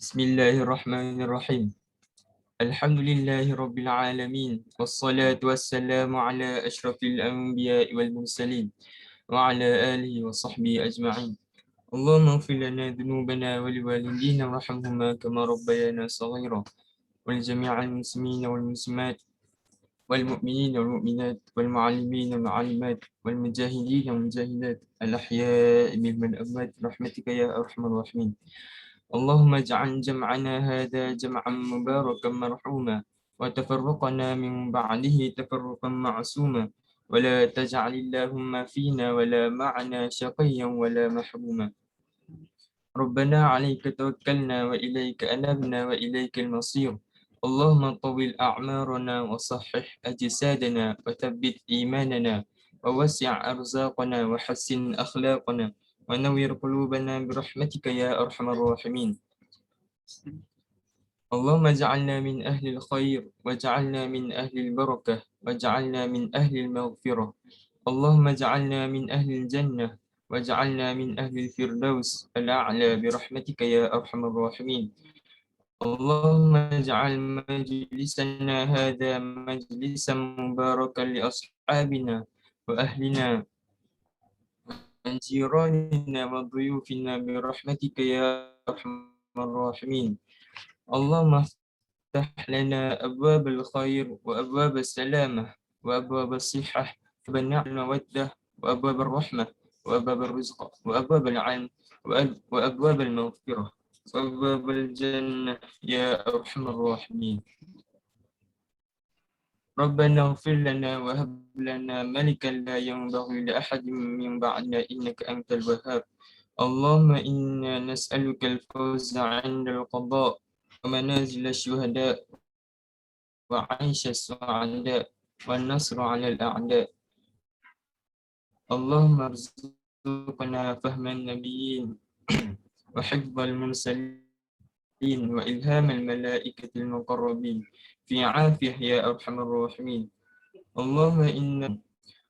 Bismillahirrahmanirrahim. Alhamdulillahi rabbil alamin. Wassalatu wassalamu ala asyrafil anbiya'i wal mursalin wa ala alihi wa sahbihi ajma'in. Allahumma ighfir lana dhunubana wa liwalidina warhamhuma kama rabbayana shaghira wal jami'al muslimina wal muslimat wal mu'minina wal mu'minat wal mu'allimina wal mu'allimat wal mujahidina wal mujahidat al ahya'i minhum wal amwat rahmatika ya arhamar rahimin. اللهم اجعل جمعنا هذا جمعا مباركا مرحوما وتفرقنا من بعده تفرقا معصوما ولا تجعل اللهم فينا ولا معنا شقيا ولا محروما ربنا عليك توكلنا وإليك أنبنا وإليك المصير اللهم طول أعمارنا وصحح أجسادنا وثبت إيماننا ووسع أرزاقنا وحسن أخلاقنا ونوّر قلوبنا برحمتك يا أرحم الراحمين اللهم اجعلنا من أهل الخير واجعلنا من أهل البركة واجعلنا من أهل المغفرة اللهم اجعلنا من أهل الجنة واجعلنا من أهل الفردوس الأعلى برحمتك يا أرحم الراحمين اللهم اجعل مجلسنا هذا مجلسا مباركا لأصحابنا وأهلنا وجيراننا وضيوفنا برحمتك يا أرحم الراحمين اللهم افتح لنا أبواب الخير وأبواب السلامة وأبواب الصحة وأبواب النعم والمودة وأبواب الرحمة وأبواب الرزق وأبواب العلم وأبواب المغفرة وأبواب الجنة يا أرحم الراحمين ربنا اغفر لنا وهب لنا ملكا لا ينبغي لأحد من بعدنا إنك أنت الوهاب اللهم إنا نسألك الفوز عند القضاء ومنازل الشهداء وعيش السعداء والنصر على الأعداء اللهم ارزقنا فهم النبيين وحفظ المرسلين وإلهام الملائكة المقربين في عافية يا أرحم الراحمين اللهم إنا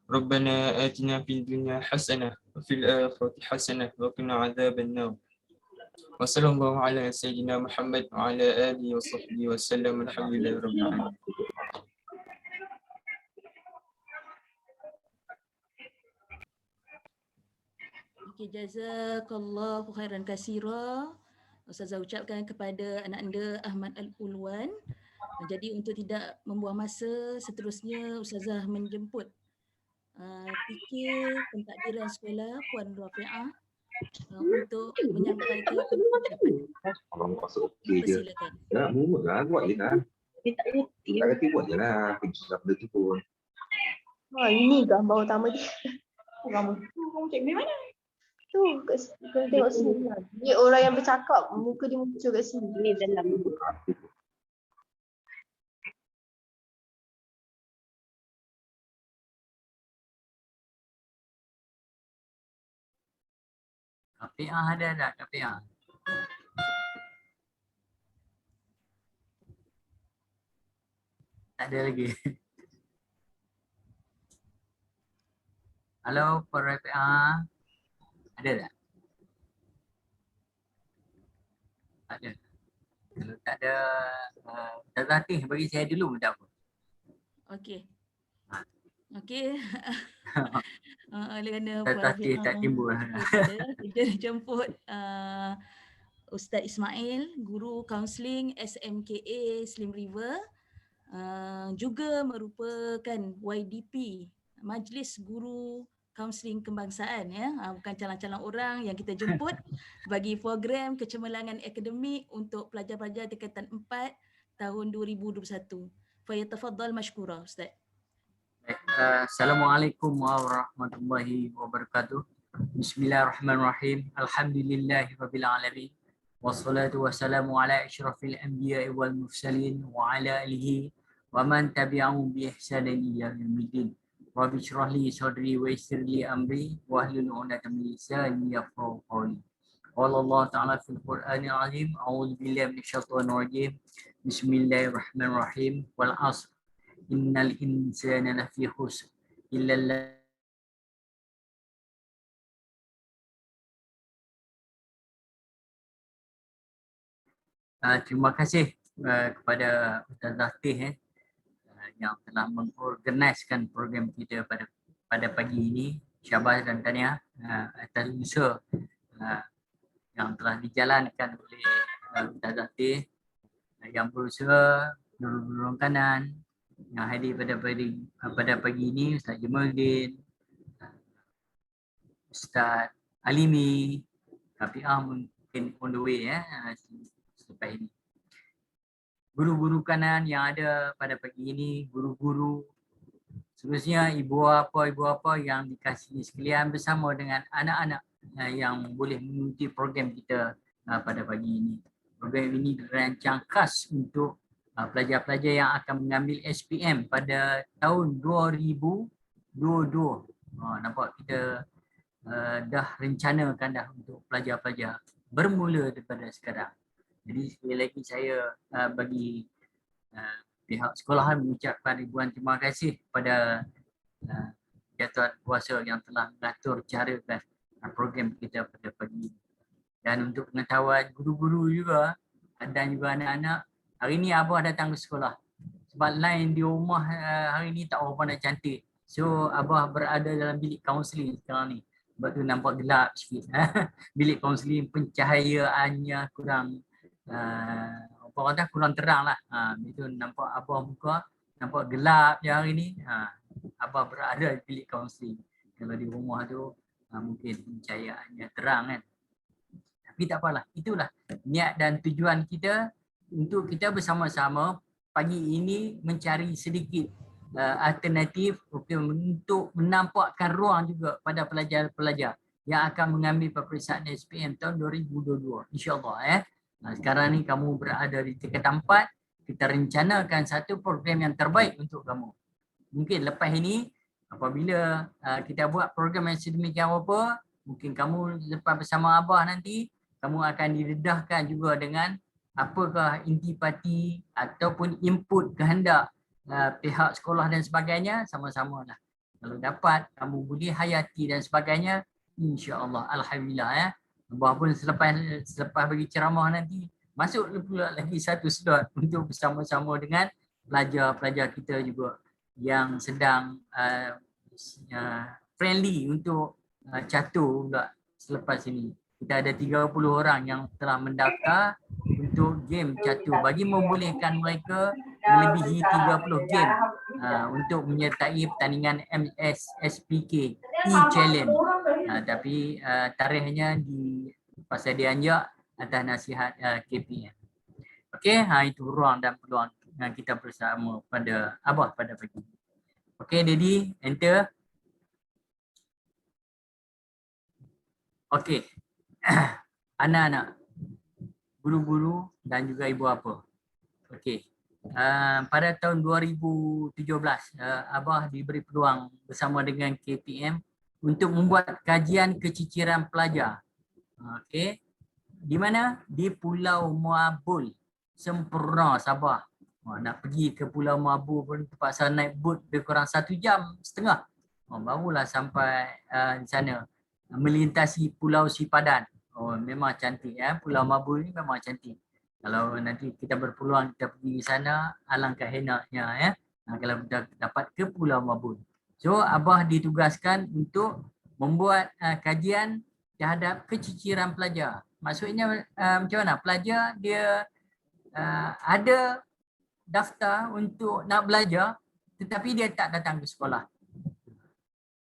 ربنا آتنا في الدنيا حسنة وفي الآخرة حسنة وقنا عذاب النار وصلى الله على سيدنا محمد وعلى آله وصحبه وسلم الحمد لله رب العالمين. Okey, jazakallahu khairan katsira. Ustazah ucapkan kepada anak anda Ahmad Al-Ulwan. Jadi untuk tidak membuang masa, seterusnya Ustazah menjemput PK pentadbiran sekolah Puan Rafi'ah untuk menyampaikan ucapan. Orang masuk okey je. Persilakan. Ya, mulut lah, buat je lah. Dia tak reti. Tak reti buat je lah. Pergi susah benda tu pun. Wah, ini gambar utama dia. Gambar tu, kamu cek dari mana? Tu, kena tengok sini. Ni orang yang bercakap, muka dia muncul kat sini. Ni dalam. Kapiah ada tak? Kapiah. Tak ada lagi. Halo, Puan Rafi'ah. Ada tak? Tak ada. Kalau tak ada, Ustazah Tih bagi saya dulu tak apa. Okey. Okey. Kerana Puan Ustazah Tih Rafi'ah tak timbul. kita jemput Ustaz Ismail, guru kaunseling SMKA Slim River, juga merupakan YDP, Majlis Guru Kaunseling Kebangsaan, ya. Bukan calon-calon orang yang kita jemput bagi program kecemerlangan akademik untuk pelajar-pelajar tingkatan 4 tahun 2021. Falyatafaddal mashkura Ustaz. Baik, Assalamualaikum warahmatullahi wabarakatuh. Bismillahirrahmanirrahim. Alhamdulillahirabbil alamin. Wassalatu wassalamu ala asyrafil anbiya'i wal mursalin wa ala alihi wa man tabi'ahum bi ihsanin ila yaumiddin. Rabbi shrah li sadri wa yassir li amri wa hlul 'uqdatam min lisani yafqahu qawli. Qala Allah Ta'ala fil Qur'anil 'azim. A'udzu billahi minasyaitonir rajim. Bismillahirrahmanirrahim. Wal 'asr. Innal insana lafi khusr illa terima kasih kepada Ustaz Latif yang telah mengorganiskan program kita pada pagi ini. Syabas dan tahniah atas usaha yang telah dijalankan oleh Ustaz Latif yang berusaha dorong kanan, yang hadir pada pagi ini Ustaz Jamaluddin, Ustaz Alimi, Kafiah mungkin on the way selepas ini. Guru-guru kanan yang ada pada pagi ini, guru-guru, seterusnya ibu apa yang dikasihi sekalian bersama dengan anak-anak yang boleh mengikuti program kita pada pagi ini. Program ini dirancang khas untuk pelajar-pelajar yang akan mengambil SPM pada tahun 2022. Nampak kita dah rencanakan dah untuk pelajar-pelajar bermula daripada sekarang. Jadi sekali lagi saya bagi pihak sekolahan mengucapkan ribuan terima kasih kepada Jatuan Kuasa yang telah mengatur cara dan program kita pada pagi ini. Dan untuk pengetahuan guru-guru juga dan juga anak-anak, hari ni Abah datang ke sekolah. Sebab lain di rumah hari ni tak apa nak cantik. So Abah berada dalam bilik kaunseling sekarang ni. Sebab tu nampak gelap sikit. Bilik kaunseling pencahayaannya kurang kurang terang lah. Itu nampak Abah muka, nampak gelap je hari ni. Abah berada di bilik kaunseling. Kalau di rumah tu mungkin pencahayaannya terang kan. Tapi tak apalah, itulah niat dan tujuan kita untuk kita bersama-sama pagi ini mencari sedikit alternatif untuk menampakkan ruang juga pada pelajar-pelajar yang akan mengambil peperiksaan SPM tahun 2022. InsyaAllah sekarang ni kamu berada di tingkatan 4, kita rencanakan satu program yang terbaik untuk kamu. Mungkin lepas ini apabila kita buat program yang sedemikian rupa, mungkin kamu lepas bersama Abah nanti, kamu akan didedahkan juga dengan apakah intipati ataupun input kehendak pihak sekolah dan sebagainya, sama-sama lah. Kalau dapat, kamu boleh hayati dan sebagainya, insya-Allah, alhamdulillah Abah pun selepas bagi ceramah nanti, masuk pula lagi satu slot untuk bersama-sama dengan pelajar-pelajar kita juga yang sedang friendly untuk catur pula selepas ini. Kita ada 30 orang yang telah mendaftar untuk game catur bagi membolehkan mereka melebihi 30 game untuk menyertai pertandingan MSSPK E-Challenge. Tapi tarikhnya pasal dianjak atas nasihat KPM. Okey, itu ruang dan peluang yang kita bersama pada Abah pada pagi. Okey, Daddy, enter. Okey. Anak-anak, guru-guru dan juga ibu apa. Okey. Pada tahun 2017, Abah diberi peluang bersama dengan KPM untuk membuat kajian keciciran pelajar. Okey. Di mana? Di Pulau Muabul, Sempurna, Sabah. Nak pergi ke Pulau Muabul pun terpaksa naik bot lebih kurang 1.5 jam. Barulah sampai di sana. Melintasi Pulau Sipadan. Memang cantik Pulau Muabul ni memang cantik. Kalau nanti kita berpeluang kita pergi di sana, alangkah enaknya kalau kita dapat ke Pulau Muabul. So Abah ditugaskan untuk membuat kajian terhadap keciciran pelajar. Maksudnya macam mana? Pelajar dia ada daftar untuk nak belajar tetapi dia tak datang ke sekolah.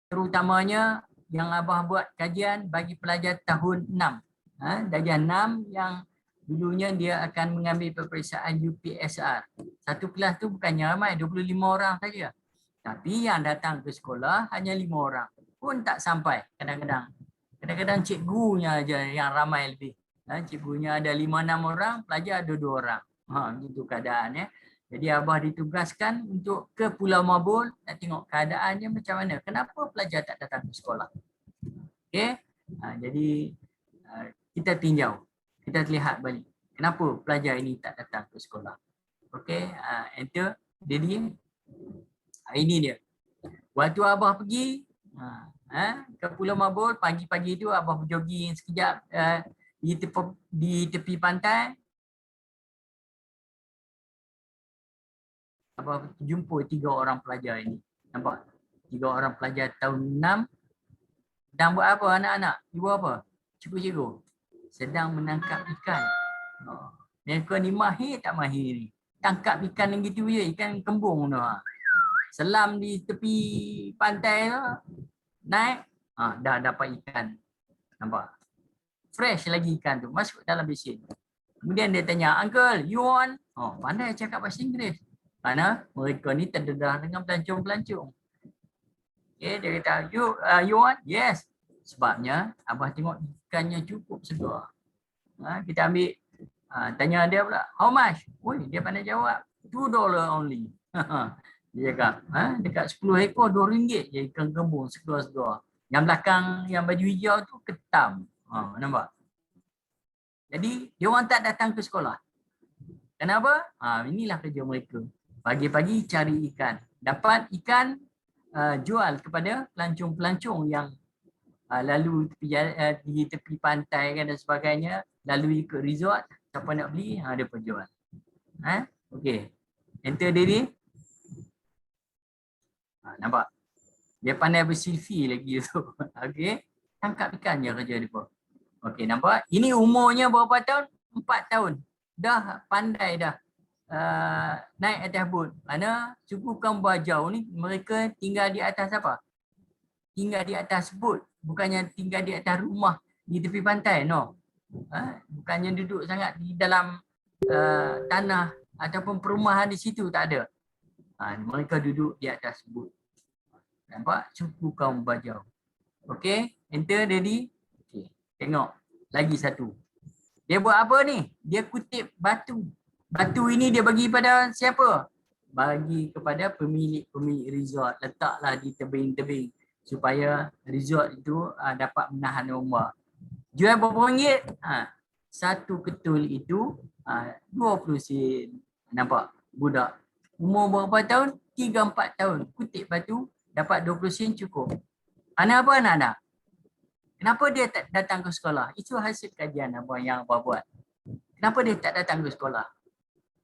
Terutamanya yang Abah buat kajian bagi pelajar tahun 6. Darjah 6 yang dulunya dia akan mengambil peperiksaan UPSR. Satu kelas tu bukannya ramai, 25 orang saja. Tapi yang datang ke sekolah hanya 5 orang. Pun tak sampai kadang-kadang. Kadang-kadang cikgunya aja yang ramai lebih. Cikgunya ada 5-6 orang, pelajar ada 2 orang. Itu keadaannya. Jadi Abah ditugaskan untuk ke Pulau Muabul nak tengok keadaannya macam mana. Kenapa pelajar tak datang ke sekolah? Okey. Jadi kita tinjau. Kita lihat balik. Kenapa pelajar ini tak datang ke sekolah? Okey. Enter. Jadi ini dia. Waktu Abah pergi ke Pulau Muabul, pagi-pagi tu Abah berjoging sekejap di tepi pantai. Abah jumpa 3 orang pelajar ini. Nampak? 3 orang pelajar tahun 6. Sedang buat apa anak-anak? Ibu apa? Cikgu-cikgu. Sedang menangkap ikan. Mereka ni mahir tak mahir ni. Tangkap ikan yang gitu je. Ikan kembung tu. Selam di tepi pantai tu. Naik. Dah dapat ikan. Nampak? Fresh lagi ikan tu. Masuk dalam besin. Kemudian dia tanya, Uncle, you want? Pandai cakap bahasa Inggeris. Mana mereka ni terdedah dengan pelancong-pelancong. Okay, dia kata, you want? Yes. Sebabnya, Abah tengok ikannya cukup segar. Kita ambil, tanya dia pula, how much? Oi, dia pandai jawab, $2 only. Dia cakap, dekat 10 ekor RM2 je ikan kembung segar-segar. Yang belakang, yang baju hijau tu ketam. Nampak? Jadi, dia orang tak datang ke sekolah. Kenapa? Inilah kerja mereka. Pagi-pagi cari ikan. Dapat ikan, jual kepada pelancong-pelancong yang lalu di tepi pantai kan dan sebagainya. Lalu ikut resort. Siapa nak beli, dia pun jual. Okey. Enter dia ni. Nampak? Dia pandai berselfie lagi tu. Okey. Tangkap ikan je kerja dia pun. Okey, nampak? Ini umurnya berapa tahun? 4 tahun. Dah pandai dah naik atas bot. Mana suku kaum Bajau ni mereka tinggal di atas apa? Tinggal di atas bot. Bukannya tinggal di atas rumah di tepi pantai. No. Bukannya duduk sangat di dalam tanah ataupun perumahan di situ. Tak ada. Mereka duduk di atas bot. Nampak? Suku kaum Bajau. Okey. Enter Daddy. Okay. Tengok. Lagi satu. Dia buat apa ni? Dia kutip batu. Batu ini dia bagi pada siapa? Bagi kepada pemilik-pemilik resort. Letaklah di tebing-tebing. Supaya resort itu dapat menahan ombak. Jual berapa ringgit? Satu ketul itu 20 sen. Nampak? Budak. Umur berapa tahun? 3-4 tahun. Kutip batu. Dapat 20 sen cukup. Apa anak-anak? Kenapa dia tak datang ke sekolah? Itu hasil kajian yang Abah buat. Kenapa dia tak datang ke sekolah?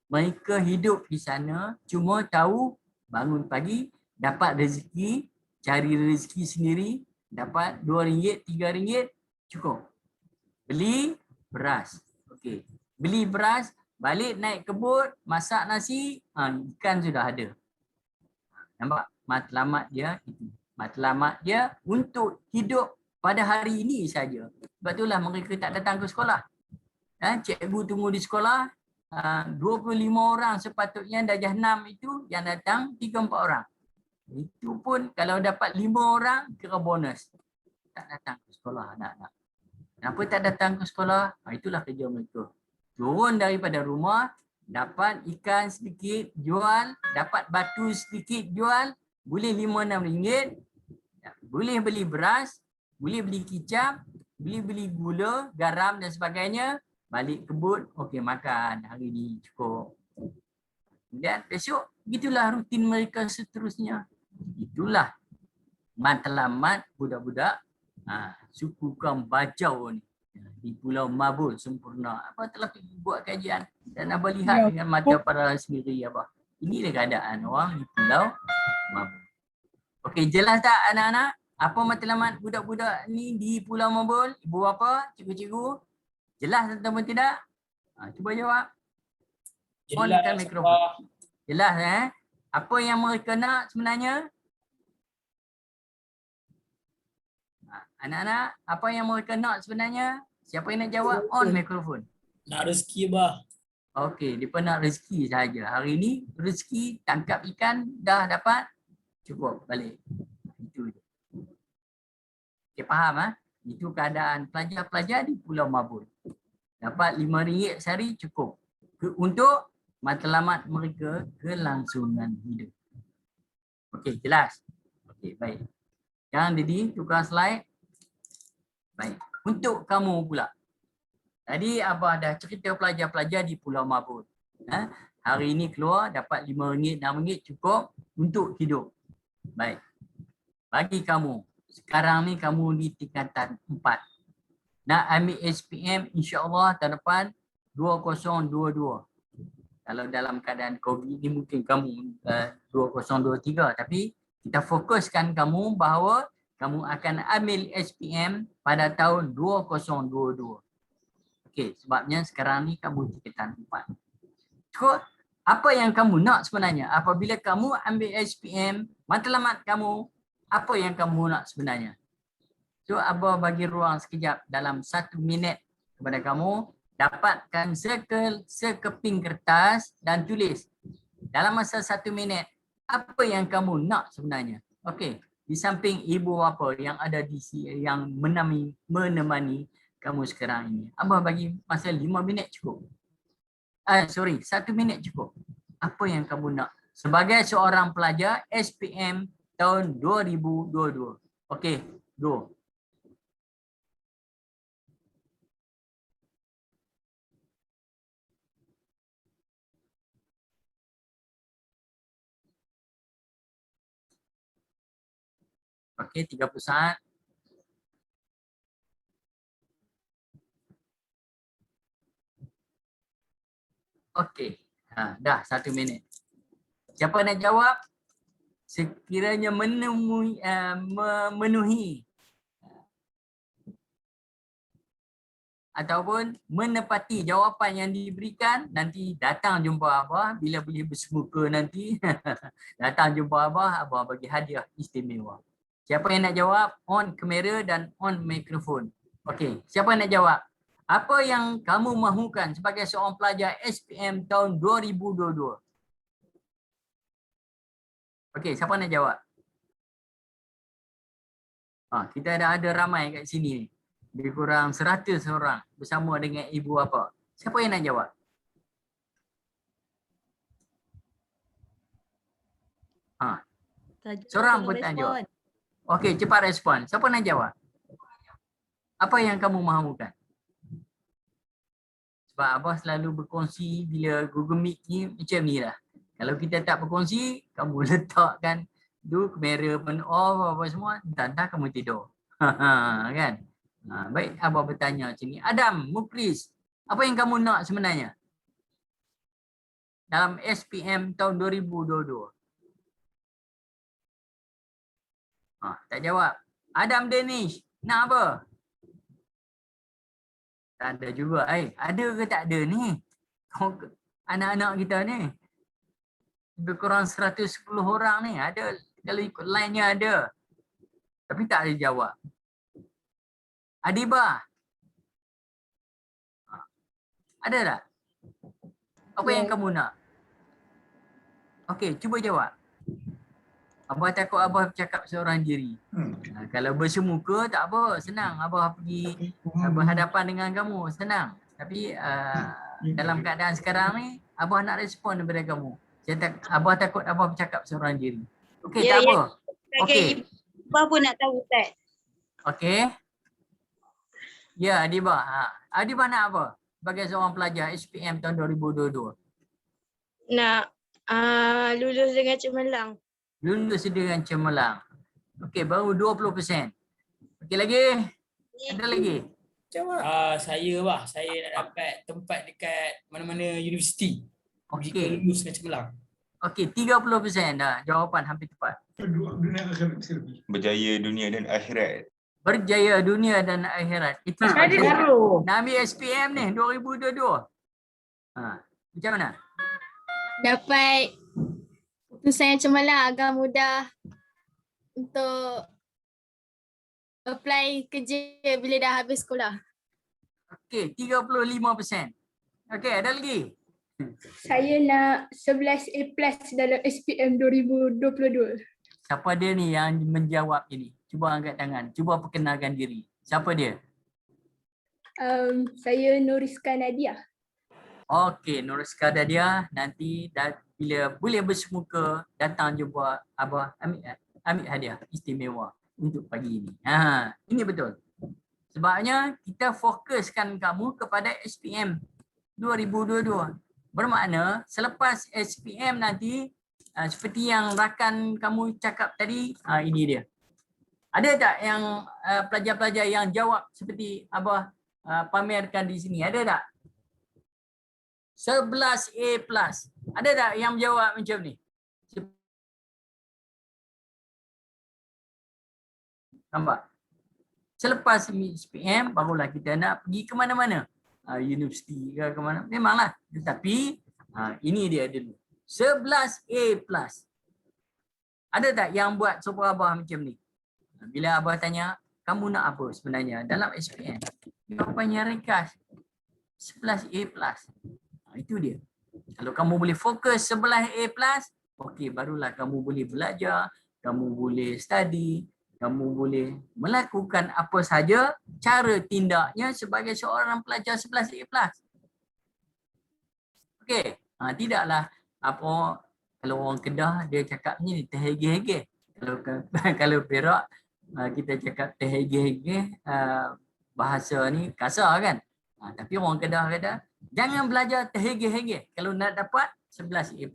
Mereka hidup di sana cuma tahu bangun pagi, dapat rezeki, cari rezeki sendiri, dapat RM2, RM3, cukup. Beli beras. Okey. Beli beras, balik naik ke bot, masak nasi, ikan sudah ada. Nampak? Matlamat dia itu. Matlamat dia untuk hidup pada hari ini saja. Sebab itulah mereka tak datang ke sekolah. Cikgu tunggu di sekolah, 25 orang sepatutnya darjah 6 itu yang datang 3-4 orang. Itu pun kalau dapat 5 orang kira bonus. Tak datang ke sekolah anak-anak. Kenapa tak datang ke sekolah? Itulah kerja mereka. Turun daripada rumah, dapat ikan sedikit jual, dapat batu sedikit jual, boleh RM5-6, boleh beli beras, boleh beli kicap, boleh beli gula, garam dan sebagainya. Balik kebun, okey makan. Hari ni cukup. Kemudian besok, begitulah rutin mereka seterusnya. Itulah matlamat budak-budak suku kaum Bajau ni di Pulau Mabul sempurna. Abah telah buat kajian dan Abah lihat dengan mata para sendiri Abah. Inilah keadaan orang di Pulau Mabul. Okey, jelas tak anak-anak? Apa matlamat budak-budak ni di Pulau Mabul? Ibu bapa, cikgu-cikgu? Jelas ataupun tidak? Cuba jawab. Jelas. Mikrofon. Jelas Apa yang mereka nak sebenarnya? Anak-anak, apa yang mereka nak sebenarnya? Siapa yang nak jawab? On mikrofon. Nak rezeki bah. Okey, mereka nak rezeki saja. Hari ni rezeki tangkap ikan dah dapat. Cukup balik. Itu je. Okey, faham Itu keadaan pelajar-pelajar di Pulau Mabul. Dapat RM5 sehari cukup. Untuk matlamat mereka kelangsungan hidup. Okey, jelas? Okey, baik. Jangan Didi, tukar slide. Baik. Untuk kamu pula. Tadi Abah dah cerita pelajar-pelajar di Pulau Mabul. Hari ini keluar dapat RM5, RM6 cukup untuk hidup. Baik. Bagi kamu. Sekarang ni kamu di tingkatan 4. Nak ambil SPM insya-Allah tahun depan 2022. Kalau dalam keadaan COVID ni mungkin kamu 2023, tapi kita fokuskan kamu bahawa kamu akan ambil SPM pada tahun 2022. Okey, sebabnya sekarang ni kamu tingkatan 4. So, apa yang kamu nak sebenarnya? Apabila kamu ambil SPM, matlamat kamu, apa yang kamu nak sebenarnya? So, Abah bagi ruang sekejap dalam 1 minit kepada kamu. Dapatkan sekeping kertas dan tulis dalam masa 1 minit apa yang kamu nak sebenarnya. Okey, di samping ibu bapa yang ada di sini yang menemani kamu sekarang ini. Abah bagi masa 5 minit cukup. 1 minit cukup. Apa yang kamu nak sebagai seorang pelajar SPM tahun 2022. Okey, go. Okey, 30 saat. Okey, dah 1 minit. Siapa nak jawab? Sekiranya memenuhi ataupun menepati jawapan yang diberikan, nanti datang jumpa Abah bila boleh bersemuka nanti. Datang jumpa Abah bagi hadiah istimewa. Siapa yang nak jawab? On kamera dan on mikrofon. Okey, siapa nak jawab? Apa yang kamu mahukan sebagai seorang pelajar SPM tahun 2022? Okey, siapa nak jawab? Kita ada ramai kat sini ni. Lebih kurang 100 orang bersama dengan ibu bapa. Siapa yang nak jawab? Seorang pun tak jawab. Okey, cepat respon. Siapa nak jawab? Apa yang kamu mahukan? Sebab Abah selalu berkongsi bila Google Meet ni macam ni lah. Kalau kita tak berkongsi, kamu letakkan tu kamera pun off apa semua, entah kamu tidur. Kan? Baik, Abah bertanya macam ni. Adam, Muklis, apa yang kamu nak sebenarnya dalam SPM tahun 2022? Tak jawab. Adam Danish, nak apa? Tak ada juga. Ada ke tak ada ni? Anak-anak kita ni. Lebih kurang 110 orang ni. Ada, kalau ikut line-nya ada. Tapi tak ada jawab. Adiba. Ada tak? Apa yang kamu nak? Okey, cuba jawab. Abah takut Abah bercakap seorang diri. Kalau bersemuka tak apa, senang. Abah pergi berhadapan dengan kamu, senang. Tapi dalam keadaan sekarang ni, Abah nak respon daripada kamu. Abah takut Abah bercakap seorang diri. Okey, tak apa. Okey. Abah pun nak tahu, Ustaz. Okey. Ya, Adiba. Adiba nak apa sebagai seorang pelajar SPM tahun 2022? Nak lulus dengan cemerlang. Lulus dengan cemerlang. Okey, baru 20%. Okey lagi? Ada lagi? Saya nak dapat tempat dekat mana-mana universiti. Okey. Lulus dengan cemerlang. Okey, 30% dah. Jawapan hampir tepat. Berjaya dunia dan akhirat. Berjaya dunia dan akhirat. Itu sebabnya nak ambil SPM ni 2022. Macam mana? Dapat keputusan yang cemerlang, agak mudah untuk apply kerja bila dah habis sekolah. Okey, 35%. Okey, ada lagi? Saya nak 11 A+ dalam SPM 2022. Siapa dia ni yang menjawab ini? Cuba angkat tangan. Cuba perkenalkan diri. Siapa dia? Saya Nuriska Nadia. Okey, Nuriska Nadia. Nanti bila boleh bersemuka, datang jumpa Abah ambil hadiah istimewa untuk pagi ini. Ini betul. Sebabnya kita fokuskan kamu kepada SPM 2022. Bermakna selepas SPM nanti seperti yang rakan kamu cakap tadi, ini dia. Ada tak yang pelajar-pelajar yang jawab seperti Abah pamerkan di sini? Ada tak? 11 A+. Ada tak yang menjawab macam ni? Nampak? Selepas SPM barulah kita nak pergi ke mana-mana. Universiti ke mana. Memanglah. Tetapi ini dia dulu. 11 A+. Ada tak yang buat sopa abah macam ni? Bila abah tanya, kamu nak apa sebenarnya dalam SPM? Jawapannya ringkas. 11 A+. Itu dia. Kalau kamu boleh fokus 11 A+, okey, barulah kamu boleh belajar, kamu boleh study, kamu boleh melakukan apa saja cara tindaknya sebagai seorang pelajar 11 A+. Okey, tidaklah apa kalau orang Kedah dia cakap ni terhege-hege. Kalau Perak kita cakap terhege-hege, bahasa ni kasar kan. Tapi orang Kedah kata jangan belajar terhege-hege kalau nak dapat 11 A+.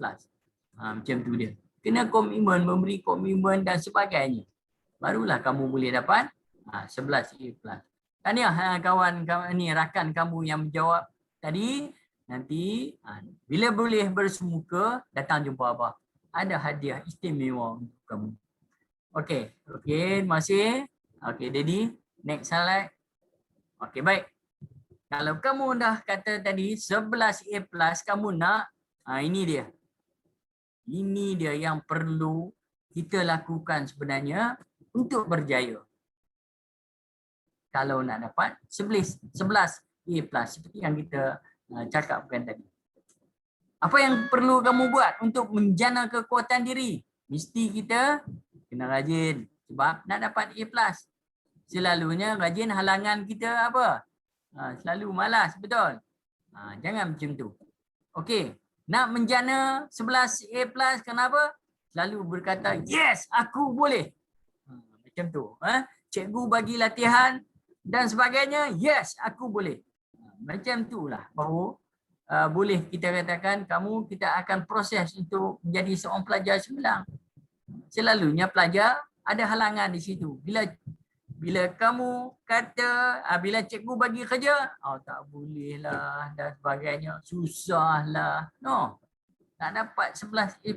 Macam tu dia. Kena komitmen, memberi komitmen dan sebagainya. Barulah kamu boleh dapat 11 A+. Tahniah kawan-kawan ni, rakan kamu yang menjawab tadi. Nanti bila boleh bersemuka, datang jumpa abah. Ada hadiah istimewa untuk kamu. Okey, terima kasih. Okey, Daddy, next slide. Okey, baik. Kalau kamu dah kata tadi 11 A+, kamu nak, ini dia. Ini dia yang perlu kita lakukan sebenarnya untuk berjaya. Kalau nak dapat 11 A+, seperti yang kita cakapkan tadi. Apa yang perlu kamu buat untuk menjana kekuatan diri? Mesti kita kena rajin. Sebab nak dapat A+. Selalunya rajin halangan kita apa? Selalu malas, betul? Jangan macam tu. Okey, nak menjana 11 A+, kenapa? Selalu berkata, yes, aku boleh. Macam tu. Cikgu bagi latihan dan sebagainya, yes, aku boleh. Macam itulah baru boleh kita katakan kita akan proses untuk menjadi seorang pelajar cemerlang. Selalunya pelajar ada halangan di situ. Bila kamu kata, bila cikgu bagi kerja, tak boleh lah dan sebagainya, susah lah. No, nak dapat 11 A+,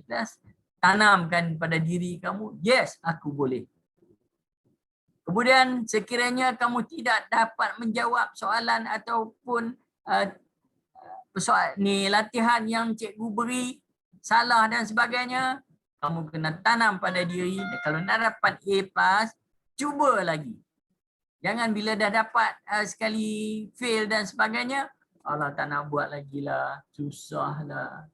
tanamkan pada diri kamu, yes, aku boleh. Kemudian sekiranya kamu tidak dapat menjawab soalan ataupun latihan yang cikgu beri, salah dan sebagainya, kamu kena tanam pada diri. Kalau nak dapat A+, cuba lagi. Jangan bila dah dapat sekali fail dan sebagainya, Allah tak nak buat lagi lah, susah lah.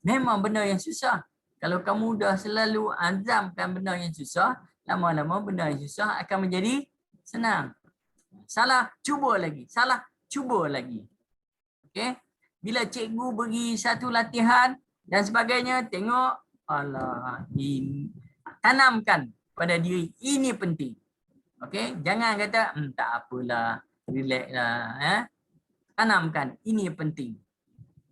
Memang benda yang susah. Kalau kamu dah selalu azamkan benda yang susah, lama-lama benda yang susah akan menjadi senang. Salah, cuba lagi. Salah, cuba lagi. Okey? Bila cikgu bagi satu latihan dan sebagainya, tengok, tanamkan pada diri, ini penting. Okey? Jangan kata, tak apalah, relax lah. Tanamkan, ini penting.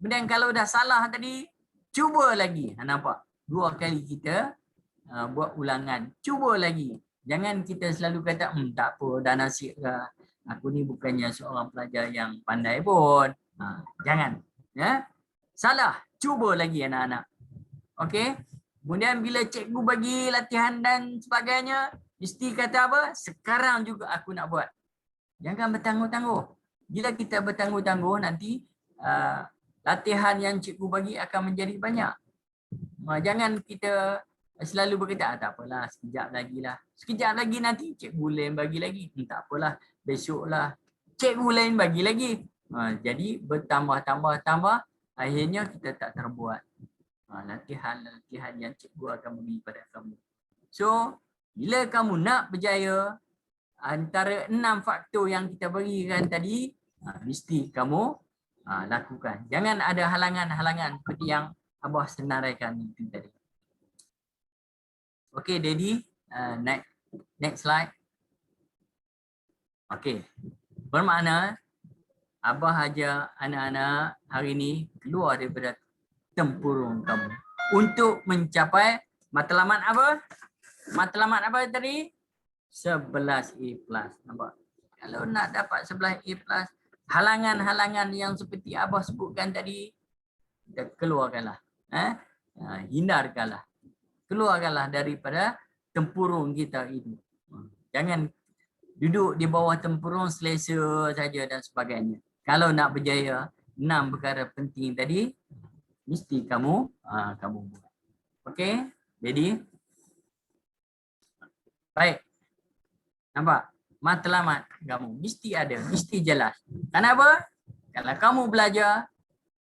Kemudian kalau dah salah tadi, cuba lagi. Nampak? 2 kali kita buat ulangan. Cuba lagi. Jangan kita selalu kata, tak apa, dah nasib lah. Aku ni bukannya seorang pelajar yang pandai pun. Jangan. Ya? Salah. Cuba lagi anak-anak. Okey? Kemudian bila cikgu bagi latihan dan sebagainya, mesti kata apa? Sekarang juga aku nak buat. Jangan bertangguh-tangguh. Bila kita bertangguh-tangguh, nanti latihan yang cikgu bagi akan menjadi banyak. Jangan kita selalu berkata, tak apalah, sekejap lagi lah. Sekejap lagi nanti cikgu lain bagi lagi. Tak apalah, besok lah. Cikgu lain bagi lagi. Jadi bertambah-tambah, akhirnya kita tak terbuat. Latihan-latihan yang cikgu akan beri pada kamu. So, bila kamu nak berjaya, antara 6 faktor yang kita berikan tadi, mesti kamu lakukan. Jangan ada halangan-halangan seperti yang Abah senaraikan itu tadi. Okey, Daddy, next slide. Okey, bermakna Abah ajak anak-anak hari ini keluar daripada tempurung kamu untuk mencapai matlamat apa? Matlamat apa tadi? 11 A+. Nampak? Kalau nak dapat 11 A+, halangan-halangan yang seperti Abah sebutkan tadi, kita keluarkanlah. Hindarkanlah. Keluarkanlah daripada tempurung kita ini. Jangan duduk di bawah tempurung selesa saja dan sebagainya. Kalau nak berjaya, 6 perkara penting tadi mesti kamu buat. Okey? Jadi baik. Nampak? Matlamat kamu mesti ada, mesti jelas. Kenapa? Kalau kamu belajar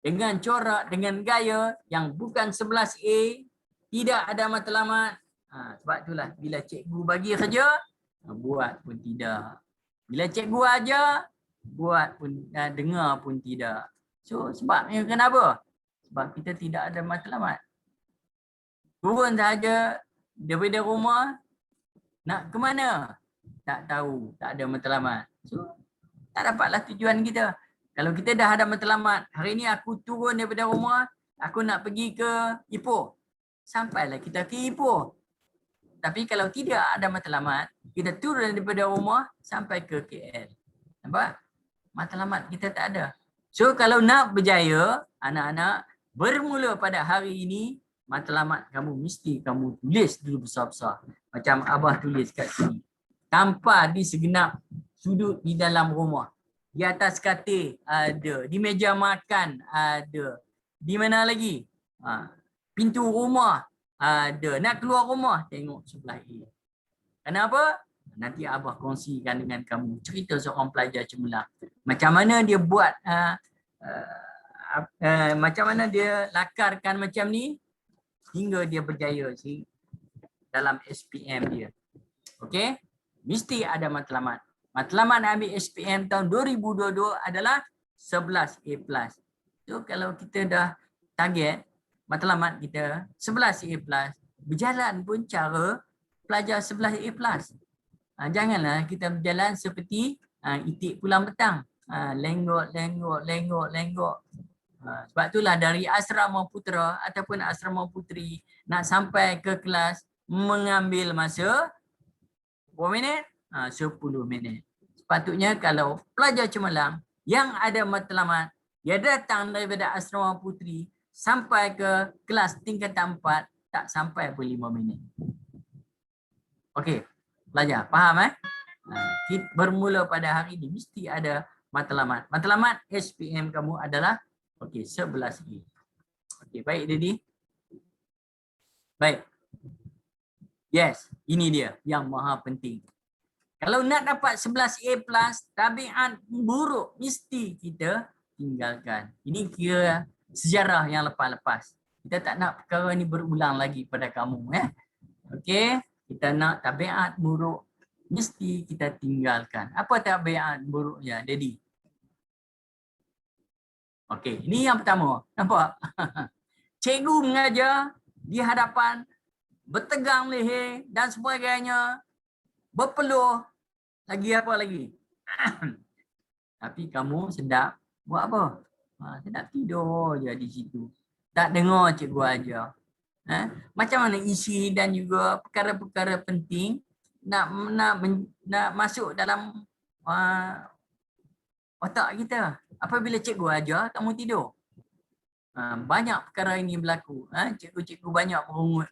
dengan corak, dengan gaya yang bukan 11A, tidak ada matlamat. Sebab itulah bila cikgu bagi kerja, buat pun tidak. Bila cikgu ajar, buat pun dengar pun tidak. So sebabnya kenapa? Sebab kita tidak ada matlamat. Turun saja daripada rumah, nak ke mana? Tak tahu, tak ada matlamat. So tak dapatlah tujuan kita. Kalau kita dah ada matlamat, hari ni aku turun daripada rumah, aku nak pergi ke Ipoh. Sampailah kita ke Ipoh. Tapi kalau tidak ada matlamat, kita turun daripada rumah sampai ke KL. Nampak? Matlamat kita tak ada. So kalau nak berjaya, anak-anak, bermula pada hari ini, matlamat kamu mesti kamu tulis dulu besar-besar. Macam Abah tulis kat sini. Tanpa di segenap sudut di dalam rumah. Di atas katil ada. Di meja makan ada. Di mana lagi? Pintu rumah ada. Nak keluar rumah, tengok sebelah A. Kenapa? Nanti Abah kongsikan dengan kamu cerita seorang pelajar cemerlang. Macam mana dia buat, macam mana dia lakarkan macam ni hingga dia berjaya dalam SPM dia. Okey? Mesti ada matlamat. Matlamat ambil SPM tahun 2022 adalah 11A+. So kalau kita dah target matlamat kita 11A+, berjalan pun cara pelajar 11A+. Janganlah kita berjalan seperti itik pulang petang. Lenggok. Sebab itulah dari asrama putera ataupun asrama puteri nak sampai ke kelas mengambil masa berapa minit? 10 minit. Sepatutnya kalau pelajar cemerlang yang ada matlamat, dia datang daripada asrama puteri sampai ke kelas tingkatan 4, tak sampai pun 5 minit. Okey, pelajar faham bermula pada hari ini mesti ada matlamat. Matlamat SPM kamu adalah 11A. Okey, baik Dedi. Baik. Yes, ini dia yang maha penting. Kalau nak dapat 11A+, tabiat buruk mesti kita tinggalkan. Ini kira sejarah yang lepas-lepas. Kita tak nak perkara ni berulang lagi pada kamu. Okey, kita nak tabiat buruk mesti kita tinggalkan. Apa tabiat buruknya, Dedi? Okey, ini yang pertama. Nampak? Cikgu mengajar di hadapan, bertegang leher dan sebagainya, berpeluh, lagi apa lagi? Tapi kamu sedap buat apa? Sedap tidur je di situ. Tak dengar cikgu ajar. Macam mana isi dan juga perkara-perkara penting nak masuk dalam otak kita. Apabila cikgu ajar, kamu tidur. Banyak perkara ini berlaku. Cikgu-cikgu banyak merungut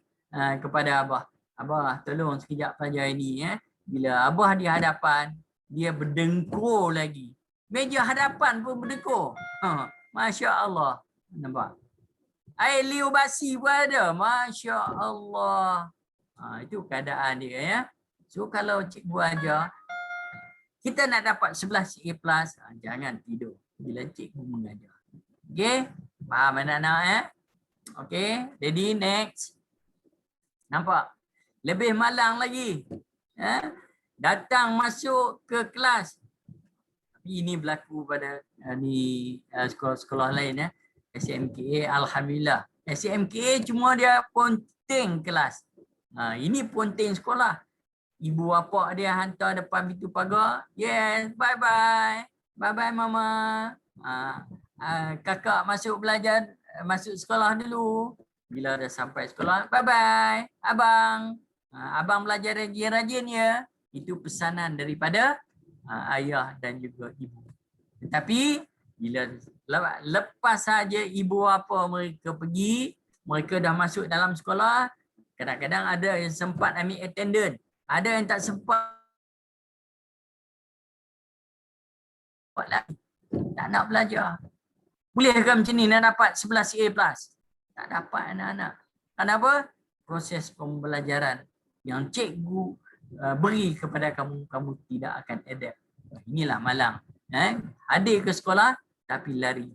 kepada Abah. Abah, tolong sekejap pelajar ini. Bila Abah di hadapan, dia berdengkur lagi. Meja hadapan pun berdengkur. Masya Allah. Nampak? Air liu basi pun ada. Masya Allah. Itu keadaan dia ya. So kalau cikgu ajar, kita nak dapat 11A+, jangan tidur bila cikgu mengajar. Okey? Faham anak-anak Okey, jadi next. Nampak? Lebih malang lagi. Datang masuk ke kelas. Tapi ini berlaku pada sekolah-sekolah lain SMKA, alhamdulillah. SMKA cuma dia ponteng kelas. Ini ponteng sekolah. Ibu bapa dia hantar depan pintu pagar. Yes, bye-bye. Bye-bye mama. Kakak masuk belajar, masuk sekolah dulu. Bila dah sampai sekolah, bye-bye. Abang. Abang belajar rajin-rajin ya. Itu pesanan daripada ayah dan juga ibu. Tetapi bila lepas saja ibu bapa mereka pergi, mereka dah masuk dalam sekolah, kadang-kadang ada yang sempat ambil attendance, ada yang tak sempat lagi, tak nak belajar. Bolehkah macam ni nak dapat 11A+? Tak dapat anak-anak. Kenapa? Proses pembelajaran yang cikgu beri kepada kamu, kamu tidak akan adapt. Inilah malang. Hadir ke sekolah tapi lari.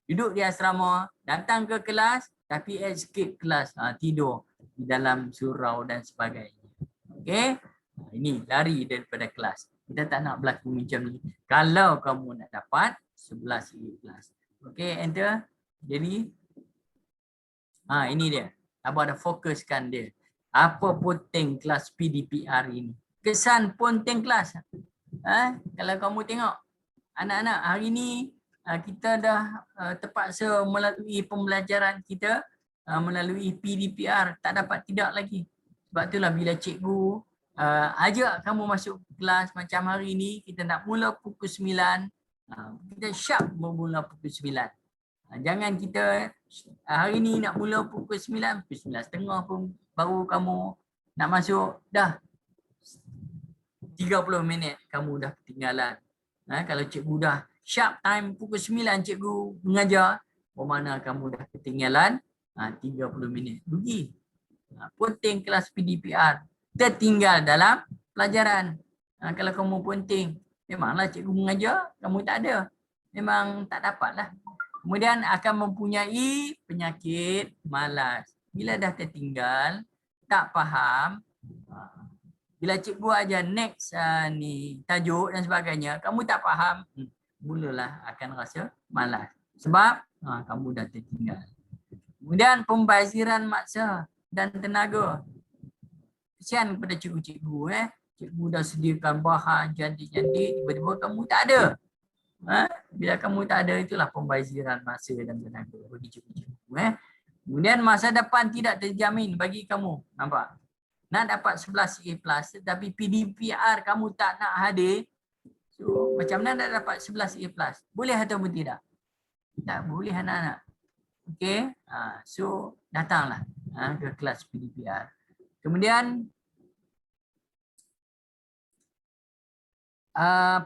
Duduk di asrama, datang ke kelas tapi escape kelas, tidur di dalam surau dan sebagainya. Okey? Ini lari daripada kelas. Kita tak nak berlaku macam ni. Kalau kamu nak dapat 11A+. Okey, enter. Jadi ini dia. Abang dah fokuskan dia. Apa penting kelas PDPR ini? Kesan penting kelas. Kalau kamu tengok anak-anak hari ni kita dah terpaksa melalui pembelajaran kita melalui PDPR, tak dapat tidak lagi. Sebab itulah bila cikgu ajak kamu masuk kelas macam hari ni, kita nak mula pukul 9, kita sharp bermula pukul 9. Jangan kita hari ni nak mula pukul 9, pukul 9.30 pun baru kamu nak masuk, dah 30 minit kamu dah ketinggalan. Kalau cikgu dah sharp time pukul 9 cikgu mengajar, bermakna kamu dah ketinggalan 30 minit. Rugi. Penting kelas PDPR. Tertinggal dalam pelajaran. Kalau kamu penting, memanglah cikgu mengajar, kamu tak ada. Memang tak dapatlah. Kemudian akan mempunyai penyakit malas. Bila dah tertinggal, tak faham, bila cikgu ajar next ni tajuk dan sebagainya, kamu tak faham, mulalah akan rasa malas. Sebab kamu dah tertinggal. Kemudian pembaziran masa dan tenaga. Kesian kepada cikgu-cikgu. Cikgu dah sediakan bahan cantik-cantik, tiba-tiba kamu tak ada. Bila kamu tak ada, itulah pembaziran masa dan tenaga bagi cikgu-cikgu. Kemudian masa depan tidak terjamin bagi kamu. Nampak? Nak dapat 11A+, tetapi PDPR kamu tak nak hadir. So, macam mana nak dapat 11A+? Boleh ataupun tidak? Tak boleh anak-anak. Okey? So, datanglah ke kelas PDPR. Kemudian,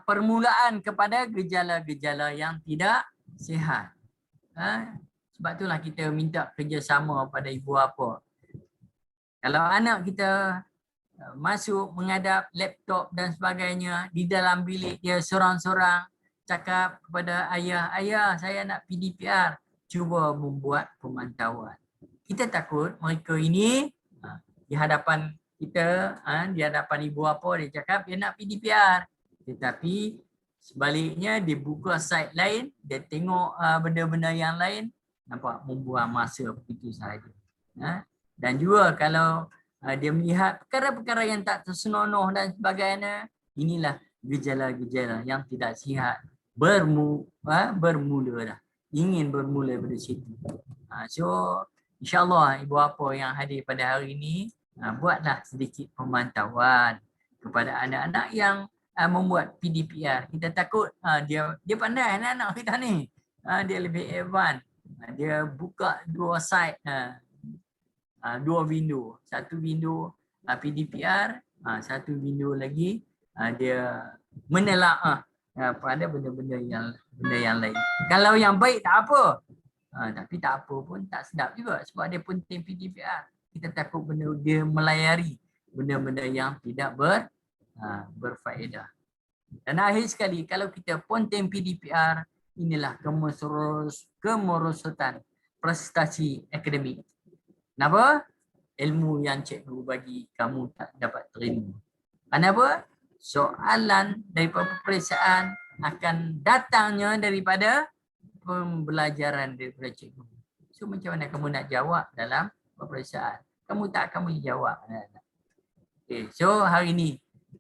permulaan kepada gejala-gejala yang tidak sihat. Sebab itulah kita minta kerjasama pada ibu bapa. Kalau anak kita masuk menghadap laptop dan sebagainya di dalam bilik dia seorang-seorang, cakap kepada ayah, ayah saya nak PDPR, cuba membuat pemantauan. Kita takut mereka ini di hadapan kita, di hadapan ibu bapa dia cakap dia nak PDPR. Tetapi sebaliknya dia buka site lain, dia tengok benda-benda yang lain, nampak membuang masa begitu sahaja. Dan juga kalau dia melihat perkara-perkara yang tak tersenonoh dan sebagainya, inilah gejala-gejala yang tidak sihat. Bermula dah. Ingin bermula dari situ. So insyaAllah ibu bapa yang hadir pada hari ini, buatlah sedikit pemantauan kepada anak-anak yang membuat PDPR. Kita takut dia pandai anak-anak kita ni. Dia lebih advance. Dia buka dua site, dua window. Satu window PDPR, satu window lagi dia menelaah pada benda-benda yang lain. Kalau yang baik tak apa. Tapi tak apa pun tak sedap juga sebab dia penting PDPR. Kita takut benda dia melayari benda-benda yang tidak berfaedah. Dan akhir sekali, kalau kita penting PDPR, inilah kemerosotan prestasi akademik. Kenapa? Ilmu yang cikgu bagi kamu tak dapat terima. Kenapa? Soalan daripada peperiksaan akan datangnya daripada pembelajaran daripada cikgu. So macam mana kamu nak jawab dalam peperiksaan? Kamu tak akan boleh jawab. Okay. So hari ini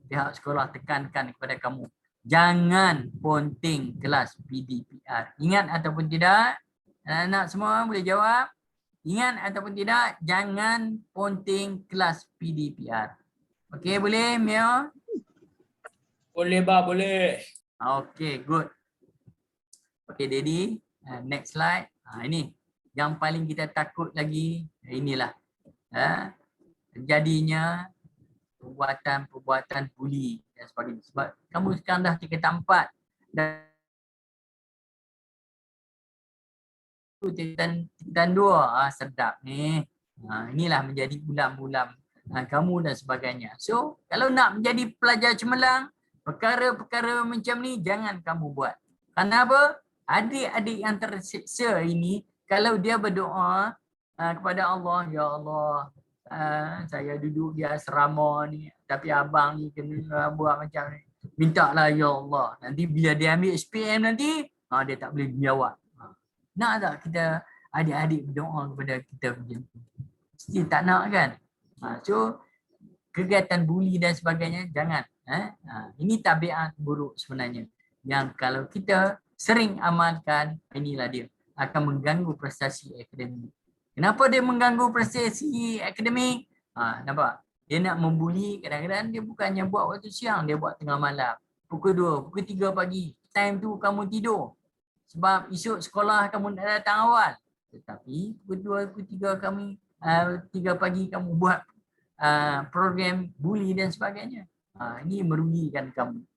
pihak sekolah tekankan kepada kamu, jangan ponting kelas PDPR. Ingat ataupun tidak? Anak-anak semua boleh jawab? Ingat ataupun tidak, jangan ponting kelas PDPR. Okey, boleh Mio? Boleh bah, boleh. Okey, good. Okay, Daddy. Next slide. Ini yang paling kita takut lagi. Inilah. Terjadinya perbuatan buli dan sebagainya. Sebab kamu sekarang dah tingkat 4 dan 2. Sedap ni. Inilah menjadi ulam-ulam kamu dan sebagainya. So, kalau nak menjadi pelajar cemerlang, perkara-perkara macam ni jangan kamu buat. Kenapa? Adik-adik yang tersiksa ini, kalau dia berdoa kepada Allah, ya Allah, saya duduk di asrama ni, tapi abang ni kena buat macam ni. Mintalah ya Allah. Nanti bila dia ambil SPM nanti, dia tak boleh jawab. Nak tak kita adik-adik berdoa kepada kita macam tu? Mesti tak nak kan? So, kegiatan buli dan sebagainya jangan. Ini tabiat buruk sebenarnya. Yang kalau kita sering amalkan, inilah dia. Akan mengganggu prestasi akademik. Kenapa dia mengganggu prestasi akademik? Nampak? Dia nak membuli, kadang-kadang dia bukannya buat waktu siang, dia buat tengah malam. Pukul 2, pukul 3 pagi. Time tu kamu tidur. Sebab esok sekolah kamu nak datang awal. Tetapi pukul 2, pukul 3 pagi kamu buat program buli dan sebagainya. Ini merugikan kamu.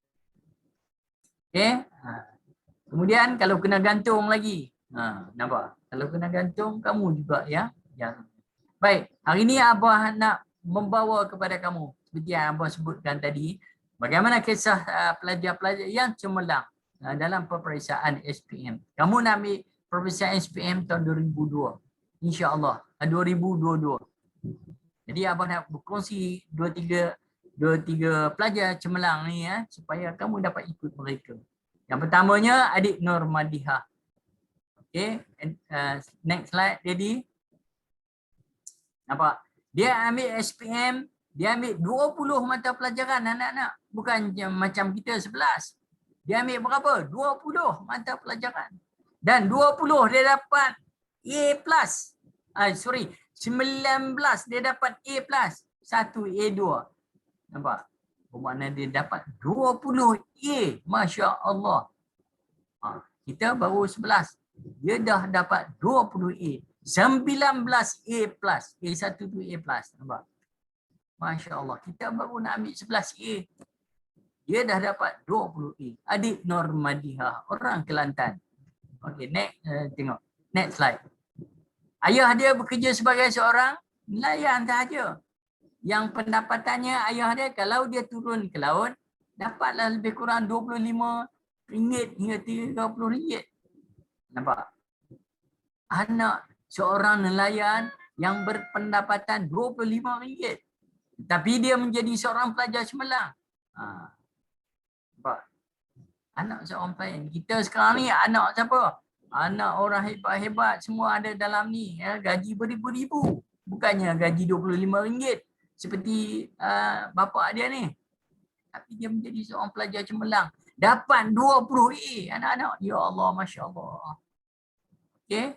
Okay? Kemudian kalau kena gantung lagi. Nampak? Kalau kena gantung, kamu juga ya. Baik, hari ini Abah nak membawa kepada kamu, seperti yang Abah sebutkan tadi, bagaimana kisah pelajar-pelajar yang cemerlang dalam peperiksaan SPM. Kamu nak ambil peperiksaan SPM tahun 2002. InsyaAllah, 2022. Jadi Abah nak berkongsi 2-3 pelajar cemerlang ni supaya kamu dapat ikut mereka. Yang pertamanya adik Nur Madihah. Okay, next slide, Daddy. Nampak? Dia ambil SPM, dia ambil 20 mata pelajaran anak-anak. Bukan macam kita 11. Dia ambil berapa? 20 mata pelajaran. Dan 20 dia dapat A+. 19 dia dapat A+. 1 A2. Nampak? Bermakna dia dapat 20 A. Masya Allah. Kita baru 11. Dia dah dapat 20 A. 19 A+. A1 tu A+. Nampak? Masya Allah. Kita baru nak ambil 11 A. Dia dah dapat 20 A. Adik Nur Madihah. Orang Kelantan. Okey, next. Tengok. Next slide. Ayah dia bekerja sebagai seorang nelayan sahaja. Yang pendapatannya ayah dia kalau dia turun ke laut, dapatlah lebih kurang RM25 hingga RM30. Nampak? Anak seorang nelayan yang berpendapatan RM25. Tapi dia menjadi seorang pelajar cemerlang. Nampak? Anak seorang pelayan. Kita sekarang ni anak siapa? Anak orang hebat-hebat semua ada dalam ni. Gaji beribu-ribu. Bukannya gaji RM25 seperti bapa dia ni. Tapi dia menjadi seorang pelajar cemerlang. Dapat 20 A anak-anak. Ya Allah, Masya Allah. Okay.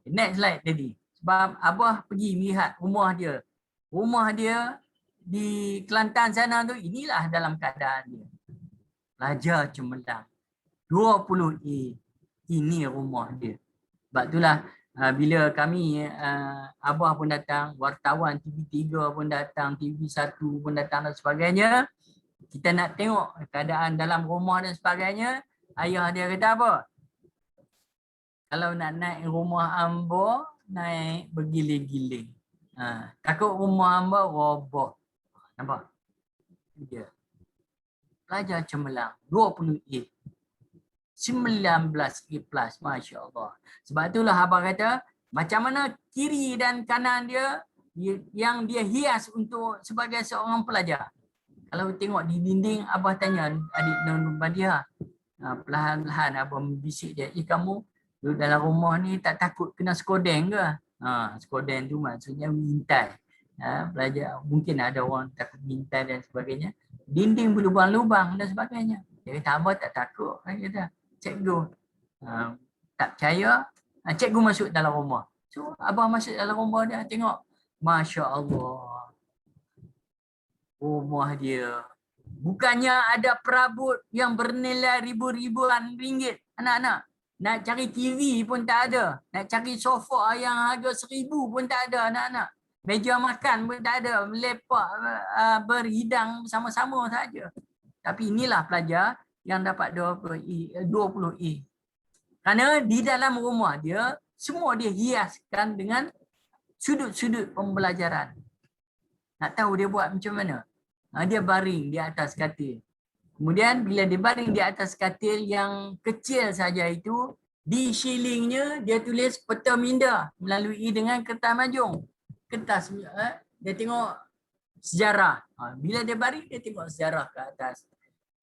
Next slide tadi. Sebab Abah pergi melihat rumah dia. Rumah dia di Kelantan sana tu, inilah dalam keadaan dia. Pelajar cemerlang. 20 A. Ini rumah dia. Sebab itulah bila kami, Abah pun datang, wartawan TV3 pun datang, TV1 pun datang dan sebagainya. Kita nak tengok keadaan dalam rumah dan sebagainya. Ayah dia kata apa? Kalau nak naik rumah hamba, naik bergiling-giling. Takut rumah hamba roboh. Nampak? Dia. Pelajar cemerlang. 20 A. 19 A+. Masya Allah. Sebab itulah Abah kata, macam mana kiri dan kanan dia yang dia hias untuk sebagai seorang pelajar. Kalau tengok di dinding, Abah tanya adik Nur Madihah. Perlahan-lahan Abah membisik dia. Kamu duduk dalam rumah ni tak takut kena skodeng ke? Skodeng tu maksudnya mengintai. Pelajar, mungkin ada orang takut mengintai dan sebagainya. Dinding berlubang-lubang dan sebagainya. Dia kata, Abah tak takut. Dia kata, cikgu tak percaya, cikgu masuk dalam rumah. So, Abah masuk dalam rumah dia, tengok. Masya Allah. Rumah dia. Bukannya ada perabot yang bernilai ribu-ribuan ringgit, anak-anak. Nak cari TV pun tak ada. Nak cari sofa yang harga 1,000 pun tak ada anak-anak. Meja makan pun tak ada. Lepak berhidang bersama-sama saja. Tapi inilah pelajar yang dapat 20A. Kerana di dalam rumah dia, semua dia hiaskan dengan sudut-sudut pembelajaran. Nak tahu dia buat macam mana? Dia baring di atas katil. Kemudian bila dia baring di atas katil yang kecil saja itu, di shillingnya dia tulis peta minda melalui dengan kertas majung. Kertas, dia tengok sejarah. Bila dia baring, dia tengok sejarah ke atas.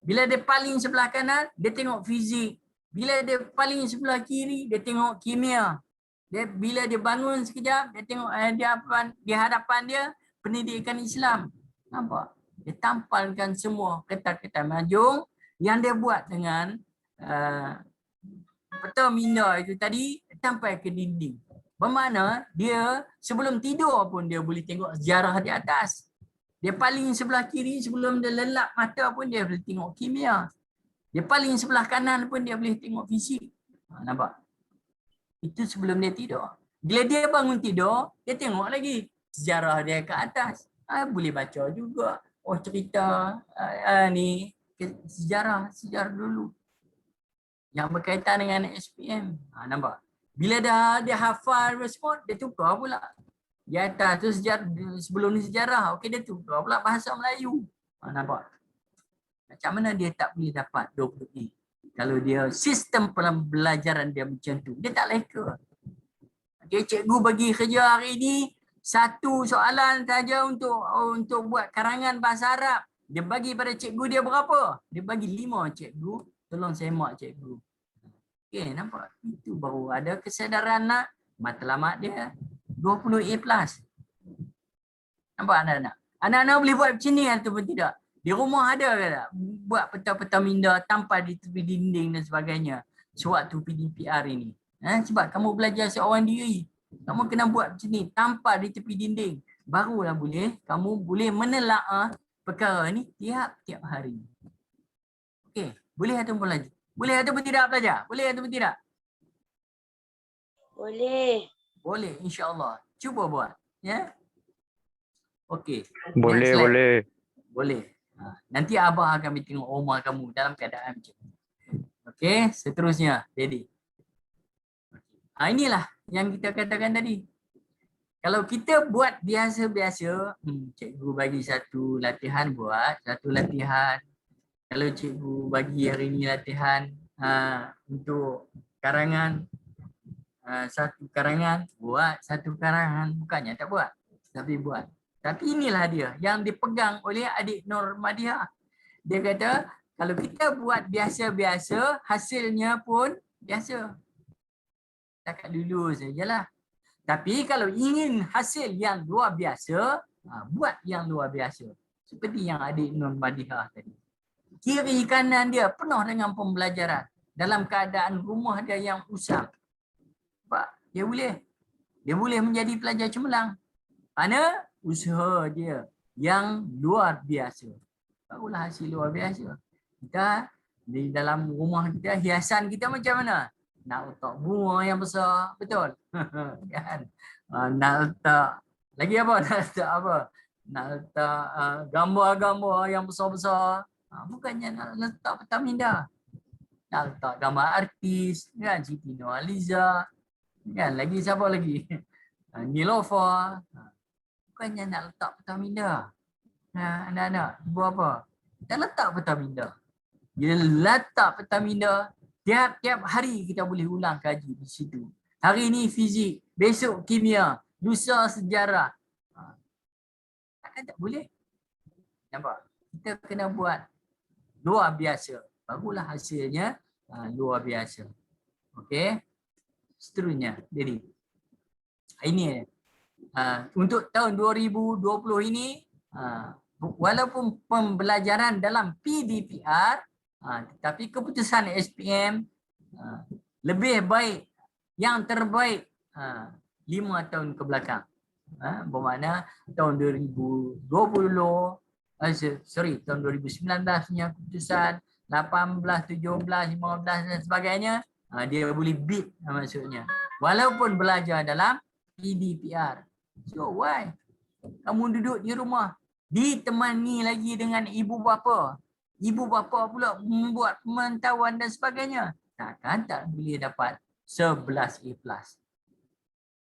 Bila dia paling sebelah kanan, dia tengok fizik. Bila dia paling sebelah kiri, dia tengok kimia. Bila dia bangun sekejap, dia tengok di hadapan dia pendidikan Islam. Nampak? Dia tampalkan semua kertas-kertas majung yang dia buat dengan peta minda itu tadi sampai ke dinding. Bermakna dia sebelum tidur pun dia boleh tengok sejarah di atas. Dia paling sebelah kiri sebelum dia lelap mata pun dia boleh tengok kimia. Dia paling sebelah kanan pun dia boleh tengok fisik. Nampak? Itu sebelum dia tidur. Bila dia bangun tidur, dia tengok lagi sejarah dia ke atas. Boleh baca juga. Oh cerita ni sejarah dulu yang berkaitan dengan SPM. Nampak? Bila dah dia hafal semua, dia tukar pula. Di atas tu sejarah, sebelum ni sejarah, okey dia tukar pula bahasa Melayu. Nampak? Macam mana dia tak boleh dapat 20A? Kalau dia sistem pembelajaran dia macam tu, dia tak leka. Okay, cikgu bagi kerja hari ni satu soalan saja untuk buat karangan bahasa Arab. Dia bagi pada cikgu dia berapa? Dia bagi 5 cikgu. Tolong semak cikgu. Okey, nampak? Itu baru ada kesedaran nak matlamat dia 20A+. Nampak anak-anak? Anak-anak boleh buat macam ni ataupun tidak? Di rumah ada ke tak? Buat peta-peta minda tanpa di tepi dinding dan sebagainya. Sewaktu PDPR ini. Sebab kamu belajar seorang diri. Kamu kena buat macam ni tanpa di tepi dinding. Barulah kamu boleh menelaah perkara ni tiap-tiap hari. Okey, boleh ataupun lagi? Boleh ataupun tidak pelajar? Boleh ataupun tidak? Boleh. Boleh, insya-Allah. Cuba buat, ya. Okey. Boleh. Nanti abah akan tengok rumah kamu dalam keadaan macam ni. Okey, seterusnya, Daddy. Inilah yang kita katakan tadi. Kalau kita buat biasa-biasa, cikgu bagi satu latihan, buat satu latihan. Kalau cikgu bagi hari ni latihan untuk karangan, satu karangan, buat satu karangan. Bukannya tak buat, tapi buat. Tapi inilah dia yang dipegang oleh adik Nur Madiah. Dia kata, kalau kita buat biasa-biasa, hasilnya pun biasa. Takat dulu sajalah. Tapi kalau ingin hasil yang luar biasa, buat yang luar biasa. Seperti yang adik Nur Madiah tadi. Kiri kanan dia penuh dengan pembelajaran. Dalam keadaan rumah dia yang usang. Sebab dia boleh menjadi pelajar cemerlang. Kerana usaha dia yang luar biasa. Barulah hasil luar biasa. Kita di dalam rumah kita, hiasan kita macam mana? Nak letak bunga yang besar, betul? Kan? Nak letak lagi apa? Nak letak gambar-gambar yang besar-besar. Bukannya nak letak peta minda. Nak letak gambar artis, kan? Siti Nurhaliza, kan? Lagi siapa lagi? Nilofa. Bukannya nak letak peta minda. Anak-anak, buat apa? Kita letak peta minda. Bila letak peta minda, tiap-tiap hari kita boleh ulang kaji di situ. Hari ni fizik, besok kimia, lusa sejarah. Takkan tak boleh? Nampak? Kita kena buat luar biasa. Barulah hasilnya luar biasa. Okey? Seterusnya, jadi ini untuk tahun 2020 ini, walaupun pembelajaran dalam PDPR, tetapi keputusan SPM lebih baik, yang terbaik 5 tahun ke belakang. Bermakna tahun 2020, tahun 2019 punya keputusan, 18, 17, 15 dan sebagainya, Dia boleh beat maksudnya. Walaupun belajar dalam PDPR. So why? Kamu duduk di rumah, ditemani lagi dengan ibu bapa. Ibu bapa pula membuat pemantauan dan sebagainya. Takkan tak boleh dapat 11 A+.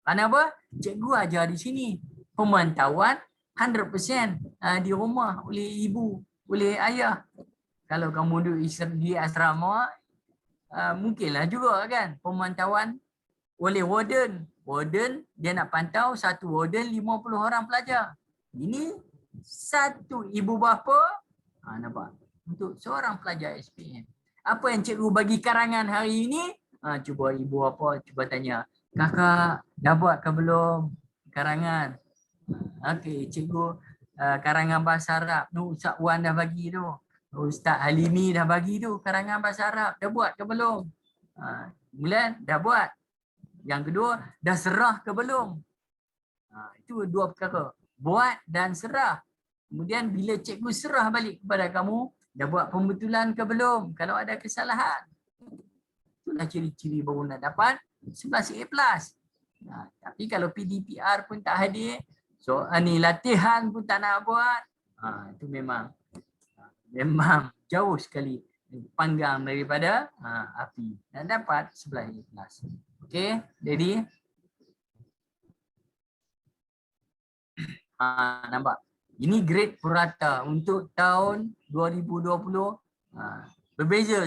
Kenapa? Cikgu ajar di sini. Pemantauan 100% di rumah oleh ibu, oleh ayah. Kalau kamu duduk di asrama, mungkinlah juga kan pemantauan oleh warden. Warden dia nak pantau satu warden 50 orang pelajar. Ini satu ibu bapa, nampak? Untuk seorang pelajar SPM. Apa yang cikgu bagi karangan hari ini? Cuba ibu bapa cuba tanya. Kakak dah buat ke belum karangan? Okey, cikgu karangan bahasa Arab. Ustaz Wan dah bagi tu. Ustaz Halimi dah bagi tu karangan bahasa Arab. Dah buat ke belum? Bulan dah buat. Yang kedua, dah serah ke belum? Itu dua perkara. Buat dan serah. Kemudian bila cikgu serah balik kepada kamu, dah buat pembetulan ke belum? Kalau ada kesalahan. Itulah ciri-ciri baru nak dapat 11 A+. Tapi kalau PDPR pun tak hadir, so ni latihan pun tak nak buat, itu memang jauh sekali panggang daripada api. Dan dapat 11 A+. Okey, jadi nampak. Ini grade purata untuk tahun 2020. Berbeza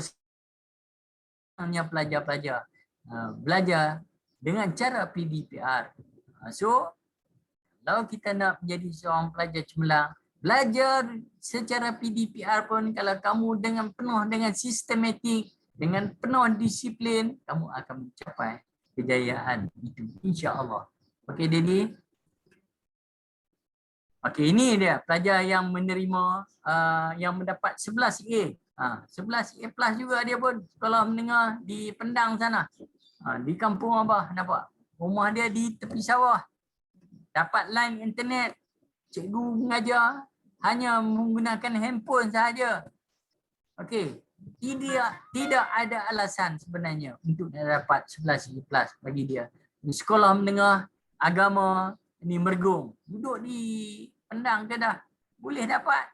hanya pelajar-pelajar belajar dengan cara PDPR. So, kalau kita nak menjadi seorang pelajar cemerlang, belajar secara PDPR pun kalau kamu penuh dengan sistematik, dengan penuh disiplin, kamu akan mencapai kejayaan itu, insya-Allah. Okey, jadi okey, ini dia pelajar yang menerima yang mendapat 11 A. 11 A+ juga dia pun sekolah menengah di Pendang sana. Di kampung Abah, nampak? Rumah dia di tepi sawah. Dapat line internet. Cikgu mengajar hanya menggunakan handphone sahaja. Okey. Tidak ada alasan sebenarnya untuk dapat 11 A+ bagi dia. Di sekolah menengah agama ni Mergung. Duduk di Pendang ke dah. Boleh dapat.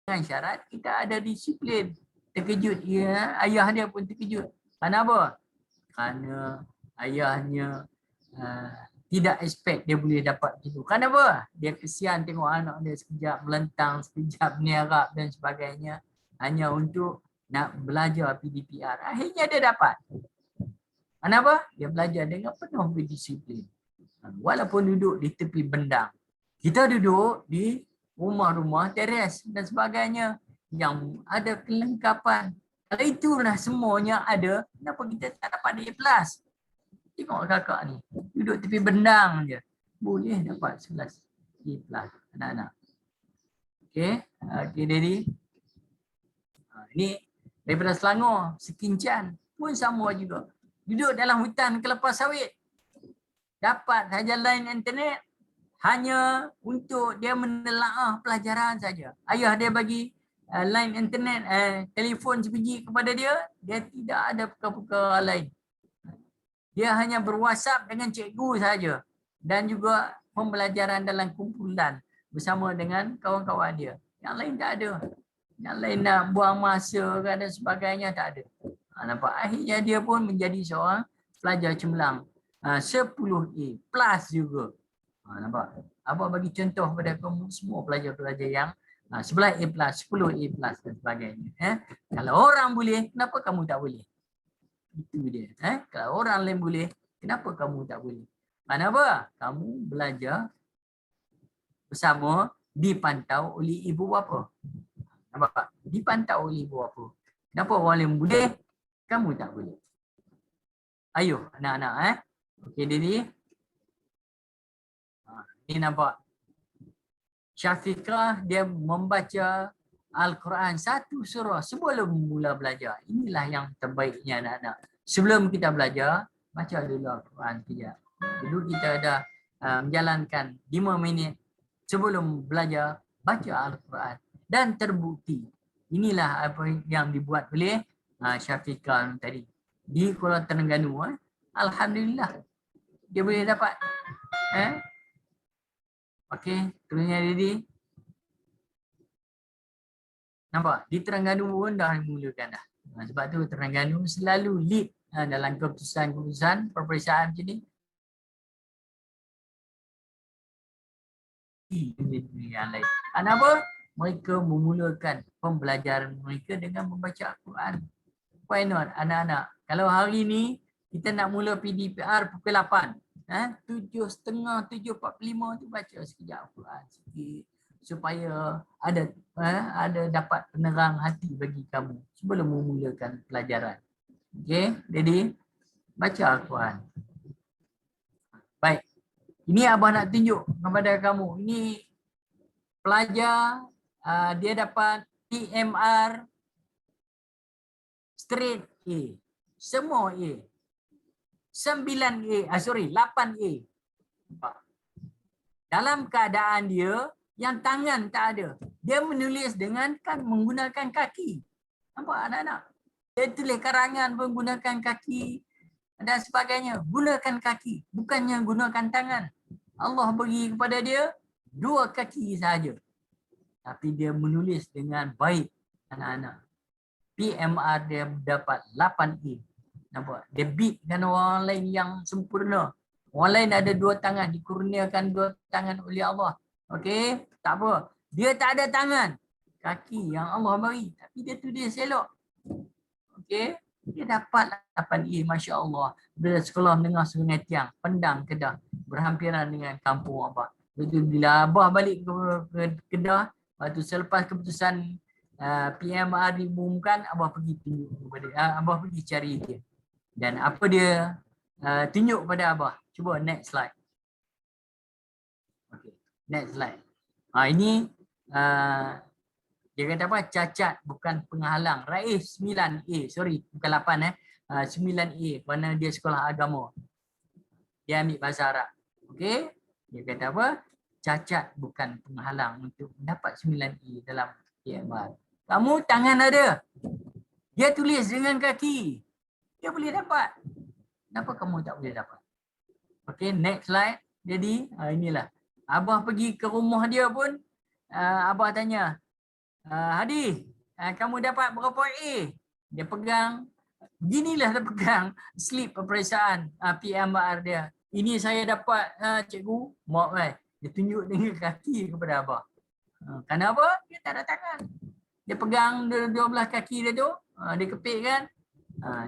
Dengan syarat kita ada disiplin. Terkejut dia, ayah dia pun terkejut. Kenapa? Kerana ayahnya tidak expect dia boleh dapat begitu. Kenapa? Dia kesian tengok anak dia sekejap melentang, sekejap menyerap dan sebagainya. Hanya untuk nak belajar PDPR. Akhirnya dia dapat. Kenapa? Dia belajar dengan penuh berdisiplin. Walaupun duduk di tepi bendang. Kita duduk di rumah-rumah teres dan sebagainya yang ada kelengkapan. Kalau itulah semuanya ada, kenapa kita tak dapat A+? Tengok kakak ni, duduk tepi bendang je. Boleh dapat 11 A+ anak-anak. Okey, jadi ini daripada Selangor, Sekincan pun sama juga. Duduk dalam hutan kelapa sawit. Dapat saja line internet hanya untuk dia menelaah pelajaran saja. Ayah dia bagi line internet, telefon sebiji kepada dia, dia tidak ada perkara-perkara lain. Dia hanya berwhatsapp dengan cikgu saja dan juga pembelajaran dalam kumpulan bersama dengan kawan-kawan dia. Yang lain tak ada. Yang lain nak buang masa dan sebagainya tak ada. Nampak? Akhirnya dia pun menjadi seorang pelajar cemerlang. 10 A+ juga. Nampak? Abang bagi contoh kepada kamu semua pelajar-pelajar yang 11 A+, 10 A+ dan sebagainya. Kalau orang boleh, kenapa kamu tak boleh? Itu dia. Kalau orang lain boleh, kenapa kamu tak boleh? Kenapa? Kamu belajar bersama, dipantau oleh ibu bapa. Nampak? Dipantau oleh ibu bapa. Kenapa orang lain boleh, kamu tak boleh? Ayo anak-anak. Okey, jadi ini nampak. Syafiqah dia membaca Al-Quran satu surah sebelum mula belajar. Inilah yang terbaiknya anak-anak. Sebelum kita belajar, baca dulu Al-Quran kejap. Dulu kita dah menjalankan 5 minit sebelum belajar, baca Al-Quran. Dan terbukti. Inilah apa yang dibuat oleh Syafiqah tadi. di Kuala Terengganu. Alhamdulillah. Dia boleh dapat. Okey, terusnya Didi. Nampak? Di Terengganu pun dah mulakan dah. Sebab tu Terengganu selalu lead dalam keputusan-keputusan peperiksaan macam ni. Yang lain. Kenapa? Mereka memulakan pembelajaran mereka dengan membaca Al-Quran. Why not, anak-anak? Kalau hari ni kita nak mula PDPR pukul 8, 7.30, 7.45 tu baca sekejap Al-Quran sikit supaya ada dapat penerang hati bagi kamu sebelum memulakan pelajaran. Okey, jadi baca Al-Quran. Baik. Ini abang nak tunjuk kepada kamu. Ini pelajar dia dapat PMR straight A. Semua A. 9A, 8A. Dalam keadaan dia yang tangan tak ada. Dia menulis dengan menggunakan kaki. Nampak anak-anak? Dia tulis karangan menggunakan kaki dan sebagainya. Gunakan kaki, bukannya gunakan tangan. Allah beri kepada dia 2 kaki sahaja. Tapi dia menulis dengan baik, anak-anak. PMR dia dapat 8A. Nampak? Dia beatkan orang lain yang sempurna. Orang lain ada 2 tangan, dikurniakan 2 tangan oleh Allah. Okey, tak apa. Dia tak ada tangan. Kaki yang Allah beri. Tapi dia tulis elok. Okey, dia dapat 8A, Masya Allah. Bila sekolah menengah Sungai Tiang, Pendang, Kedah. Berhampiran dengan kampung Abah. Betul, bila Abah balik ke Kedah, waktu selepas keputusan PMR diumumkan, Abah pergi tunjuk kepada Abah pergi cari dia. Dan apa dia tunjuk pada Abah? Cuba next slide. Okay, next slide. Ini dia kata apa? Cacat bukan penghalang. Raif 9A, sorry, bukan 8 9A, kerana dia sekolah agama. Dia ambil bahasa Arab. Okey? Dia kata apa? Cacat bukan penghalang untuk dapat 9A dalam PMR. Kamu tangan ada. Dia tulis dengan kaki. Dia boleh dapat. Kenapa kamu tak boleh dapat? Okey, next slide. Jadi, inilah. Abah pergi ke rumah dia pun, Abah tanya, Hadi, kamu dapat berapa A? Dia pegang, beginilah dia pegang slip peperiksaan PMR dia. Ini saya dapat, cikgu. Maaf, dia tunjuk dengan kaki kepada Abah. Kenapa? Dia tak ada tangan. Dia pegang 12 kaki dia tu, dia kepit kan.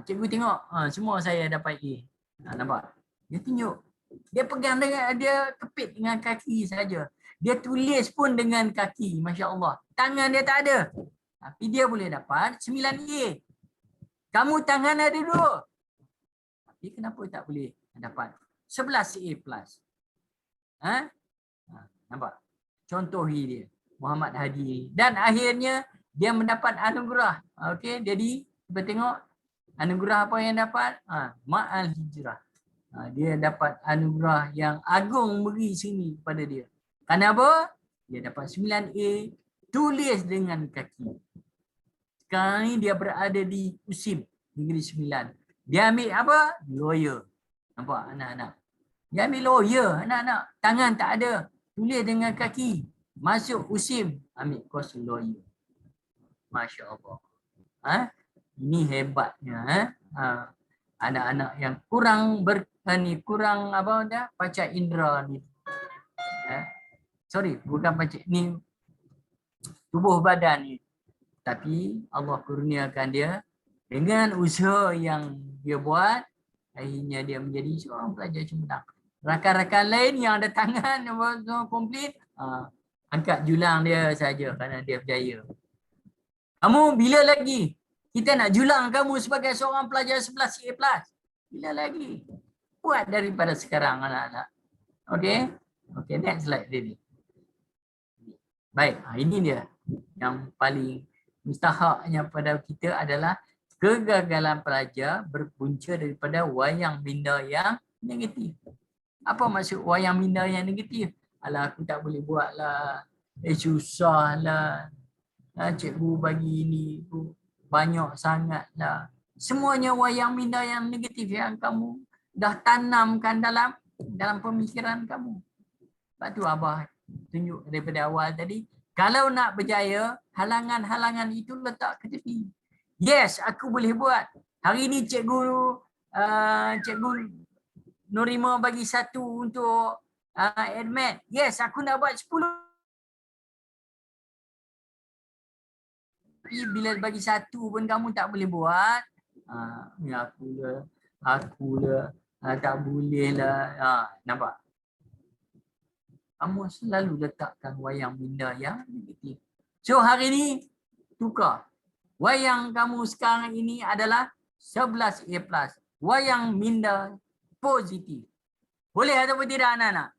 Cikgu tengok, semua saya dapat A. Nampak? Dia tunjuk. Dia pegang dengan, dia kepit dengan kaki saja. Dia tulis pun dengan kaki, Masya Allah. Tangan dia tak ada. Tapi dia boleh dapat 9A. Kamu tangan ada 2. Tapi kenapa tak boleh dapat 11A+? Nampak? Contohi dia. Muhammad Hadi. Dan akhirnya dia mendapat anugerah. Okey, jadi kita tengok anugerah apa yang dapat? Ma'al Hijrah. Dia dapat anugerah yang agung beri sini kepada dia. Kenapa? Dia dapat 9A, tulis dengan kaki. Sekarang ni dia berada di USIM, Negeri Sembilan. Dia ambil apa? Lawyer. Nampak anak-anak? Dia ambil lawyer, anak-anak. Tangan tak ada. Tulis dengan kaki. Masuk USIM, ambil kos lawyer. Masya Allah. Ini hebatnya. Anak-anak yang kurang kurang apa dah? Panca indera ni. Sorry, bukan panca ni, tubuh badan ni. Tapi Allah kurniakan dia dengan usaha yang dia buat, akhirnya dia menjadi seorang pelajar cemerlang. Rakan-rakan lain yang ada tangan yang komplit, angkat julang dia saja kerana dia berjaya. Kamu bila lagi kita nak julang kamu sebagai seorang pelajar 11A+? Bila lagi? Buat daripada sekarang, anak-anak. Okey? Okey, next slide Devi. Baik, ini dia yang paling mustahaknya pada kita adalah kegagalan pelajar berpunca daripada wayang minda yang negatif. Apa maksud wayang minda yang negatif? Alah, aku tak boleh buat lah. Susah lah. Cikgu bagi ini banyak sangat lah. Semuanya wayang minda yang negatif yang kamu dah tanamkan dalam pemikiran kamu. Sebab tu Abah tunjuk daripada awal tadi, kalau nak berjaya, halangan-halangan itu letak ke tepi. Yes, aku boleh buat. Hari ni cikgu Nurima bagi 1 untuk admit. Yes, aku nak buat 10. Tapi bila bagi 1 pun kamu tak boleh buat. Ni aku lah, tak boleh lah. Nampak? Kamu selalu letakkan wayang minda yang negatif. So hari ni tukar. Wayang kamu sekarang ini adalah 11 A+. Wayang minda positif. Boleh ataupun tidak anak-anak?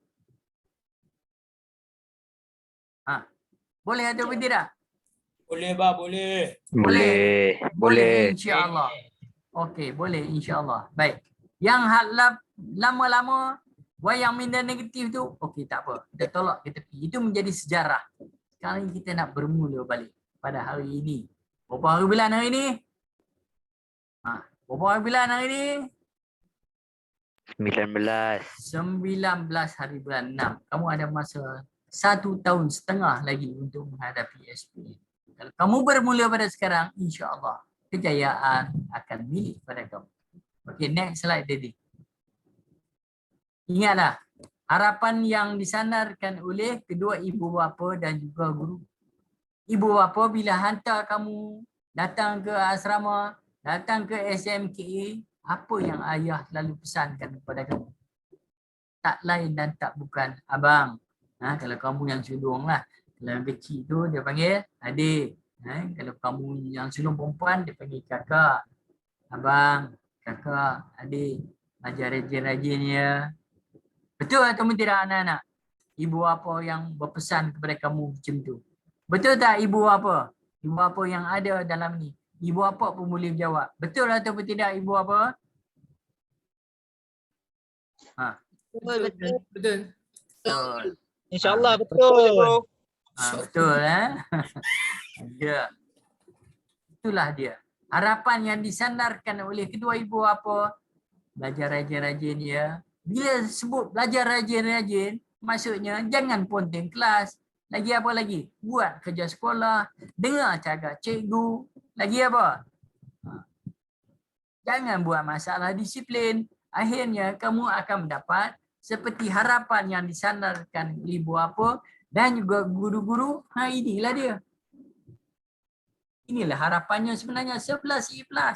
Boleh ataupun tidak? Boleh, Bah, boleh. Boleh insya-Allah. Okey, boleh insya-Allah. Baik. Yang lama-lama wayang minda negatif tu, okey tak apa. Kita tolak ke tepi. Itu menjadi sejarah. Sekarang kita nak bermula balik pada hari ini. Berapa hari bulan hari ini? Berapa hari bulan hari ini? 19 hari bulan 6. Kamu ada masa 1 tahun setengah lagi untuk menghadapi SPM. Kalau kamu bermula pada sekarang, insya-Allah kejayaan akan milik pada kamu. Okey, next slide Dedi. Ingatlah, harapan yang disandarkan oleh kedua ibu bapa dan juga guru. Ibu bapa bila hantar kamu datang ke asrama, datang ke SMKA, apa yang ayah selalu pesankan kepada kamu? Tak lain dan tak bukan abang. Kalau kamu yang sulung lah. Kalau yang kecil tu dia panggil adik. Kalau kamu yang sulung perempuan dia panggil kakak. Abang, kakak, adik. Ajar rajin-rajin ya. Betul atau tidak anak-anak? Ibu apa yang berpesan kepada kamu macam tu? Betul tak ibu apa? Ibu apa yang ada dalam ni? Ibu apa pun boleh jawab. Betul atau tidak ibu apa? Betul. InsyaAllah betul. Betul Ya. Itulah dia. Harapan yang disandarkan oleh kedua ibu apa? Belajar rajin-rajin ya. Bila sebut belajar rajin-rajin, maksudnya jangan ponteng kelas. Lagi apa lagi? Buat kerja sekolah, dengar cakap cikgu. Lagi apa? Jangan buat masalah disiplin. Akhirnya kamu akan mendapat seperti harapan yang disandarkan ibu bapa dan juga guru-guru. Inilah dia. Inilah harapannya sebenarnya 11 A+.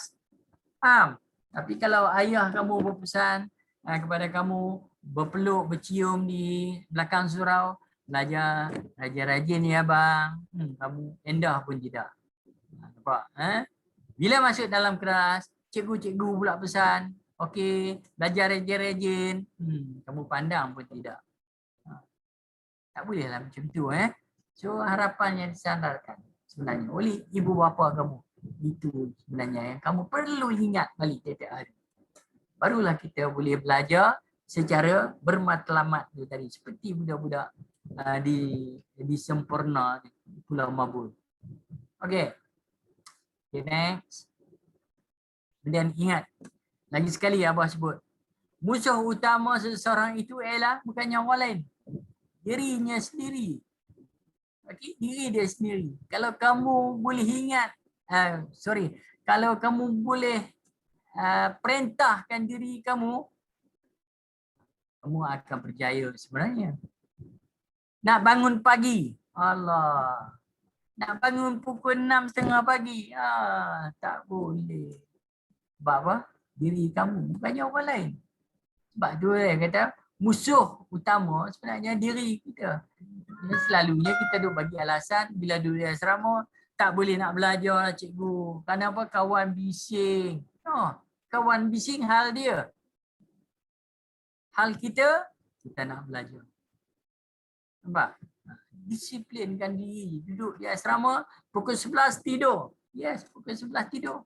Faham? Tapi kalau ayah kamu berpesan kepada kamu berpeluk, bercium di belakang surau, belajar rajin-rajin ya bang. Kamu endah pun tidak. Nampak? Bila masuk dalam kelas, cikgu-cikgu pula pesan, okey, belajar rajin-rajin. Kamu pandang pun tidak. Tak bolehlah macam tu. So harapan yang disandarkan sebenarnya oleh ibu bapa kamu. Itu sebenarnya yang kamu perlu ingat balik tiap-tiap hari. Barulah kita boleh belajar secara bermatlamat tu tadi. Seperti budak-budak di Sempurna di Pulau Mabul. Okey. Okay, next. Kemudian ingat. Lagi sekali Abah sebut. Musuh utama seseorang itu ialah bukannya orang lain. Dirinya sendiri. Okey, diri dia sendiri. Kalau kamu boleh ingat, kalau kamu boleh perintahkan diri kamu, kamu akan berjaya sebenarnya. Nak bangun pagi, Allah. Nak bangun pukul 6.30 pagi, tak boleh. Sebab apa? Diri kamu, bukannya orang lain. Sebab tu kata, musuh utama sebenarnya diri kita. Selalunya kita duk bagi alasan bila duduk di asrama, tak boleh nak belajar lah cikgu. Kenapa? Kawan bising. Kawan bising hal dia. Hal kita nak belajar. Nampak? Disiplinkan diri. Duduk di asrama, pukul 11 tidur. Yes, pukul 11 tidur.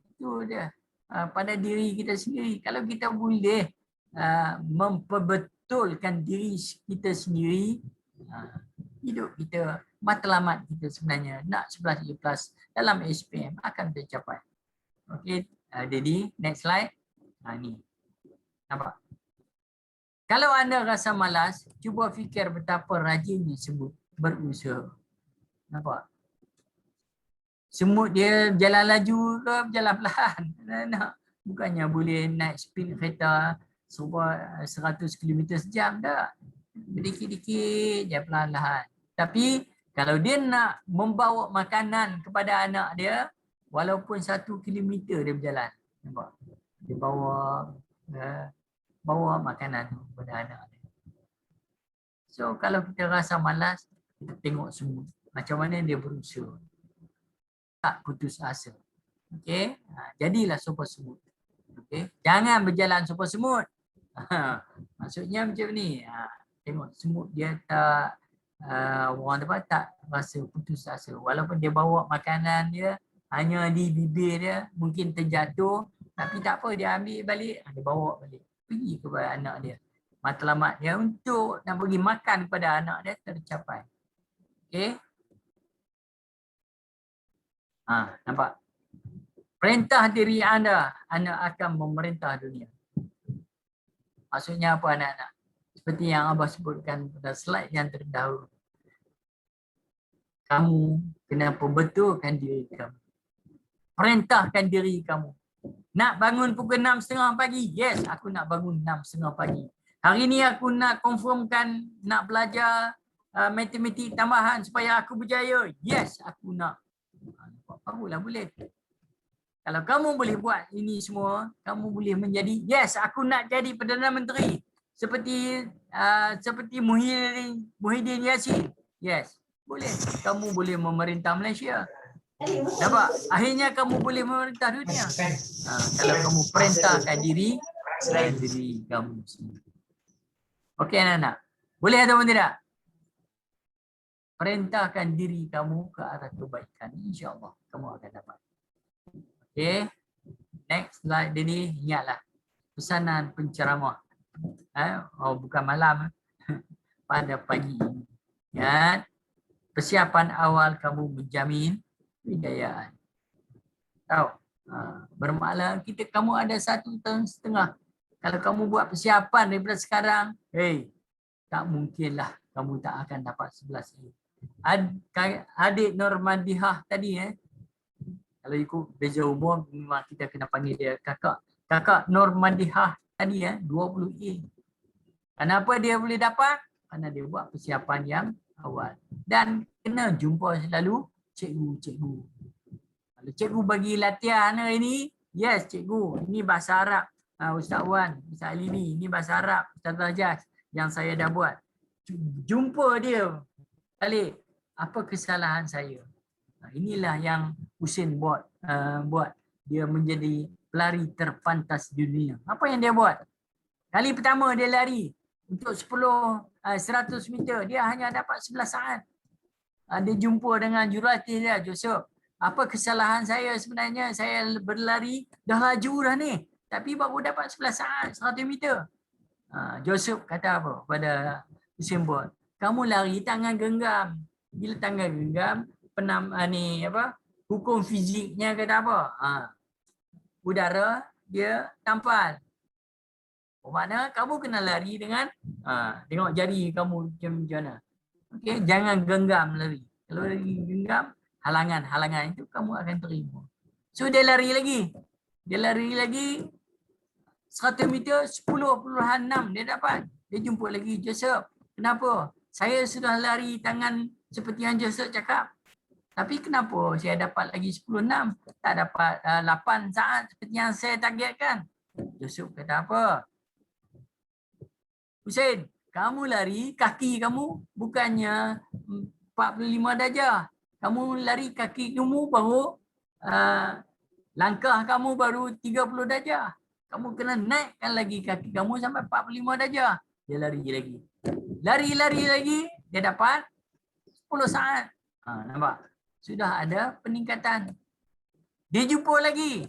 Itu dia. Pada diri kita sendiri. Kalau kita boleh memperbetulkan diri kita sendiri, hidup kita, matlamat kita sebenarnya nak 11 A+ dalam SPM akan tercapai. Okey, Dedi, next slide. Ni. Nampak? Kalau anda rasa malas, cuba fikir betapa rajinnya semut berusaha. Nampak? Semut dia jalan laju ke jalan perlahan? Nak. Bukannya boleh naik speed kereta 100 km sejam tak. Sedikit-sedikit je perlahan-lahan. Tapi kalau dia nak membawa makanan kepada anak dia, walaupun 1 kilometer dia berjalan. Nampak? Dia bawa makanan kepada anak dia. So kalau kita rasa malas, kita tengok semut. Macam mana dia berusaha. Tak putus asa. Okey, jadilah super semut. Okey, jangan berjalan super semut. Maksudnya macam ni. Tengok semut dia tak orang apa tak rasa putus asa. Walaupun dia bawa makanan dia hanya di bibir dia, mungkin terjatuh, tapi tak apa, dia ambil balik, dia bawa balik. Pergi kepada anak dia. Matlamat dia untuk nak bagi makan kepada anak dia tercapai. Okey. Nampak? Perintah diri anda akan memerintah dunia. Maksudnya apa anak-anak? Seperti yang Abah sebutkan pada slide yang terdahulu. Kamu kena perbetulkan diri kamu. Perintahkan diri kamu. Nak bangun pukul 6.30 pagi? Yes, aku nak bangun 6.30 pagi. Hari ni aku nak confirmkan nak belajar matematik tambahan supaya aku berjaya. Yes, aku nak. Barulah boleh. Kalau kamu boleh buat ini semua, kamu boleh menjadi, yes, aku nak jadi Perdana Menteri. Seperti Muhyiddin Yassin. Yes, boleh. Kamu boleh memerintah Malaysia. Nampak? Akhirnya kamu boleh memerintah dunia. Kalau kamu perintahkan diri kamu sendiri. Okey anak-anak. Boleh atau tidak? Perintahkan diri kamu ke arah kebaikan. InsyaAllah kamu akan dapat. Okey. Next slide ini. Ingatlah. Pesanan penceramah. Bukan malam. Pada pagi ini. Ya. Persiapan awal kamu menjamin kejayaan. Tahu? Bermakna kamu ada 1 tahun setengah. Kalau kamu buat persiapan daripada sekarang, tak mungkinlah kamu tak akan dapat 11A. Adik Normandihah tadi kalau ikut beza umur memang kita kena panggil dia kakak. Kakak Normandihah tadi 20A. Kenapa dia boleh dapat? Kerana dia buat persiapan yang awal. Dan kena jumpa selalu cikgu-cikgu. Kalau cikgu bagi latihan hari ni, yes cikgu, ini bahasa Arab. Ustaz Wan, Ustaz Alimi, ini bahasa Arab, Ustaz Rajas yang saya dah buat. Jumpa dia balik, apa kesalahan saya. Inilah yang Usain buat. Dia menjadi pelari terpantas dunia. Apa yang dia buat? Kali pertama dia lari untuk 100 meter, dia hanya dapat 11 saat. Dia jumpa dengan jurulatih dia, Joseph. Apa kesalahan saya sebenarnya? Saya berlari, dah laju dah ni. Tapi baru dapat 11 saat, 100 meter. Joseph kata apa pada Usain Bolt? Kamu lari tangan genggam. Bila tangan genggam, hukum fiziknya kata apa? Udara dia tampal. Bermakna kamu kena lari dengan tengok jari kamu macam mana. Okey, jangan genggam lari. Kalau lari genggam, halangan itu kamu akan terima. So dia lari lagi. Dia lari lagi 100 meter 10.6 dia dapat. Dia jumpa lagi Joseph. Kenapa? Saya sudah lari tangan seperti yang Joseph cakap. Tapi kenapa saya dapat lagi 10.6? Tak dapat 8 saat seperti yang saya targetkan. Joseph kata apa? Usain, kamu lari kaki kamu bukannya 45 darjah. Kamu lari kaki kamu baru langkah kamu baru 30 darjah. Kamu kena naikkan lagi kaki kamu sampai 45 darjah. Dia lari lagi. Lari lagi, dia dapat 10 saat. Nampak? Sudah ada peningkatan. Dia jumpa lagi.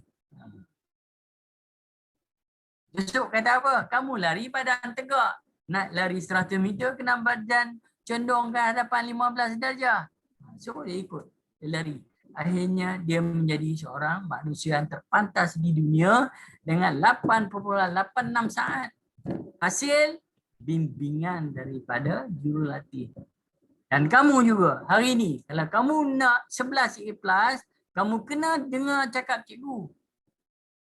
Yusuf kata apa? Kamu lari badan tegak. Nak lari 100 meter kena badan condong ke hadapan 15 darjah. So dia ikut. Dia lari. akhirnya dia menjadi seorang manusia yang terpantas di dunia dengan 8.86 saat. Hasil bimbingan daripada jurulatih. Dan kamu juga hari ini kalau kamu nak 11 A+, kamu kena dengar cakap cikgu.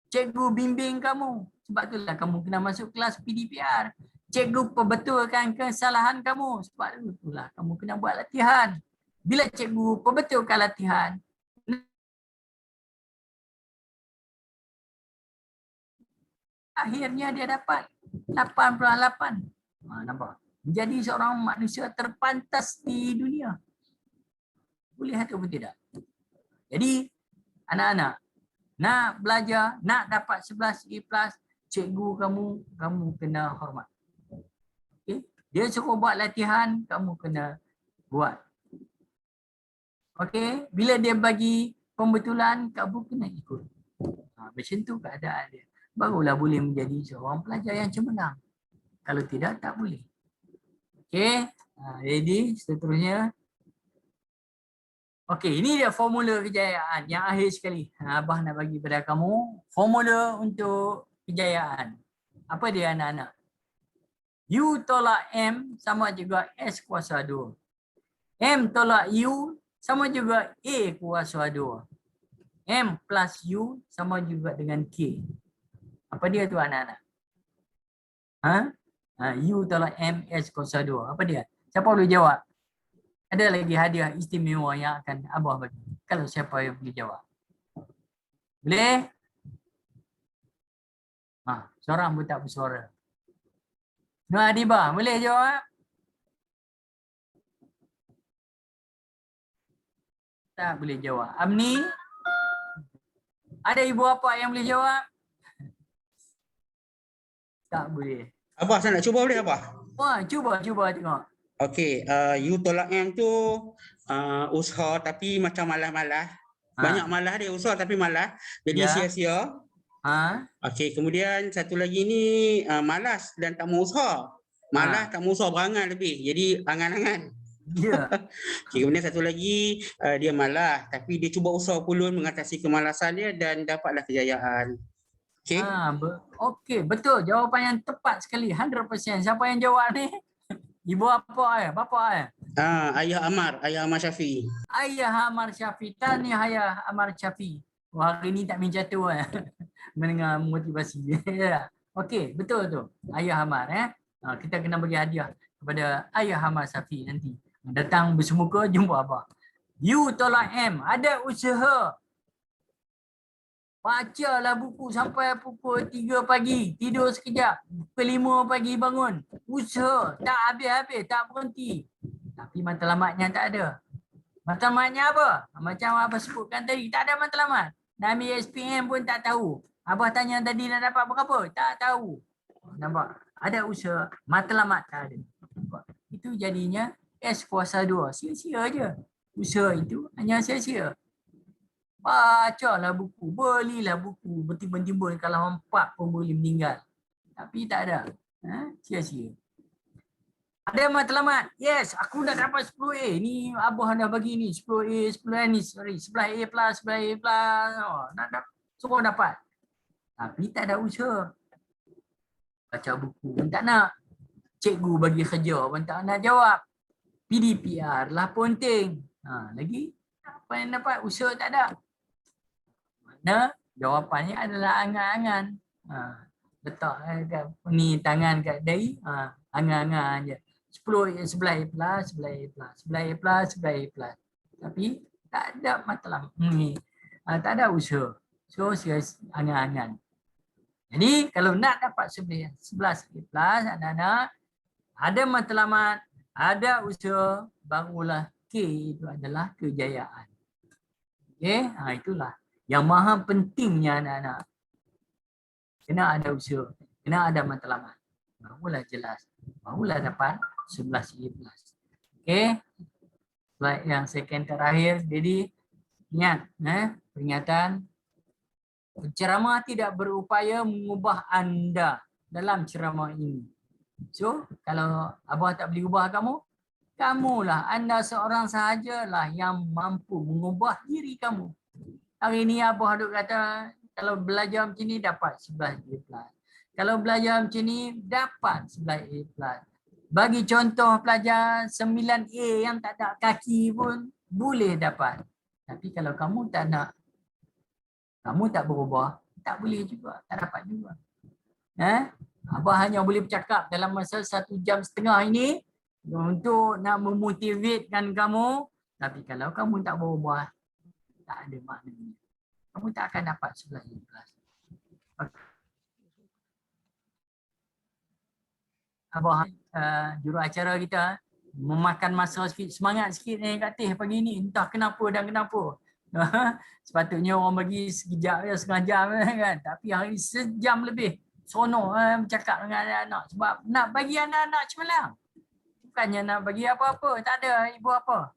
Cikgu bimbing kamu. Sebab itulah kamu kena masuk kelas PDPR. Cikgu perbetulkan kesalahan kamu. Sebab itulah kamu kena buat latihan. Bila cikgu perbetulkan latihan, akhirnya dia dapat 88. Nampak? Menjadi seorang manusia terpantas di dunia. Boleh atau tidak? Jadi anak-anak nak belajar, nak dapat 11 A+, cikgu kamu kena hormat. Okay? Dia suruh buat latihan, kamu kena buat. Okey, bila dia bagi pembetulan, kamu kena ikut. Macam tu keadaan dia. Barulah boleh menjadi seorang pelajar yang cemerlang. Kalau tidak, tak boleh. Okey, jadi seterusnya. Okey, ini dia formula kejayaan yang akhir sekali. Abah nak bagi pada kamu formula untuk kejayaan. Apa dia anak-anak? U tolak M sama juga S kuasa 2. M tolak U sama juga A kuasa 2. M plus U sama juga dengan K. Apa dia tu anak-anak? U tolak M S kuasa 2. Apa dia? Siapa boleh jawab? Ada lagi hadiah istimewa yang akan Abah bagi. Kalau siapa yang boleh jawab. Boleh? Seorang pun tak bersuara. Nur Adibah, boleh jawab? Tak boleh jawab. Amni? Ada ibu apa yang boleh jawab? Tak boleh. Abah, saya nak cuba boleh Abah? Wah, cuba tengok. Okey, U tolak M tu usaha tapi macam malas-malas. Banyak malas dia, usaha tapi malas. Jadi sia-sia. Okey, kemudian satu lagi ni malas dan tak mau usaha. Malas tak mau usaha, berangan lebih. Jadi angan-angan. Ya. Okay, kemudian satu lagi dia malas tapi dia cuba usaha pulun mengatasi kemalasan dia dan dapatlah kejayaan. Okey. Okey, betul. Jawapan yang tepat sekali, 100%. Siapa yang jawab ni? Ibu apa bapa Ayah Amar Syafiq. Ayah Amar Syafiq. Tahniah Ayah Amar Syafiq. Wah, hari ni tak main jatuh mendengar motivasi. Okey, betul tu. Ayah Amar kita kena bagi hadiah kepada Ayah Amar Syafiq nanti. Datang bersemuka jumpa Abah. U tolak M, ada usaha. Bacalah buku sampai pukul 3 pagi, tidur sekejap. Pukul 5 pagi bangun. Usaha, tak habis-habis, tak berhenti. Tapi matlamatnya tak ada. Matlamatnya apa? Macam Abah sebutkan tadi, tak ada matlamat. Nak ambil SPM pun tak tahu. Abah tanya tadi nak dapat berapa? Tak tahu. Nampak? Ada usaha, matlamat tak ada. Nampak? Itu jadinya S kuasa 2. Sia-sia je. Usaha itu hanya sia-sia. Bacalah buku, belilah buku. Bertimbun-timbun kalau 4 pun boleh meninggal. Tapi tak ada. Sia-sia. Ada matlamat. Yes, aku dah dapat 10A. Ni Abah dah bagi ni. 10A, 10A ni. Sorry, 11A plus, 11A plus. Nak semua dapat. Tapi tak ada usaha. Baca buku pun tak nak. Cikgu bagi kerja pun tak nak jawab. PDPR lah penting. Lagi apa yang dapat? Usaha tak ada. Mana jawapannya adalah angan-angan. Letak ni tangan kat dahi. Angan-angan je. 10, 11A plus, 11A plus, 11A plus, 11A plus. Tapi tak ada matlamat. Tak ada usaha. So, angan-angan. Jadi kalau nak dapat 11A plus, anak-anak, ada matlamat, ada usaha, barulah K itu adalah kejayaan. Okey, itulah yang maha pentingnya anak-anak. Kena ada usaha, kena ada matlamat. Barulah jelas, barulah dapat 11A plus. Okey, slide yang second terakhir. Jadi ingat, peringatan. Penceramah tidak berupaya mengubah anda dalam ceramah ini. So, kalau Abah tak boleh ubah kamu Kamulah, anda seorang sahajalah yang mampu mengubah diri kamu. Hari ni Abah duk kata, kalau belajar macam ni dapat 11A+. Kalau belajar macam ni dapat 11A+. Bagi contoh pelajar 9A yang tak ada kaki pun boleh dapat. Tapi kalau kamu tak nak, kamu tak berubah, tak boleh juga, tak dapat juga. Abah hanya boleh bercakap dalam masa 1.5 jam ini untuk nak memotivatekan kamu. Tapi kalau kamu tak berubah, tak ada maknanya. Kamu tak akan dapat 11A+. Abah juruacara kita memakan masa sikit, semangat sikit ni Kak Teh pagi ni, entah kenapa dan kenapa. Sepatutnya orang bagi sekejap je, setengah jam kan, tapi hari ni sejam lebih seronok bercakap dengan anak-anak sebab nak bagi anak-anak cemerlang. Bukannya nak bagi apa-apa, tak ada ibu apa.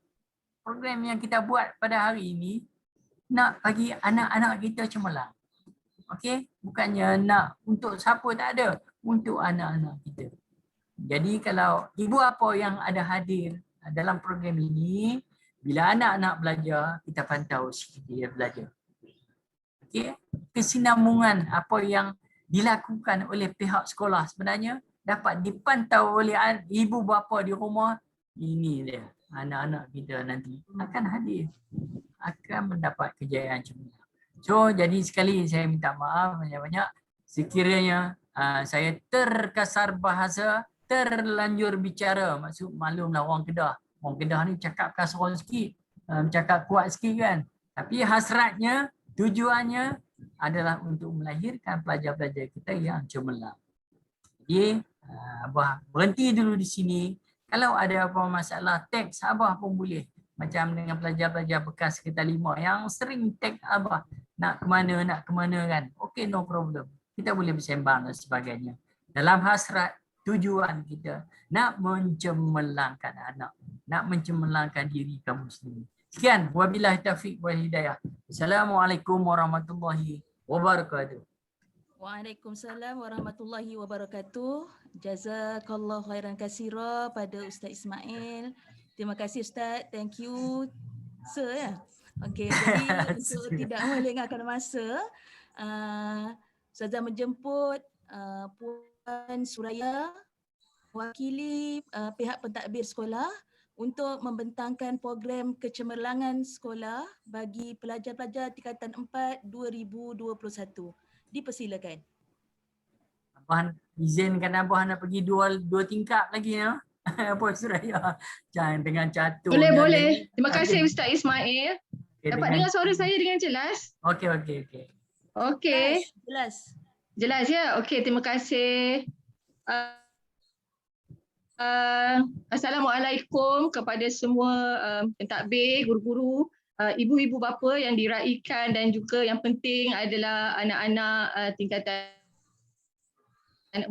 Program yang kita buat pada hari ini nak bagi anak-anak kita cemerlang. Okey, bukannya nak untuk siapa, tak ada, untuk anak-anak kita. Jadi kalau ibu apa yang ada hadir dalam program ini, bila anak-anak belajar, kita pantau sikit dia belajar. Okey, kesinambungan apa yang dilakukan oleh pihak sekolah sebenarnya dapat dipantau oleh ibu bapa di rumah. Ini dia, anak-anak kita nanti akan hadir, akan mendapat kejayaan cemerlang. So, jadi sekali saya minta maaf banyak-banyak sekiranya saya terkasar bahasa, terlanjur bicara. Maksud maklumlah orang Kedah. Orang Kedah ni cakap kasar sikit, cakap kuat sikit kan. Tapi hasratnya, tujuannya adalah untuk melahirkan pelajar-pelajar kita yang cemerlang. Jadi, Abah berhenti dulu di sini. Kalau ada apa masalah teks Abah pun boleh. Macam dengan pelajar-pelajar bekas Sekretariat 5 yang sering teks Abah. Nak ke mana kan. Okay, no problem. Kita boleh bersembang dan sebagainya. Dalam hasrat, tujuan kita nak mencemerlangkan anak, nak mencemerlangkan diri kamu sendiri. Sekian, wabillahi taufiq wal hidayah. Assalamualaikum warahmatullahi wabarakatuh. Waalaikumsalam warahmatullahi wabarakatuh. Jazakallah khairan katsira pada Ustaz Ismail. Terima kasih Ustaz. Thank you. Sir ya. Okey, jadi untuk tidak melengahkan masa, Ustazah menjemput Puan Suraya, wakili pihak pentadbir sekolah untuk membentangkan program kecemerlangan sekolah bagi pelajar-pelajar tingkatan 4 2021. Dipersilakan. Abah izinkan Abah nak pergi dua tingkap lagi ya. Puan Suraya. Jangan dengan catur. Boleh. Terima kasih Ustaz Ismail. Okay, dapat dengar suara saya dengan jelas? Okey. Okey. Jelas ya. Okey, terima kasih. Assalamualaikum kepada semua pentadbir, guru-guru, ibu-ibu bapa yang diraikan dan juga yang penting adalah anak-anak tingkatan 4.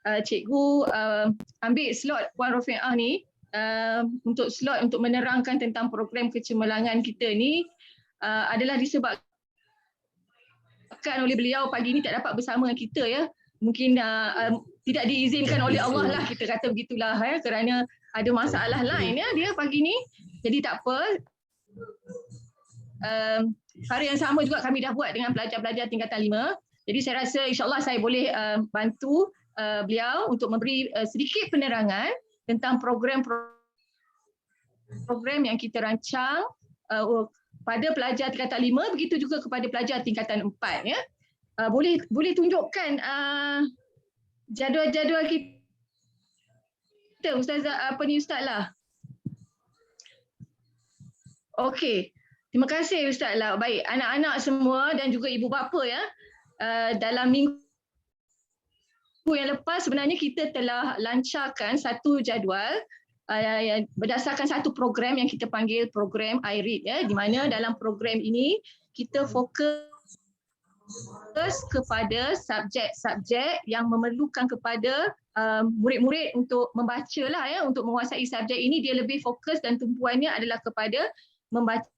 Cikgu ambil slot Puan Rofiah ni untuk slot untuk menerangkan tentang program kecemerlangan kita ni adalah disebabkan oleh beliau pagi ni tak dapat bersama dengan kita ya. Mungkin tidak diizinkan oleh Allah lah, kita kata begitulah ya, kerana ada masalah lain ya dia pagi ni. Jadi tak apa. Cara yang sama juga kami dah buat dengan pelajar-pelajar tingkatan 5. Jadi saya rasa insya-Allah saya boleh bantu beliau untuk memberi sedikit penerangan tentang program yang kita rancang pada pelajar tingkatan 5, begitu juga kepada pelajar tingkatan 4 ya. Boleh tunjukkan jadual-jadual kita Ustazah Ustaz lah. Okey. Terima kasih Ustaz lah. Baik, anak-anak semua dan juga ibu bapa ya. Dalam minggu yang lepas sebenarnya kita telah lancarkan satu jadual berdasarkan satu program yang kita panggil program iRead ya, di mana dalam program ini kita fokus kepada subjek-subjek yang memerlukan kepada murid-murid untuk membaca lah ya, untuk menguasai subjek ini. Dia lebih fokus dan tumpuannya adalah kepada membaca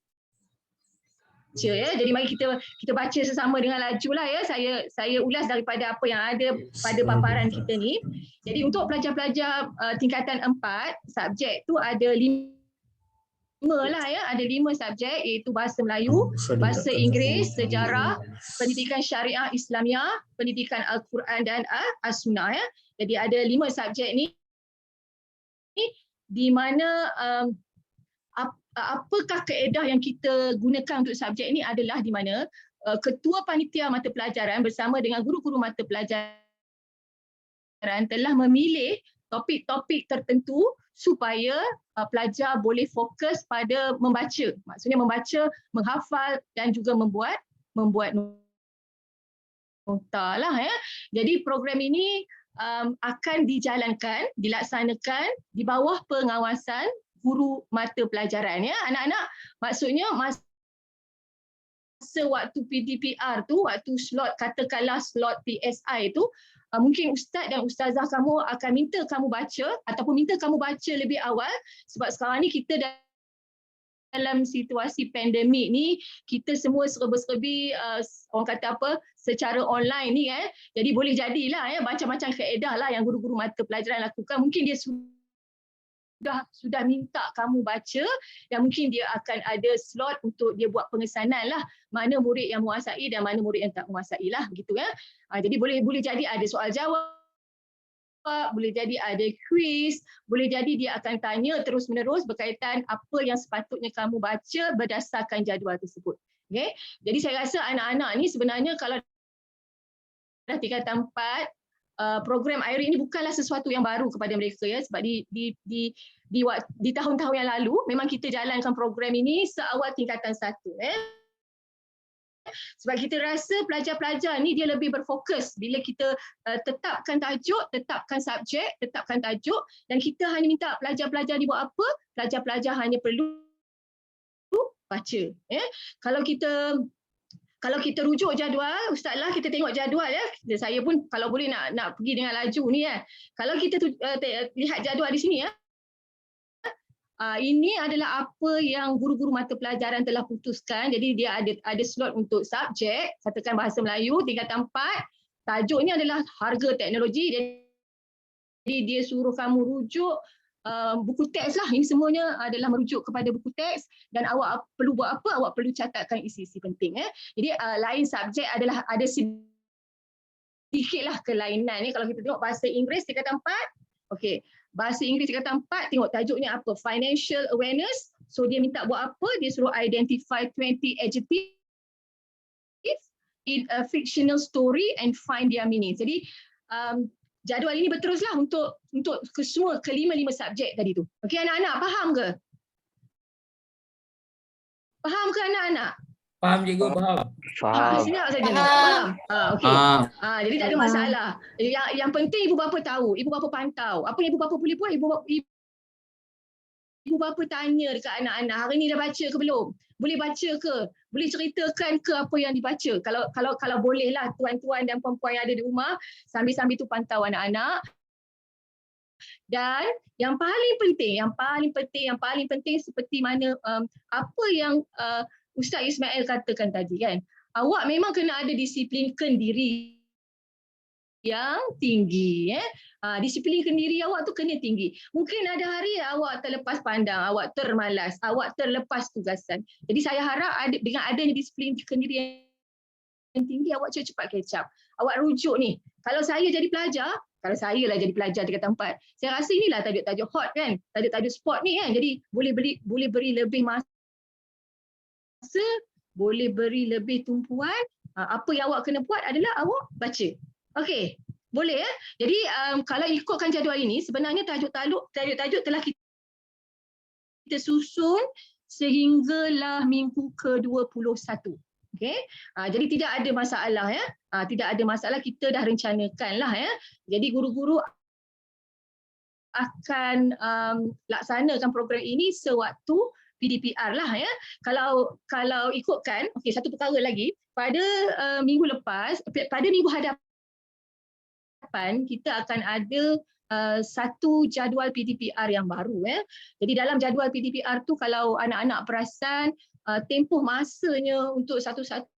ya. Jadi mari kita baca sesama dengan laju lah ya. Saya ulas daripada apa yang ada pada paparan kita ni. Jadi untuk pelajar-pelajar tingkatan 4, subjek tu ada 5 lah ya, ada 5 subjek iaitu bahasa Melayu, bahasa Inggeris, sejarah, pendidikan syariah Islamiah, pendidikan Al-Quran dan As-Sunnah ya. Jadi ada 5 subjek ni di mana apakah kaedah yang kita gunakan untuk subjek ni adalah di mana ketua panitia mata pelajaran bersama dengan guru-guru mata pelajaran telah memilih topik-topik tertentu supaya pelajar boleh fokus pada membaca. Maksudnya membaca, menghafal dan juga membuat nota lah ya. Jadi program ini akan dilaksanakan di bawah pengawasan guru mata pelajaran ya. Anak-anak, maksudnya masa waktu PDPR tu, waktu slot, katakanlah slot PSI tu, mungkin ustaz dan ustazah kamu akan minta kamu baca ataupun minta kamu baca lebih awal, sebab sekarang ni kita dalam situasi pandemik ni, kita semua serba-serbi orang kata apa, secara online ni jadi boleh jadilah macam-macam kaedah lah yang guru-guru mata pelajaran lakukan. Mungkin dia sudah minta kamu baca dan mungkin dia akan ada slot untuk dia buat pengesanan lah, mana murid yang menguasai dan mana murid yang tak menguasai lah, begitu ya. Jadi boleh jadi ada soal jawab, boleh jadi ada kuis, boleh jadi dia akan tanya terus-menerus berkaitan apa yang sepatutnya kamu baca berdasarkan jadual tersebut. Okay? Jadi saya rasa anak-anak ni sebenarnya kalau dah tingkatan 4, program IRE ini bukanlah sesuatu yang baru kepada mereka ya, sebab di tahun-tahun yang lalu memang kita jalankan program ini seawal tingkatan 1 sebab kita rasa pelajar-pelajar ni dia lebih berfokus bila kita tetapkan tajuk, tetapkan subjek, tetapkan tajuk, dan kita hanya minta pelajar-pelajar ni buat apa? Pelajar-pelajar hanya perlu baca ya. Kalau kita rujuk jadual, ustazlah kita tengok jadual ya. Saya pun kalau boleh nak pergi dengan laju ni ya. Kalau kita lihat jadual di sini ya. Ini adalah apa yang guru-guru mata pelajaran telah putuskan. Jadi dia ada slot untuk subjek, katakan bahasa Melayu tingkatan 4. Tajuknya adalah harga teknologi. Jadi dia suruh kamu rujuk buku teks lah. Ini semuanya adalah merujuk kepada buku teks, dan awak perlu buat apa? Awak perlu catatkan isi-isi penting. Jadi lain subjek adalah ada sedikitlah kelainan. Kalau kita tengok bahasa Inggeris tingkatan 4, okey. Bahasa Inggeris tingkatan 4, tengok tajuknya apa? Financial awareness. So dia minta buat apa? Dia suruh identify 20 adjectives in a fictional story and find their meaning. Jadi jadual ini berteruslah untuk semua kelima-lima subjek tadi tu. Okey anak-anak, faham ke? Faham ke anak-anak? Faham cikgu, faham. Senyap saja ni. Faham? Okey. Jadi tak ada masalah. Yang penting ibu bapa tahu, ibu bapa pantau. Apa yang ibu bapa boleh buat, ibu bapa tanya dekat anak-anak, hari ni dah baca ke belum? Boleh baca ke? Boleh ceritakan ke apa yang dibaca? Kalau boleh lah tuan-tuan dan puan-puan yang ada di rumah, sambil-sambil tu pantau anak-anak. Dan yang paling penting seperti mana apa yang Ustaz Ismail katakan tadi kan, awak memang kena ada disiplinkan diri yang tinggi. Disiplinkan diri awak tu kena tinggi. Mungkin ada hari awak terlepas pandang, awak termalas, awak terlepas tugasan. Jadi saya harap dengan adanya disiplinkan diri yang tinggi, awak cepat catch up. Awak rujuk ni. Kalau saya jadi pelajar, kalau saya lah jadi pelajar tingkatan 4, saya rasa inilah tajuk-tajuk hot kan, tajuk-tajuk sport ni kan. Jadi boleh beri lebih masa, boleh beri lebih tumpuan. Apa yang awak kena buat adalah awak baca. Okey, boleh ya. Jadi kalau ikutkan jadual ini, sebenarnya tajuk-tajuk telah kita susun sehinggalah minggu ke-21. Okey. Jadi tidak ada masalah ya. Tidak ada masalah, kita dah rencanakan lah ya. Jadi guru-guru akan laksanakan program ini sewaktu PDPR lah ya. Kalau ikutkan, okey, satu perkara lagi, pada minggu lepas, pada minggu hadapan kita akan ada satu jadual PDPR yang baru ya. Jadi dalam jadual PDPR tu, kalau anak-anak perasan, tempoh masanya untuk satu-satu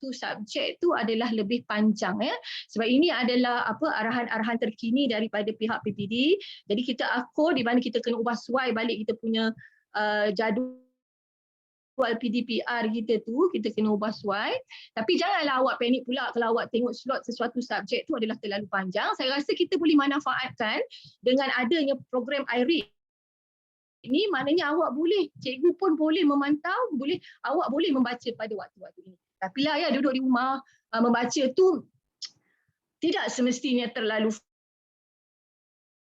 subjek tu adalah lebih panjang ya. Sebab ini adalah arahan-arahan terkini daripada pihak PPD. Jadi kita akur di mana kita kena ubah suai balik kita punya jadual PDPR kita tu, kita kena ubah suai. Tapi janganlah awak panik pula kalau awak tengok slot sesuatu subjek tu adalah terlalu panjang. Saya rasa kita boleh manfaatkan dengan adanya program iRead. Ini maknanya awak boleh, cikgu pun boleh memantau, awak boleh membaca pada waktu-waktu ini. Tapi lah ya, duduk di rumah membaca tu tidak semestinya terlalu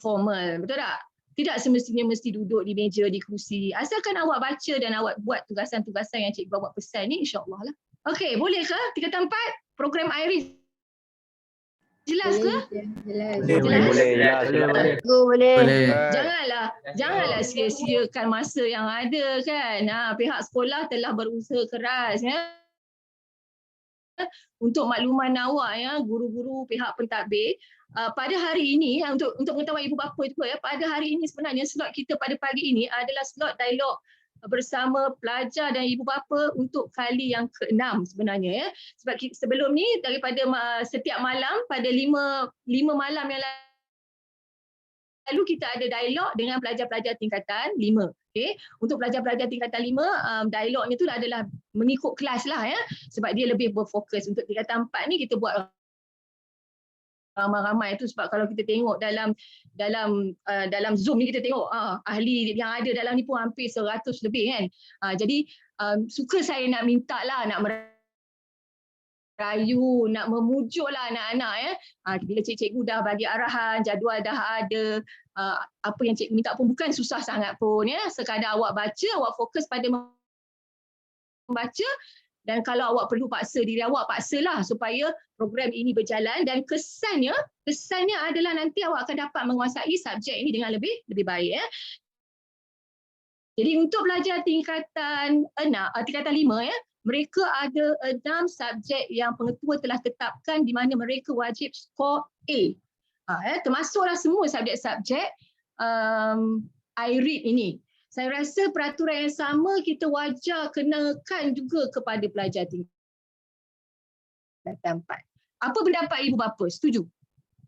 formal, betul tak? Tidak semestinya mesti duduk di meja, di kerusi. Asalkan awak baca dan awak buat tugasan-tugasan yang cikgu awak pesan ni, insyaAllah lah. Okey, boleh ke tingkatan 4 program iRead? Jelas ke? Boleh. Janganlah sia-siakan masa yang ada kan. Pihak sekolah telah berusaha keras ya. Untuk makluman awak ya, guru-guru pihak pentadbir, pada hari ini untuk pengetahuan ibu bapa itu ya, pada hari ini sebenarnya slot kita pada pagi ini adalah slot dialog bersama pelajar dan ibu bapa untuk kali yang ke-6 sebenarnya ya. Sebab sebelum ni daripada setiap malam pada 5 malam yang lalu kita ada dialog dengan pelajar-pelajar tingkatan 5. Okay. Untuk pelajar-pelajar tingkatan 5, dialognya tu adalah mengikut kelas lah ya. Sebab dia lebih berfokus. Untuk tingkatan 4 ni kita buat ramai-ramai tu sebab kalau kita tengok dalam Zoom ni kita tengok ahli yang ada dalam ni pun hampir 100 lebih kan. Jadi suka saya nak minta lah, nak merayu, nak memujuk lah anak-anak ya. Bila cikgu dah bagi arahan, jadual dah ada, apa yang cikgu minta pun bukan susah sangat pun ya. Sekadar awak baca, awak fokus pada membaca. Dan kalau awak perlu paksa diri awak, paksalah supaya program ini berjalan dan kesannya adalah nanti awak akan dapat menguasai subjek ini dengan lebih baik ya. Jadi untuk pelajar tingkatan 5 ya, mereka ada 6 subjek yang pengetua telah tetapkan di mana mereka wajib skor A. Termasuklah semua subjek-subjek iRead ini. Saya rasa peraturan yang sama kita wajar kenakan juga kepada pelajar tingkatan 4. Apa pendapat ibu bapa? Setuju?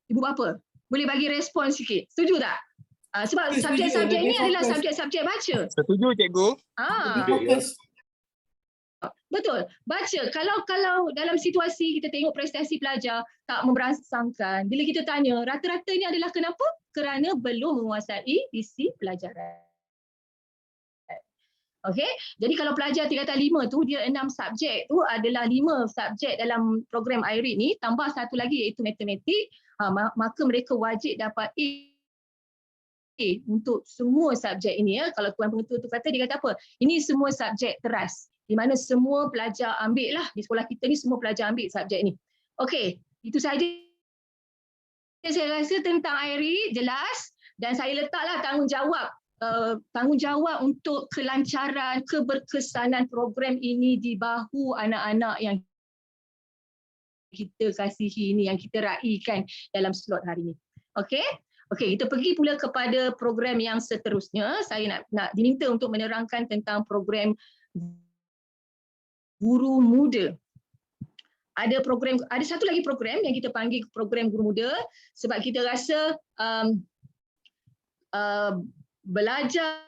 Ibu bapa, boleh bagi respon sikit. Setuju tak? Sebab subjek-subjek ini adalah subjek-subjek baca. Setuju cikgu. Betul. Baca. Kalau dalam situasi kita tengok prestasi pelajar tak memberangsangkan, bila kita tanya, rata-rata ini adalah kenapa? Kerana belum menguasai isi pelajaran. Okey, jadi kalau pelajar tingkatan 5 tu dia 6 subjek tu adalah 5 subjek dalam program iRead ni, tambah satu lagi iaitu matematik, maka mereka wajib dapat A untuk semua subjek ini ya. Kalau tuan pengetua tu kata, dia kata apa? Ini semua subjek teras, di mana semua pelajar ambil lah, di sekolah kita ni semua pelajar ambil subjek ni. Okey, itu saja saya rasa tentang iRead, jelas, dan saya letaklah tanggungjawab untuk kelancaran, keberkesanan program ini di bahu anak-anak yang kita kasihi ini, yang kita raikan dalam slot hari ini. Okey, kita pergi pula kepada program yang seterusnya. Saya nak diminta untuk menerangkan tentang program Guru Muda. Ada satu lagi program yang kita panggil program Guru Muda sebab kita rasa belajar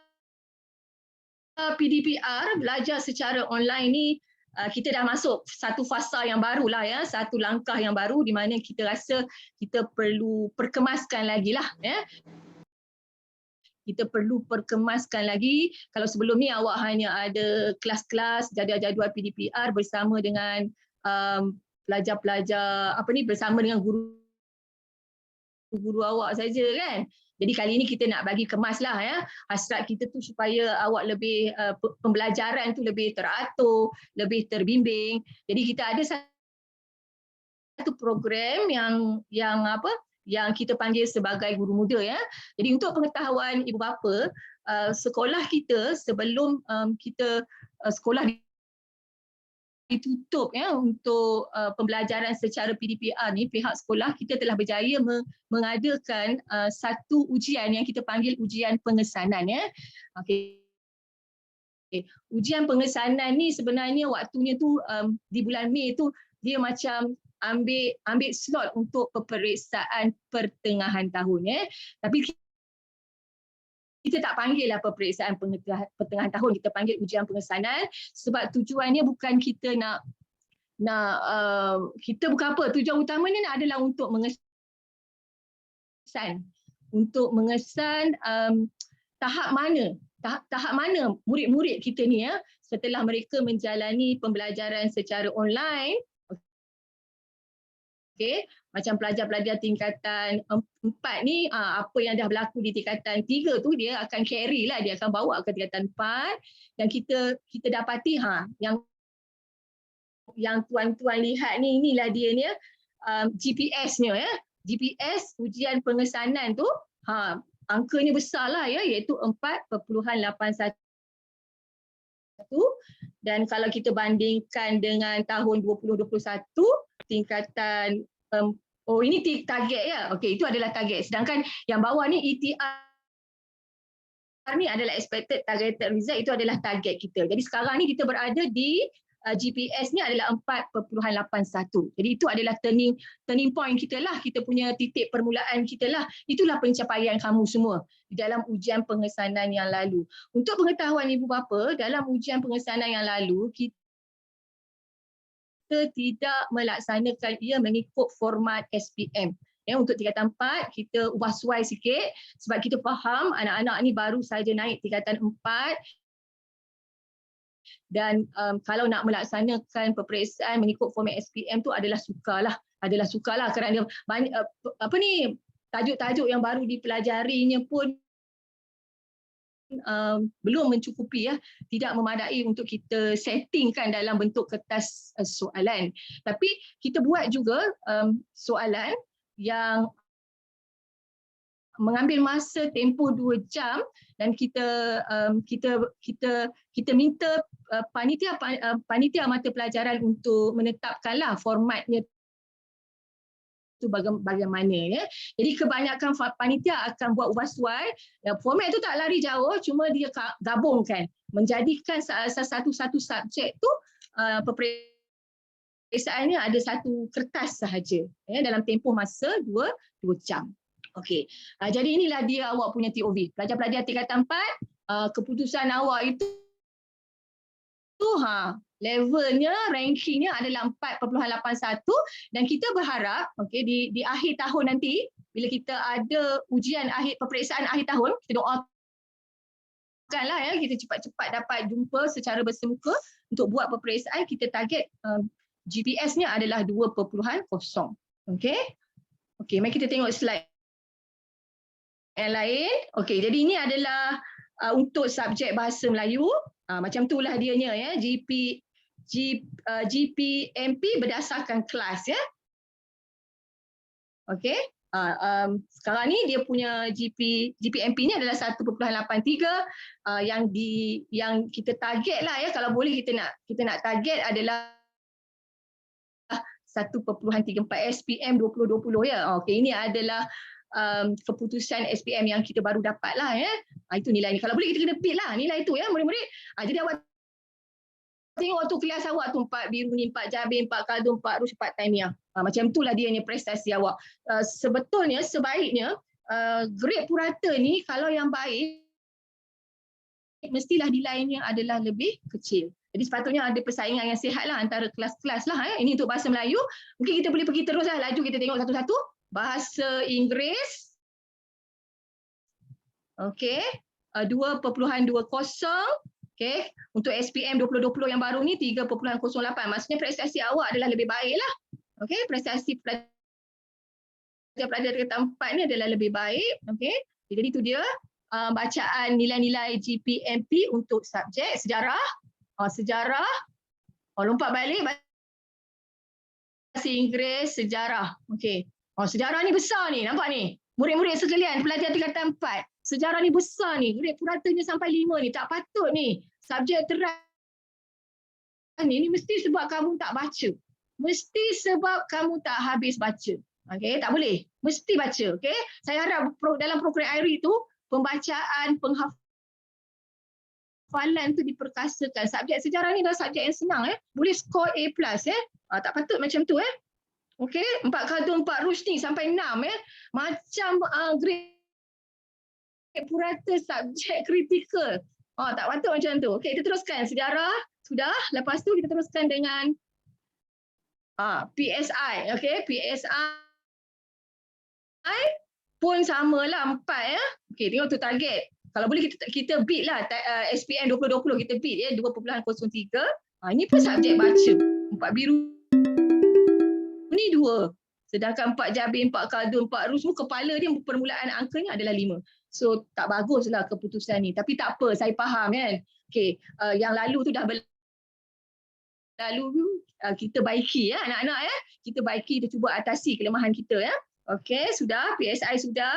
PDPR, belajar secara online ni, kita dah masuk satu fasa yang baru lah ya, satu langkah yang baru di mana kita rasa kita perlu perkemaskan lagi lah ya. Kita perlu perkemaskan lagi. Kalau sebelum ni awak hanya ada kelas-kelas, jadual-jadual PDPR bersama dengan pelajar-pelajar bersama dengan guru awak saja kan. Jadi kali ini kita nak bagi kemas lah ya, hasrat kita tu supaya awak lebih pembelajaran tu lebih teratur, lebih terbimbing. Jadi kita ada satu program yang kita panggil sebagai Guru Muda ya. Jadi untuk pengetahuan ibu bapa, sekolah kita sebelum sekolah ditutup ya untuk pembelajaran secara PDPR ni, pihak sekolah kita telah berjaya mengadakan satu ujian yang kita panggil ujian pengesanan ya. Okey. Ujian pengesanan ni sebenarnya waktunya tu di bulan Mei tu dia macam ambil slot untuk peperiksaan pertengahan tahun. Tapi kita tak panggil lah peperiksaan pertengahan tahun, kita panggil ujian pengesanan sebab tujuannya bukan kita nak kita bukan apa, tujuan utamanya adalah untuk mengesan tahap mana murid-murid kita ni setelah mereka menjalani pembelajaran secara online. Okey, macam pelajar-pelajar tingkatan 4 ni apa yang dah berlaku di tingkatan 3 tu dia akan carry lah, dia akan bawa ke tingkatan 4 dan kita dapati yang tuan-tuan lihat ni, inilah dia ni GPS-nya GPS ujian pengesanan tu angkanya besar lah iaitu 4.81. Dan kalau kita bandingkan dengan tahun 2021 tingkatan ini target okey, itu adalah target, sedangkan yang bawah ni ETR ni adalah expected targeted result, itu adalah target kita. Jadi sekarang ni kita berada di GPS ni adalah 4.81. Jadi itu adalah turning point kita lah, kita punya titik permulaan kita lah. Itulah pencapaian kamu semua di dalam ujian pengesanan yang lalu. Untuk pengetahuan ibu bapa, dalam ujian pengesanan yang lalu kita tidak melaksanakan ia mengikut format SPM. Untuk tingkatan 4 kita ubah suai sikit sebab kita faham anak-anak ni baru saja naik tingkatan 4. Dan kalau nak melaksanakan peperiksaan mengikut format SPM tu adalah sukarlah kerana banyak tajuk-tajuk yang baru dipelajarinya pun belum mencukupi tidak memadai untuk kita settingkan dalam bentuk kertas soalan. Tapi kita buat juga soalan yang mengambil masa tempoh 2 jam dan kita minta panitia mata pelajaran untuk menetapkanlah formatnya tu bagaimana. Jadi kebanyakan panitia akan buat ubah suai. Format tu tak lari jauh, cuma dia gabungkan menjadikan satu subjek tu peperiksaannya ada satu kertas sahaja dalam tempoh masa 2 jam. Okey. Jadi inilah dia awak punya TOV. Pelajar-pelajar tingkatan 4, keputusan awak itu levelnya, rankingnya adalah 4.81 dan kita berharap di akhir tahun nanti bila kita ada ujian peperiksaan akhir tahun, kita doakanlah kita cepat-cepat dapat jumpa secara bersemuka untuk buat peperiksaan. Kita target GPS-nya adalah 2.0. Okey, mari kita tengok slide yang lain. Okey, jadi ini adalah untuk subjek bahasa Melayu. Macam itulah dianya GPMP berdasarkan kelas Okey. Sekarang ni dia punya GPMP ni adalah 1.83 yang kita target lah kalau boleh kita nak target adalah 1.34 SPM 2020 Okey, ini adalah keputusan SPM yang kita baru dapat lah itu nilai ni. Kalau boleh kita kena pit lah nilai tu murid-murid. Jadi awak tengok tu kelas awak tu 4 biru ni, 4 jabir, 4 kaldun, 4 rus, 4 taimiah. Macam itulah dia ni prestasi awak. Sebetulnya sebaiknya grade purata ni kalau yang baik mestilah nilainya adalah lebih kecil. Jadi sepatutnya ada persaingan yang sihat lah antara kelas-kelas lah Ini untuk bahasa Melayu. Mungkin kita boleh pergi terus lah, laju kita tengok satu-satu. Bahasa Inggeris. Okey, 2.20. Okey, untuk SPM 2020 yang baru ni 3.08. Maksudnya prestasi awak adalah lebih baik lah. Okey, prestasi pelajar tingkatan 4 ni adalah lebih baik. Okey, jadi itu dia bacaan nilai-nilai GPMP untuk subjek sejarah. Sejarah. Lompat balik bahasa Inggeris, sejarah. Okey. Sejarah ni besar ni, nampak ni. Murid-murid sekalian, pelajar tingkatan 4. Sejarah ni besar ni, grade puratanya sampai 5 ni. Tak patut ni. Subjek terat ni mesti sebab kamu tak baca. Mesti sebab kamu tak habis baca. Okey, tak boleh. Mesti baca, okey. Saya harap dalam program IRI tu, pembacaan, penghafazan hafalan tu diperkasakan. Subjek sejarah ni adalah subjek yang senang boleh skor A+. Tak patut macam tu Okey, 4 kadun 4 rush ni sampai 6 macam grade purata subjek kritikal. Tak patut macam tu. Okey, kita teruskan sejarah sudah. Lepas tu kita teruskan dengan PSI. Okey, PSI pun samalah 4 Okey, tengok tu target. Kalau boleh kita beat lah SPM 2020 kita beat 2.03. Ini pun subjek baca. 4 biru ni 2. Sedangkan 4 jabir, 4 kadun, 4 rus, kepala dia permulaan angkanya adalah 5. So tak baguslah keputusan ni. Tapi tak apa, saya faham kan. Okey, yang lalu tu dah berlalu, kita baiki anak-anak Kita baiki, kita cuba atasi kelemahan kita Okey, sudah PSI sudah.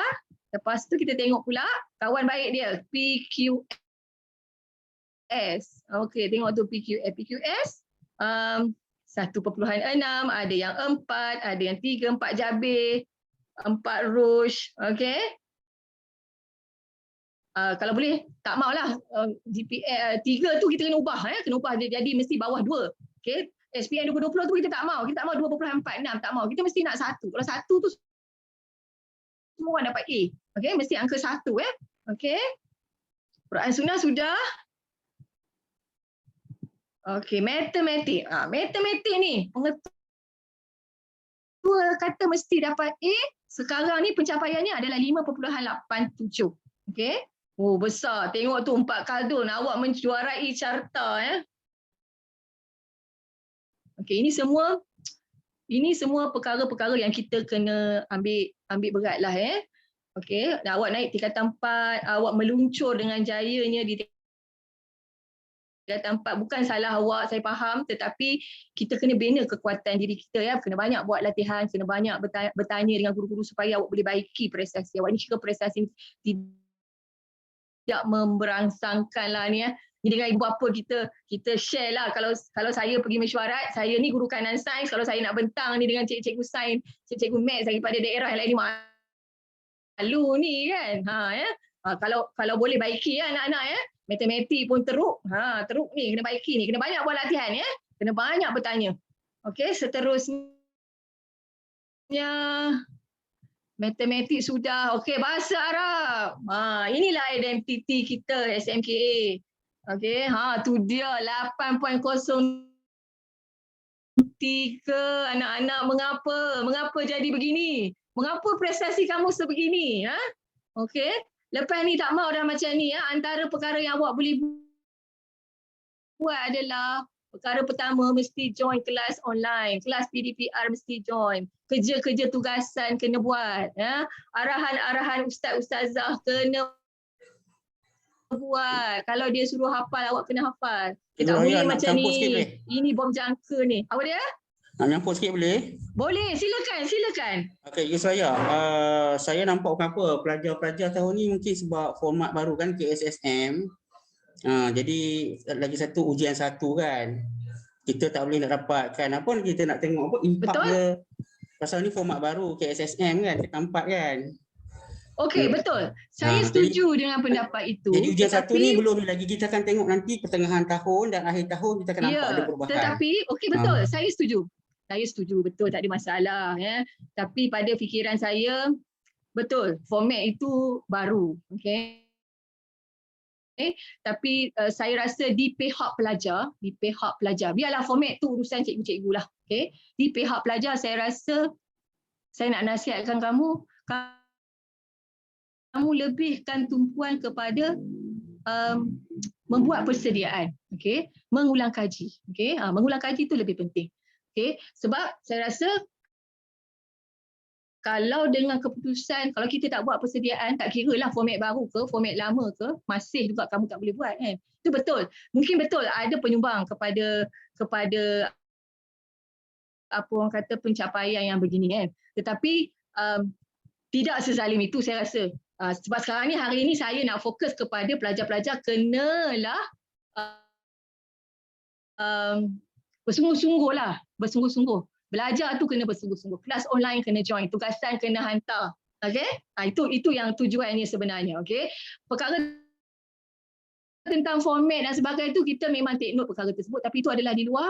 Lepas tu kita tengok pula kawan baik dia PQS. Okey, tengok tu PQS 1.6, ada yang 4, ada yang 3, 4 jabir, 4 rush. Okey. Kalau boleh tak maulah GPA 3 tu kita kena ubah kena ubah jadi mesti bawah 2. Okey. SPM 2020 tu kita tak mau 2.46, tak mau. Kita mesti nak 1. Kalau 1 tu semua orang dapat A. Okey, mesti angka 1 Okey. Quran Sunnah sudah. Okey, matematik. Matematik ni pengetua kata mesti dapat A. Sekarang ni pencapaiannya adalah 5.87. Okey. Oh, besar. Tengok tu 4 kadun awak menjuarai carta Okey, ini semua perkara-perkara yang kita kena ambil beratlah Okey, awak naik tingkatan 4, awak meluncur dengan jayanya di tingkatan 4. Bukan salah awak, saya faham, tetapi kita kena bina kekuatan diri kita kena banyak buat latihan, kena banyak bertanya dengan guru-guru supaya awak boleh baiki prestasi awak. Ini juga prestasi tidak memberangsangkanlah ni Jadi dengan ibu bapa kita share lah. Kalau saya pergi mesyuarat, saya ni guru kanan sains, kalau saya nak bentang ni dengan cikgu sains, cikgu maths daripada daerah yang lain ni malu ni kan. Kalau boleh baiki anak-anak matematik pun teruk. Teruk ni kena baiki ni, kena banyak buat latihan kena banyak bertanya. Okey, seterusnya matematik sudah. Okey, bahasa Arab. Inilah identiti kita SMKA. Okey, tu dia 8.03 anak-anak. Mengapa jadi begini? Mengapa prestasi kamu sebegini? Okey, lepas ni tak mau dah macam ni Antara perkara yang awak boleh buat adalah perkara pertama mesti join kelas online, kelas PDPR mesti join. Kerja-kerja tugasan kena buat Arahan-arahan ustaz-ustazah kena buat. Kalau dia suruh hafal, awak kena hafal. Tak boleh macam ni. Ini bom jangka ni. Apa dia? Nak nyampur sikit boleh? Boleh, silakan. Okey, saya nampak kenapa pelajar-pelajar tahun ni mungkin sebab format baru kan KSSM. Jadi lagi satu ujian 1 kan. Kita tak boleh nak dapatkan apa, kita nak tengok impak dia. Pasal ni format baru KSSM kan, nampak kan. Okey, betul. Saya setuju dengan pendapat itu. Jadi ujian 1 ni belum lagi, kita akan tengok nanti pertengahan tahun dan akhir tahun kita akan nampak ada perubahan. Tetapi okey, betul. Saya setuju, betul, tak ada masalah Tapi pada fikiran saya betul, format itu baru. Okey. Tapi saya rasa di pihak pelajar, biarlah format tu urusan cikgu-cikgu lah. Okey. Di pihak pelajar saya rasa saya nak nasihatkan kamu lebihkan tumpuan kepada membuat persediaan, okey, mengulang kaji, okey. Mengulang kaji itu lebih penting. Okey, sebab saya rasa kalau dengan keputusan, kalau kita tak buat persediaan, tak kira lah format baru ke, format lama ke, masih juga kamu tak boleh buat kan. Itu betul. Mungkin betul ada penyumbang kepada apa orang kata pencapaian yang begini kan. Tetapi tidak sezalim itu saya rasa. Sebab sekarang ni, hari ini saya nak fokus kepada pelajar-pelajar kenalah bersungguh-sungguh lah. Bersungguh-sungguh. Belajar tu kena bersungguh-sungguh. Kelas online kena join. Tugasan kena hantar. Okay? Itu yang tujuannya sebenarnya. Okay? Perkara tentang format dan sebagainya itu kita memang take note perkara tersebut, tapi itu adalah di luar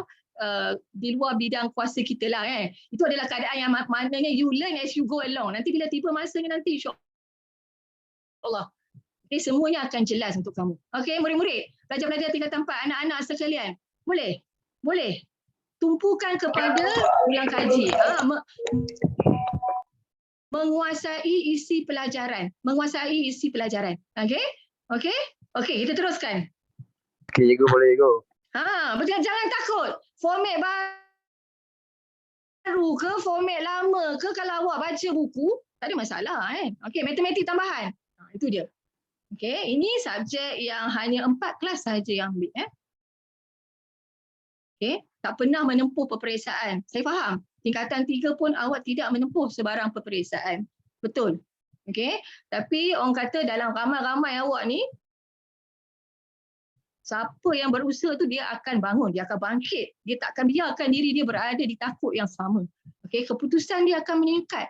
bidang kuasa kita lah kan. Itu adalah keadaan yang maknanya you learn as you go along. Nanti bila tiba masanya nanti insya-Allah semuanya akan jelas untuk kamu. Okey, murid-murid, pelajar-pelajar tingkatan 4, anak-anak sekalian. Boleh? Boleh. Tumpukan kepada ulang kaji. Menguasai isi pelajaran. Menguasai isi pelajaran. Okey? Okey? Okey, kita teruskan. Okey, cikgu boleh cikgu. Jangan takut. Format baru ke, format lama ke, kalau awak baca buku, tak ada masalah. Okey, matematik tambahan. Itu dia. Okey, ini subjek yang hanya 4 kelas sahaja yang ambil. Okey, tak pernah menempuh peperiksaan. Saya faham. Tingkatan 3 pun awak tidak menempuh sebarang peperiksaan. Betul. Okey, tapi orang kata dalam ramai-ramai awak ni, siapa yang berusaha tu dia akan bangun, dia akan bangkit. Dia tak akan biarkan diri dia berada di takut yang sama. Okey, keputusan dia akan meningkat.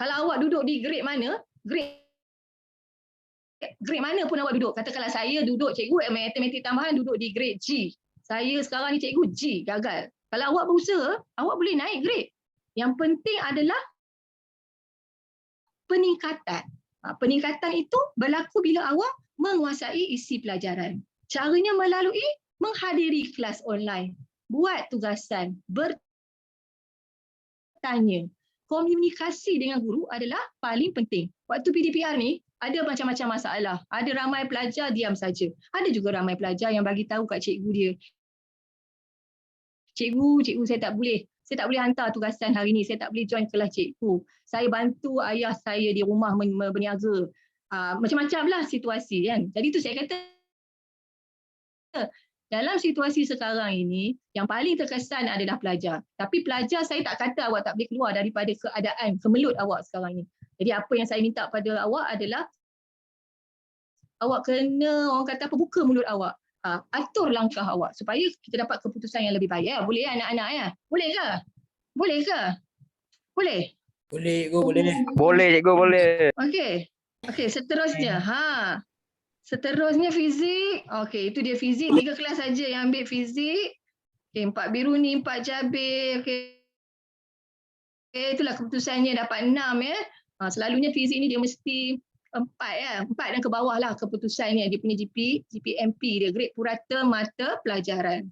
Kalau awak duduk di grade mana, grade mana pun awak duduk. Katakanlah saya duduk cikgu matematik tambahan duduk di grade G. Saya sekarang ni cikgu G, gagal. Kalau awak berusaha, awak boleh naik grade. Yang penting adalah peningkatan. Peningkatan itu berlaku bila awak menguasai isi pelajaran. Caranya melalui menghadiri kelas online, buat tugasan, bertanya. Komunikasi dengan guru adalah paling penting. Waktu PDPR ni, ada macam-macam masalah. Ada ramai pelajar diam saja. Ada juga ramai pelajar yang bagi tahu kat cikgu dia. Cikgu saya tak boleh hantar tugasan hari ni. Saya tak boleh join kelas cikgu. Saya bantu ayah saya di rumah berniaga. Macam-macam lah situasi kan. Jadi tu saya kata, dalam situasi sekarang ini, yang paling terkesan adalah pelajar. Tapi pelajar saya tak kata awak tak boleh keluar daripada keadaan kemelut awak sekarang ini. Jadi apa yang saya minta pada awak adalah awak kena, orang kata apa, buka mulut awak. Atur langkah awak supaya kita dapat keputusan yang lebih baik. Boleh anak-anak ya? Boleh ke? Boleh ke? Boleh? Boleh cikgu, boleh. Boleh cikgu, boleh. Okey. Okey, seterusnya. Seterusnya fizik. Okey, itu dia fizik. 3 kelas saja yang ambil fizik. Okey, 4 biru ni 4 jabir. Okey. Itulah keputusannya dapat 6 ya. Selalunya fizik ni dia mesti 4 ya. 4 dan ke bawah lah keputusannya. Dia punya GPMP dia. Grade purata mata pelajaran.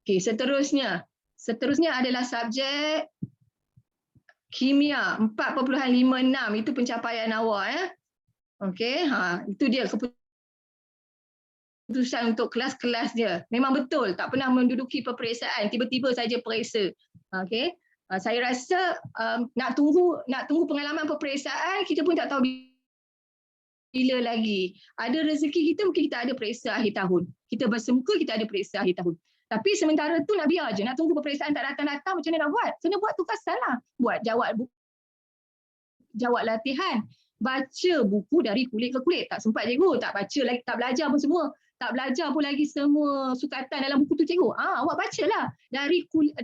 Okey, seterusnya. Seterusnya adalah subjek kimia 4.56. Itu pencapaian awak ya. Okey, itu dia keputusan untuk kelas-kelas dia. Memang betul, tak pernah menduduki peperiksaan, tiba-tiba saja periksa. Okey. Saya rasa nak tunggu pengalaman peperiksaan, kita pun tak tahu bila lagi. Ada rezeki kita, mungkin kita ada periksa akhir tahun. Kita bersemuka, kita ada periksa akhir tahun. Tapi sementara tu nak biar je, nak tunggu peperiksaan tak datang-datang, macam mana nak buat? Kena buat tugasan lah. Buat jawab latihan. Baca buku dari kulit ke kulit. Tak sempat cikgu, tak baca lagi, tak belajar pun semua. Tak belajar pun lagi semua sukatan dalam buku tu cikgu. Awak bacalah dari kulit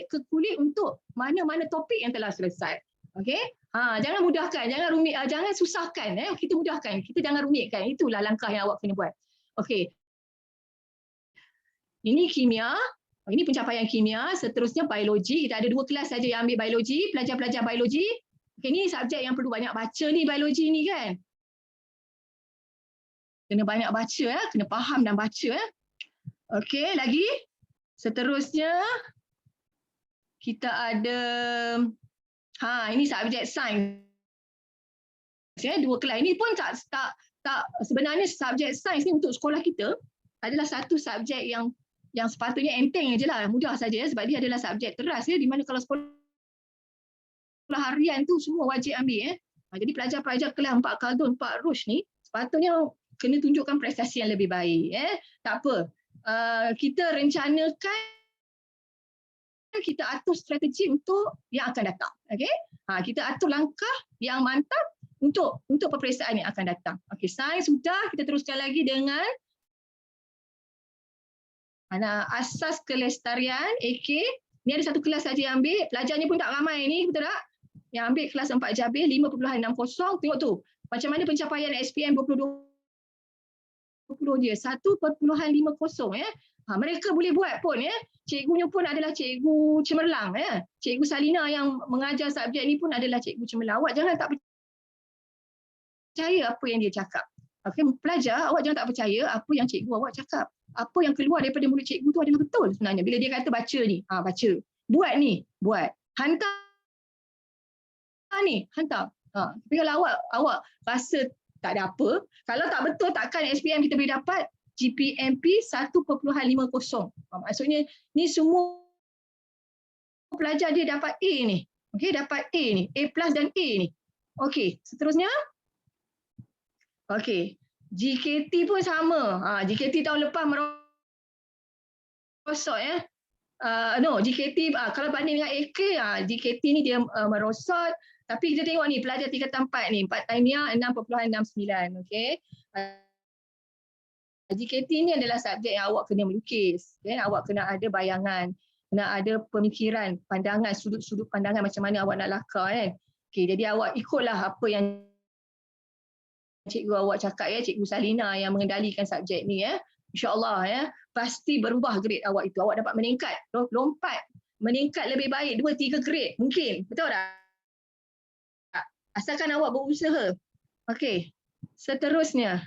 ke kulit untuk mana-mana topik yang telah selesai. Okey? Jangan mudahkan, jangan rumit, jangan susahkan. Kita mudahkan, kita jangan rumitkan. Itulah langkah yang awak kena buat. Okey. Ini kimia. Ini pencapaian kimia. Seterusnya biologi. Kita ada 2 kelas saja yang ambil biologi. Pelajar-pelajar biologi. Okay, ni subjek yang perlu banyak baca ni, biologi ni kan. Kena banyak baca ya, kena faham dan baca ya. Okey, lagi. Seterusnya kita ada ini subjek sains. Ya, 2 kelas. Ini pun tak sebenarnya subjek sains ni untuk sekolah kita adalah satu subjek yang sepatutnya enteng ajalah, mudah saja sebab dia adalah subjek teras ya, di mana kalau sekolah harian tu semua wajib ambil. Jadi pelajar-pelajar kelas 4 Khaldun, 4 Rush ni sepatutnya kena tunjukkan prestasi yang lebih baik. Tak apa. Kita rencanakan, kita atur strategi untuk yang akan datang. Okay? Kita atur langkah yang mantap untuk peperiksaan yang akan datang. Okay, sains sudah, kita teruskan lagi dengan asas kelestarian, AK. Ni ada 1 kelas saja yang ambil, pelajarnya pun tak ramai ni, betul tak? Yang ambil kelas 4 Jabir 5.60, tengok tu. Macam mana pencapaian SPM 2020 dia 1.50 ya. Mereka boleh buat pun ya. Cikgunya pun adalah cikgu cemerlang ya. Cikgu Salina yang mengajar subjek ni pun adalah cikgu cemerlang. Awak jangan tak percaya apa yang dia cakap. Okey, pelajar awak jangan tak percaya apa yang cikgu awak cakap. Apa yang keluar daripada mulut cikgu tu adalah betul sebenarnya. Bila dia kata baca ni, baca. Buat ni, buat. Hantar ni, hantar. Tapi kalau awak rasa tak ada apa, kalau tak betul takkan SPM kita boleh dapat GPMP 1.50. Maksudnya ni semua pelajar dia dapat A ni. Okey, dapat A ni, A+ dan A ni. Okey, seterusnya. Okey, GKT pun sama. GKT tahun lepas merosot ya. GKT kalau banding dengan AK, GKT ni dia merosot. Tapi kita tengok ni pelajar tingkatan 4 ni, 4 tahniah 6.69. Okey. GKT ni adalah subjek yang awak kena melukis. Okay? Awak kena ada bayangan, kena ada pemikiran, pandangan, sudut-sudut pandangan macam mana awak nak lakar kan. Okey, jadi awak ikutlah apa yang cikgu awak cakap ya, Cikgu Salina yang mengendalikan subjek ni ya. InsyaAllah ya, pasti berubah grade awak itu. Awak dapat meningkat, lompat, meningkat lebih baik 2-3 grade mungkin. Betul tak? Asalkan awak berusaha. Okey, seterusnya.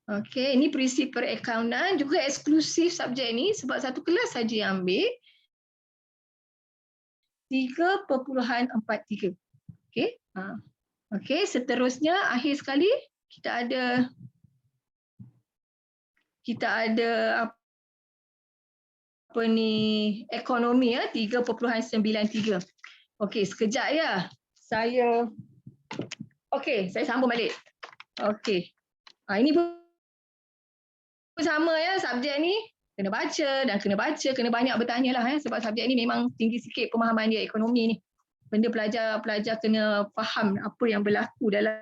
Okey, ini prinsip perakaunan juga eksklusif subjek ni sebab satu kelas saja yang ambil 3.43. Okey. Okey, seterusnya akhir sekali kita ada apa ni ekonomi ya 3.93. Okey, sekejap ya. Saya sambung balik. Okey. Ini pun sama ya, subjek ni kena baca, kena banyak bertanya lah ya, sebab subjek ni memang tinggi sikit pemahaman dia ekonomi ni. Benda pelajar kena faham apa yang berlaku dalam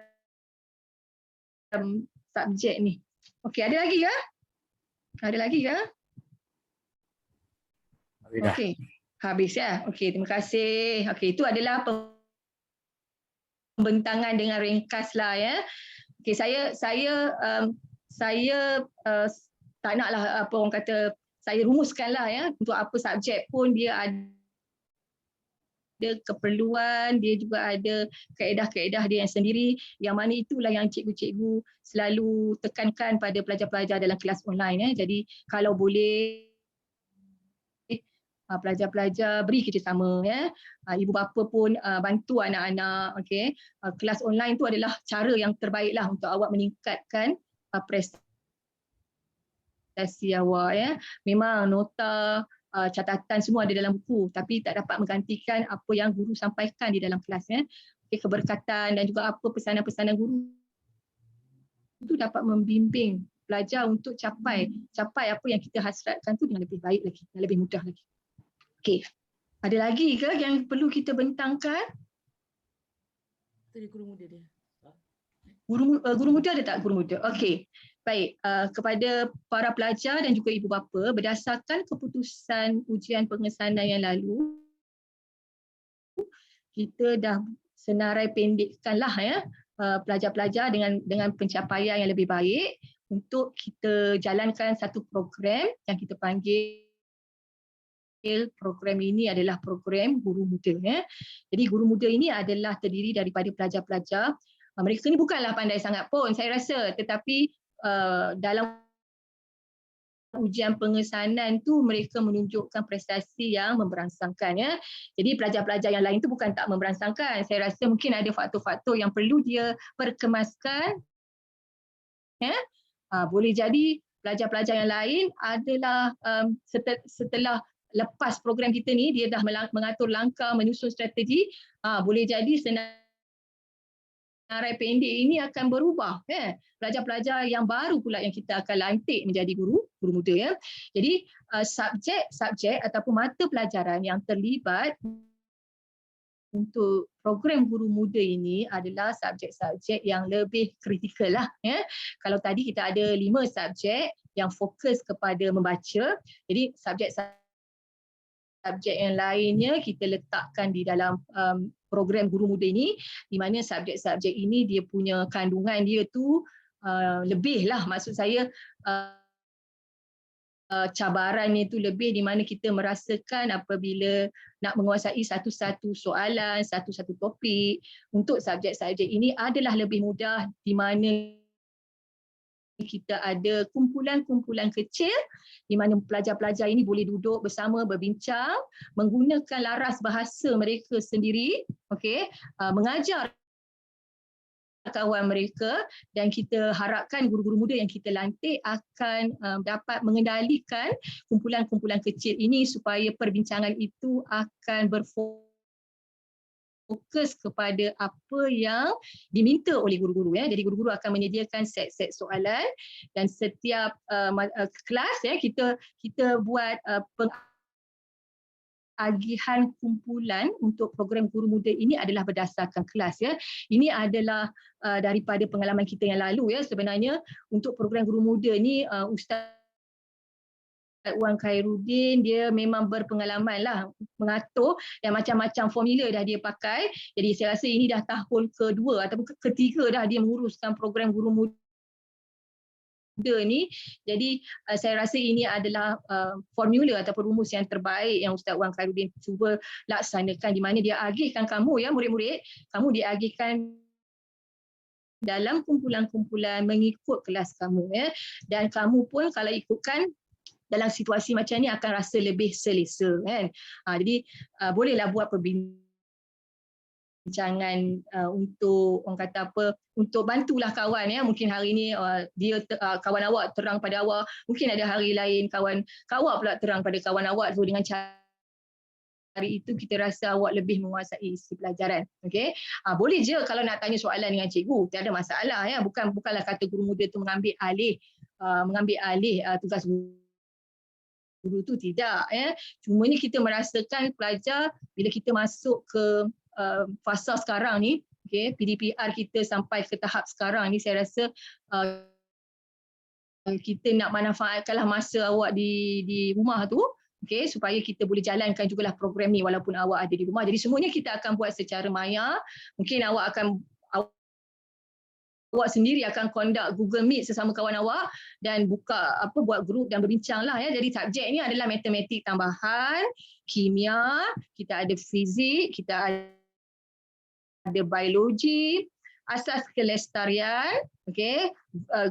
subjek ni. Okey, ada lagi ke? Ada lagi ke? Okey, habis ya. Okey, terima kasih. Okey, itu adalah pembentangan dengan ringkas lah ya. Okey, saya tak naklah apa orang kata, saya rumuskanlah ya untuk apa subjek pun dia ada keperluan, dia juga ada kaedah-kaedah dia yang sendiri, yang mana itulah yang cikgu-cikgu selalu tekankan pada pelajar-pelajar dalam kelas online ya. Jadi kalau boleh pelajar-pelajar beri kerjasama ya. Ibu bapa pun bantu anak-anak. Okey, kelas online tu adalah cara yang terbaiklah untuk awak meningkatkan prestasi awak ya. Memang nota, catatan semua ada dalam buku, tapi tak dapat menggantikan apa yang guru sampaikan di dalam kelas ya. Okay, keberkatan dan juga apa pesanan-pesanan guru itu dapat membimbing pelajar untuk capai apa yang kita hasratkan tu dengan lebih baik lagi, dengan lebih mudah lagi. Okey. Ada lagi ke yang perlu kita bentangkan? Tadi guru muda dia. Guru muda ada tak guru muda? Okey. Baik, kepada para pelajar dan juga ibu bapa, berdasarkan keputusan ujian pengesanan yang lalu, kita dah senarai pendekkanlah ya pelajar-pelajar dengan pencapaian yang lebih baik untuk kita jalankan satu program yang kita panggil, program ini adalah program guru muda ya. Jadi guru muda ini adalah terdiri daripada pelajar-pelajar, mereka ni bukanlah pandai sangat pun saya rasa, tetapi dalam ujian pengesanan tu mereka menunjukkan prestasi yang memberangsangkan ya. Jadi pelajar-pelajar yang lain tu bukan tak memberangsangkan. Saya rasa mungkin ada faktor-faktor yang perlu dia perkemaskan. Ya. Boleh jadi pelajar-pelajar yang lain adalah setelah lepas program kita ni dia dah mengatur langkah, menyusun strategi, boleh jadi senarai pendek ini akan berubah ya. Pelajar-pelajar yang baru pula yang kita akan lantik menjadi guru muda ya. Jadi subjek ataupun mata pelajaran yang terlibat untuk program guru muda ini adalah subjek-subjek yang lebih kritikal lah ya. Kalau tadi kita ada 5 subjek yang fokus kepada membaca, jadi subjek subjek yang lainnya kita letakkan di dalam program Guru Muda ini, di mana subjek-subjek ini dia punya kandungan dia tu lebih lah, maksud saya cabarannya itu lebih, di mana kita merasakan apabila nak menguasai satu-satu soalan, satu-satu topik untuk subjek-subjek ini adalah lebih mudah, di mana kita ada kumpulan-kumpulan kecil di mana pelajar-pelajar ini boleh duduk bersama berbincang menggunakan laras bahasa mereka sendiri, okey, mengajar kawan mereka, dan kita harapkan guru-guru muda yang kita lantik akan dapat mengendalikan kumpulan-kumpulan kecil ini supaya perbincangan itu akan berfokus kepada apa yang diminta oleh guru-guru ya. Jadi guru-guru akan menyediakan set-set soalan, dan setiap kelas ya kita buat agihan kumpulan untuk program Guru Muda ini adalah berdasarkan kelas ya. Ini adalah daripada pengalaman kita yang lalu ya. Sebenarnya untuk program Guru Muda ni Ustaz Wan Khairuddin dia memang berpengalaman lah mengatur, dan macam-macam formula dah dia pakai. Jadi saya rasa ini dah tahun kedua ataupun ketiga dah dia menguruskan program Guru Muda ni. Jadi saya rasa ini adalah formula ataupun rumus yang terbaik yang Ustaz Wan Khairuddin cuba laksanakan, di mana dia agihkan kamu ya murid-murid, kamu diagihkan dalam kumpulan-kumpulan mengikut kelas kamu ya, dan kamu pun kalau ikutkan dalam situasi macam ni akan rasa lebih selesa kan. Jadi bolehlah buat perbincangan untuk orang kata apa, untuk bantulah kawan ya. Mungkin hari ni dia kawan awak terang pada awak, mungkin ada hari lain kawan awak pula terang pada kawan awak. So dengan cara itu kita rasa awak lebih menguasai isi pelajaran. Okey, boleh je kalau nak tanya soalan dengan cikgu, tiada masalah ya. Bukanlah kata guru muda tu mengambil alih tugas guru tu, tidak ya. Cuma ni kita merasakan pelajar bila kita masuk ke fasa sekarang ni, okay, PDPR kita sampai ke tahap sekarang ni, saya rasa kita nak manfaatkanlah masa awak di rumah tu, okay, supaya kita boleh jalankan jugalah program ni walaupun awak ada di rumah. Jadi semuanya kita akan buat secara maya. Mungkin awak sendiri akan conduct Google Meet sesama kawan awak dan buat grup dan berbincang lah ya. Jadi subjek ni adalah matematik tambahan, kimia, kita ada fizik, kita ada biologi, asas kelestarian, okay,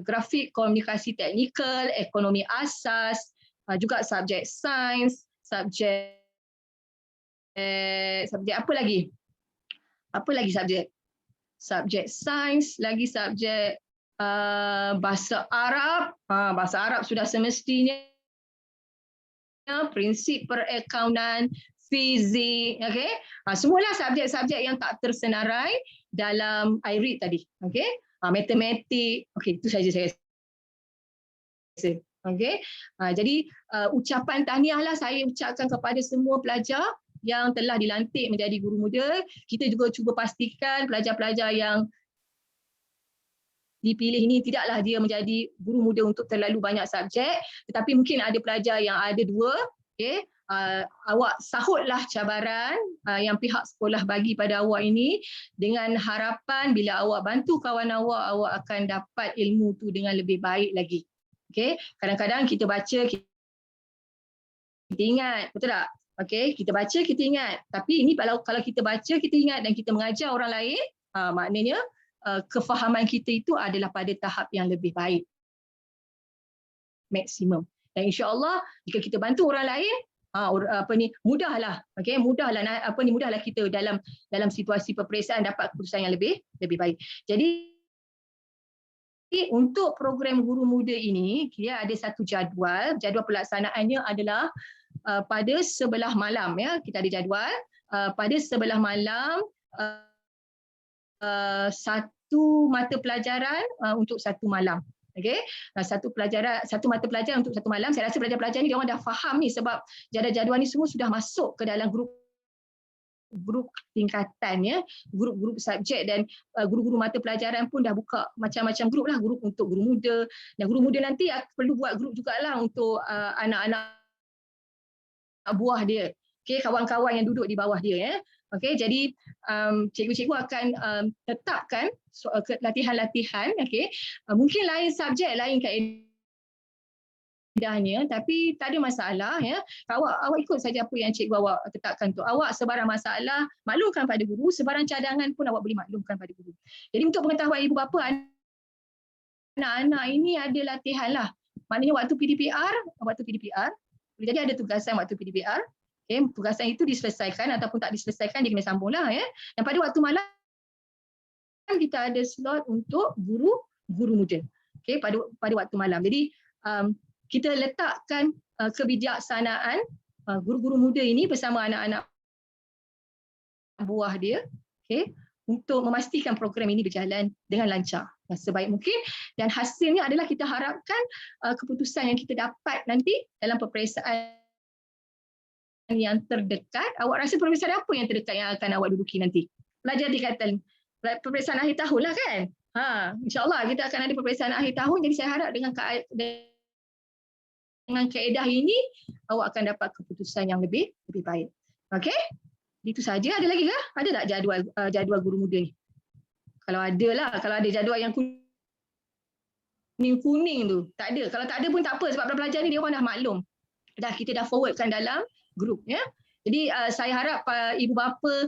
grafik komunikasi teknikal, ekonomi asas, juga subjek sains, subjek apa lagi? Apa lagi subjek? Subjek sains, lagi subjek bahasa Arab. Bahasa Arab sudah semestinya, prinsip perakaunan, fizik, okey. Semualah subjek-subjek yang tak tersenarai dalam I-read tadi, okey. Matematik, okey, itu saja saya rasa. Okey. Jadi ucapan tahniahlah saya ucapkan kepada semua pelajar yang telah dilantik menjadi guru muda. Kita juga cuba pastikan pelajar-pelajar yang dipilih ini tidaklah dia menjadi guru muda untuk terlalu banyak subjek, tetapi mungkin ada pelajar yang ada dua, okey. Awak sahutlah cabaran yang pihak sekolah bagi pada awak ini, dengan harapan bila awak bantu kawan awak, awak akan dapat ilmu tu dengan lebih baik lagi. Okey, kadang-kadang kita baca kita ingat, betul tak? Okey, kita baca kita ingat, tapi ini kalau kita baca kita ingat dan kita mengajar orang lain, maknanya kefahaman kita itu adalah pada tahap yang lebih baik, maksimum. Dan insya-Allah jika kita bantu orang lain, mudahlah, okey, mudahlah kita dalam situasi peperiksaan dapat keputusan yang lebih baik. Jadi untuk program guru muda ini, dia ada satu jadual pelaksanaannya adalah pada 11 malam ya. Kita ada jadual pada 11 malam, satu mata pelajaran untuk satu malam. Okey, satu mata pelajaran untuk satu malam. Saya rasa pelajar-pelajar ni dia orang dah faham ni, sebab jadual ni semua sudah masuk ke dalam grup tingkatan ya, grup subjek, dan guru-guru mata pelajaran pun dah buka macam-macam grup lah, grup untuk guru muda, dan guru muda nanti perlu buat grup jugalah untuk anak-anak buah dia. Okey, kawan-kawan yang duduk di bawah dia ya. Okey, jadi cikgu-cikgu akan tetapkan latihan-latihan, okey. Mungkin lain subjek, lain kaedahnya, tapi tak ada masalah ya. Awak ikut saja apa yang cikgu awak tetapkan tu. Awak sebarang masalah maklumkan pada guru, sebarang cadangan pun awak boleh maklumkan pada guru. Jadi untuk pengetahuan ibu bapa, anak-anak ini ada latihan lah. Maknanya waktu PDPR, jadi ada tugasan waktu PDPR. Okay, tugasan itu diselesaikan ataupun tak diselesaikan, dia kena sambunglah ya. Dan pada waktu malam kita ada slot untuk guru muda. Okay, pada waktu malam. Jadi kita letakkan kebijaksanaan guru-guru muda ini bersama anak-anak buah dia, okay, untuk memastikan program ini berjalan dengan lancar sebaik mungkin, dan hasilnya adalah kita harapkan keputusan yang kita dapat nanti dalam peperiksaan yang terdekat. Awak rasa peperiksaan apa yang terdekat yang akan awak duduki nanti? Pelajar tingkatan peperiksaan akhir tahun lah kan? InsyaAllah kita akan ada peperiksaan akhir tahun, jadi saya harap dengan kaedah ini awak akan dapat keputusan yang lebih baik. Okey? Itu saja. Ada lagi ke? Ada tak jadual guru muda ni? Kalau ada lah, kalau ada jadual yang kuning tu. Tak ada. Kalau tak ada pun tak apa, sebab pelajar ni dia orang dah maklum. Kita dah forwardkan dalam grup ya. Jadi saya harap ibu bapa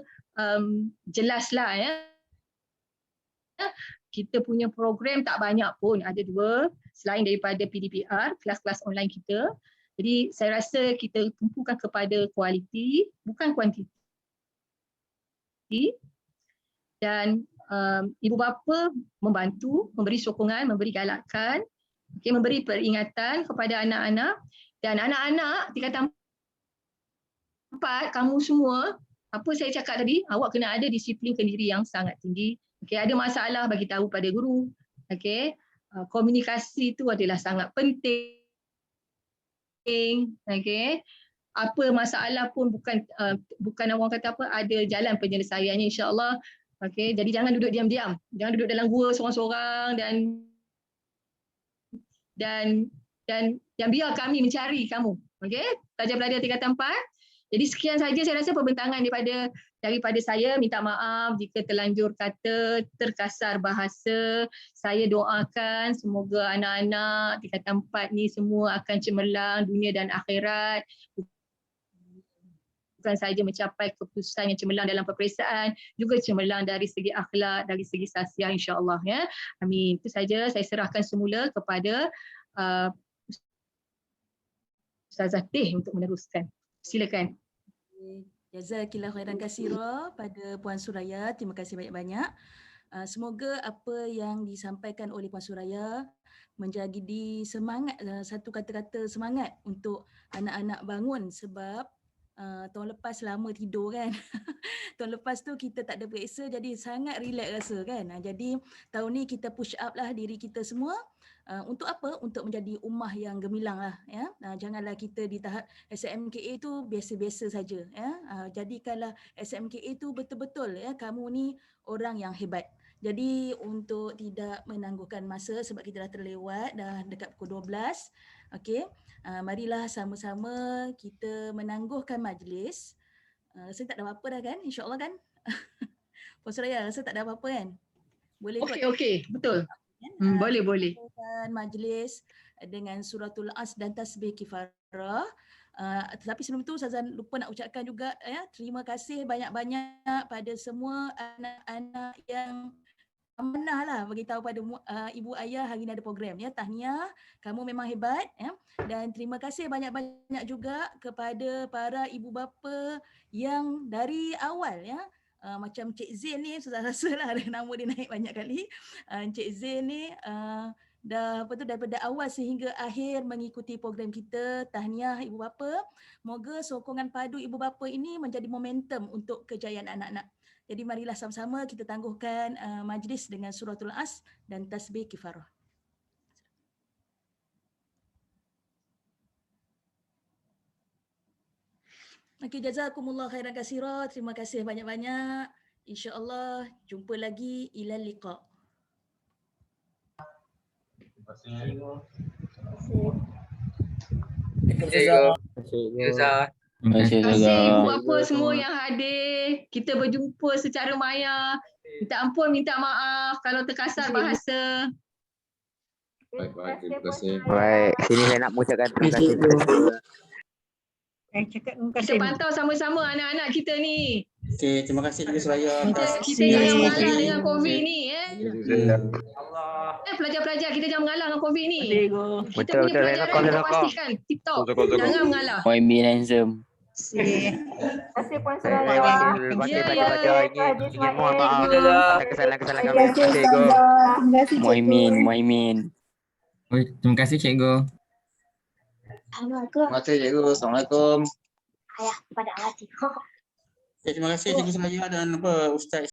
jelaslah ya. Kita punya program tak banyak pun, ada 2 selain daripada PDPR, kelas-kelas online kita. Jadi saya rasa kita tumpukan kepada kualiti bukan kuantiti. Dan ibu bapa membantu, memberi sokongan, memberi galakan, okay, memberi peringatan kepada anak-anak, dan anak-anak tingkatan 4, kamu semua, apa saya cakap tadi, awak kena ada disiplin kendiri yang sangat tinggi. Okay, ada masalah bagi tahu pada guru. Okay, komunikasi itu adalah sangat penting. Okay, apa masalah pun bukan orang kata apa, ada jalan penyelesaiannya insya-Allah. Okay, jadi jangan duduk diam-diam, jangan duduk dalam gua seorang-seorang dan biar kami mencari kamu. Okay, pelajar-pelajar tingkatan 4. Jadi sekian saja saya rasa pembentangan daripada saya. Minta maaf jika terlanjur kata, terkasar bahasa. Saya doakan semoga anak-anak tingkatan 4 ni semua akan cemerlang dunia dan akhirat. Bukan sahaja mencapai keputusan yang cemerlang dalam peperiksaan, juga cemerlang dari segi akhlak, dari segi sasiah insya-Allah ya. Amin. Itu saja, saya serahkan semula kepada Ustazah Teh untuk meneruskan. Silakan. Jazakillah khairan katsira pada Puan Suraya. Terima kasih banyak-banyak. Semoga apa yang disampaikan oleh Puan Suraya menjadi semangat, satu kata-kata semangat untuk anak-anak bangun, sebab tahun lepas lama tidur kan. Tahun lepas tu kita tak ada periksa, jadi sangat relax rasa kan. Jadi tahun ni kita push up lah diri kita semua. Untuk apa? Untuk menjadi ummah yang gemilang lah ya. Janganlah kita di tahap SMKA tu biasa-biasa saja ya. Jadikanlah SMKA tu betul-betul ya, kamu ni orang yang hebat. Jadi untuk tidak menangguhkan masa sebab kita dah terlewat, dah dekat pukul 12. Okey. Marilah sama-sama kita menangguhkan majlis. Saya tak ada apa-apa dah kan? InsyaAllah kan? Puan Suraya rasa tak ada apa-apa kan? Boleh kot? Okey, betul. Boleh. Majlis dengan suratul As dan tasbih kifarah. Tetapi sebelum itu Ustazah lupa nak ucapkan juga ya, terima kasih banyak-banyak pada semua anak-anak yang amanah lah bagi tahu pada ibu ayah hari ni ada program ya. Tahniah, kamu memang hebat ya. Dan terima kasih banyak-banyak juga kepada para ibu bapa yang dari awal ya. Macam Cik Zain ni, sudah rasa lah nama dia naik banyak kali. Cik Zain ni daripada awal sehingga akhir mengikuti program kita. Tahniah ibu bapa. Moga sokongan padu ibu bapa ini menjadi momentum untuk kejayaan anak-anak. Jadi marilah sama-sama kita tangguhkan majlis dengan suratul As dan tasbih kifarah. Okey, jazakumullah khairan katsira. Terima kasih banyak-banyak. InsyaAllah jumpa lagi. Ilal liqa. Terima kasih. Terima kasih. Terima kasih ibu bapa semua yang hadir. Kita berjumpa secara maya. Minta ampun, minta maaf kalau terkasar bahasa. Baik, terima kasih. Baik, sini saya nak mengucapkan terima kasih kepada Kita pantau sama-sama anak-anak kita ni. Okey, terima kasih juga Suraya. Kita jangan mengalah dengan COVID ni. Pelajar-pelajar kita jangan mengalah dengan COVID ni. Kita punya pelajaran kita pastikan TikTok. Jangan mengalah. Moimin handsome. Terima kasih Puan Suraya. Terima kasih pelajar-pelajar ingin mohon maaf atas kesalahan-kesalahan kami. Terima kasih Cikgu. Moimin. Terima kasih cikgu. Terima kasih cikgu. Assalamualaikum. Ayah, pada hati. Terima kasih Cikgu Suraya dan Ustaz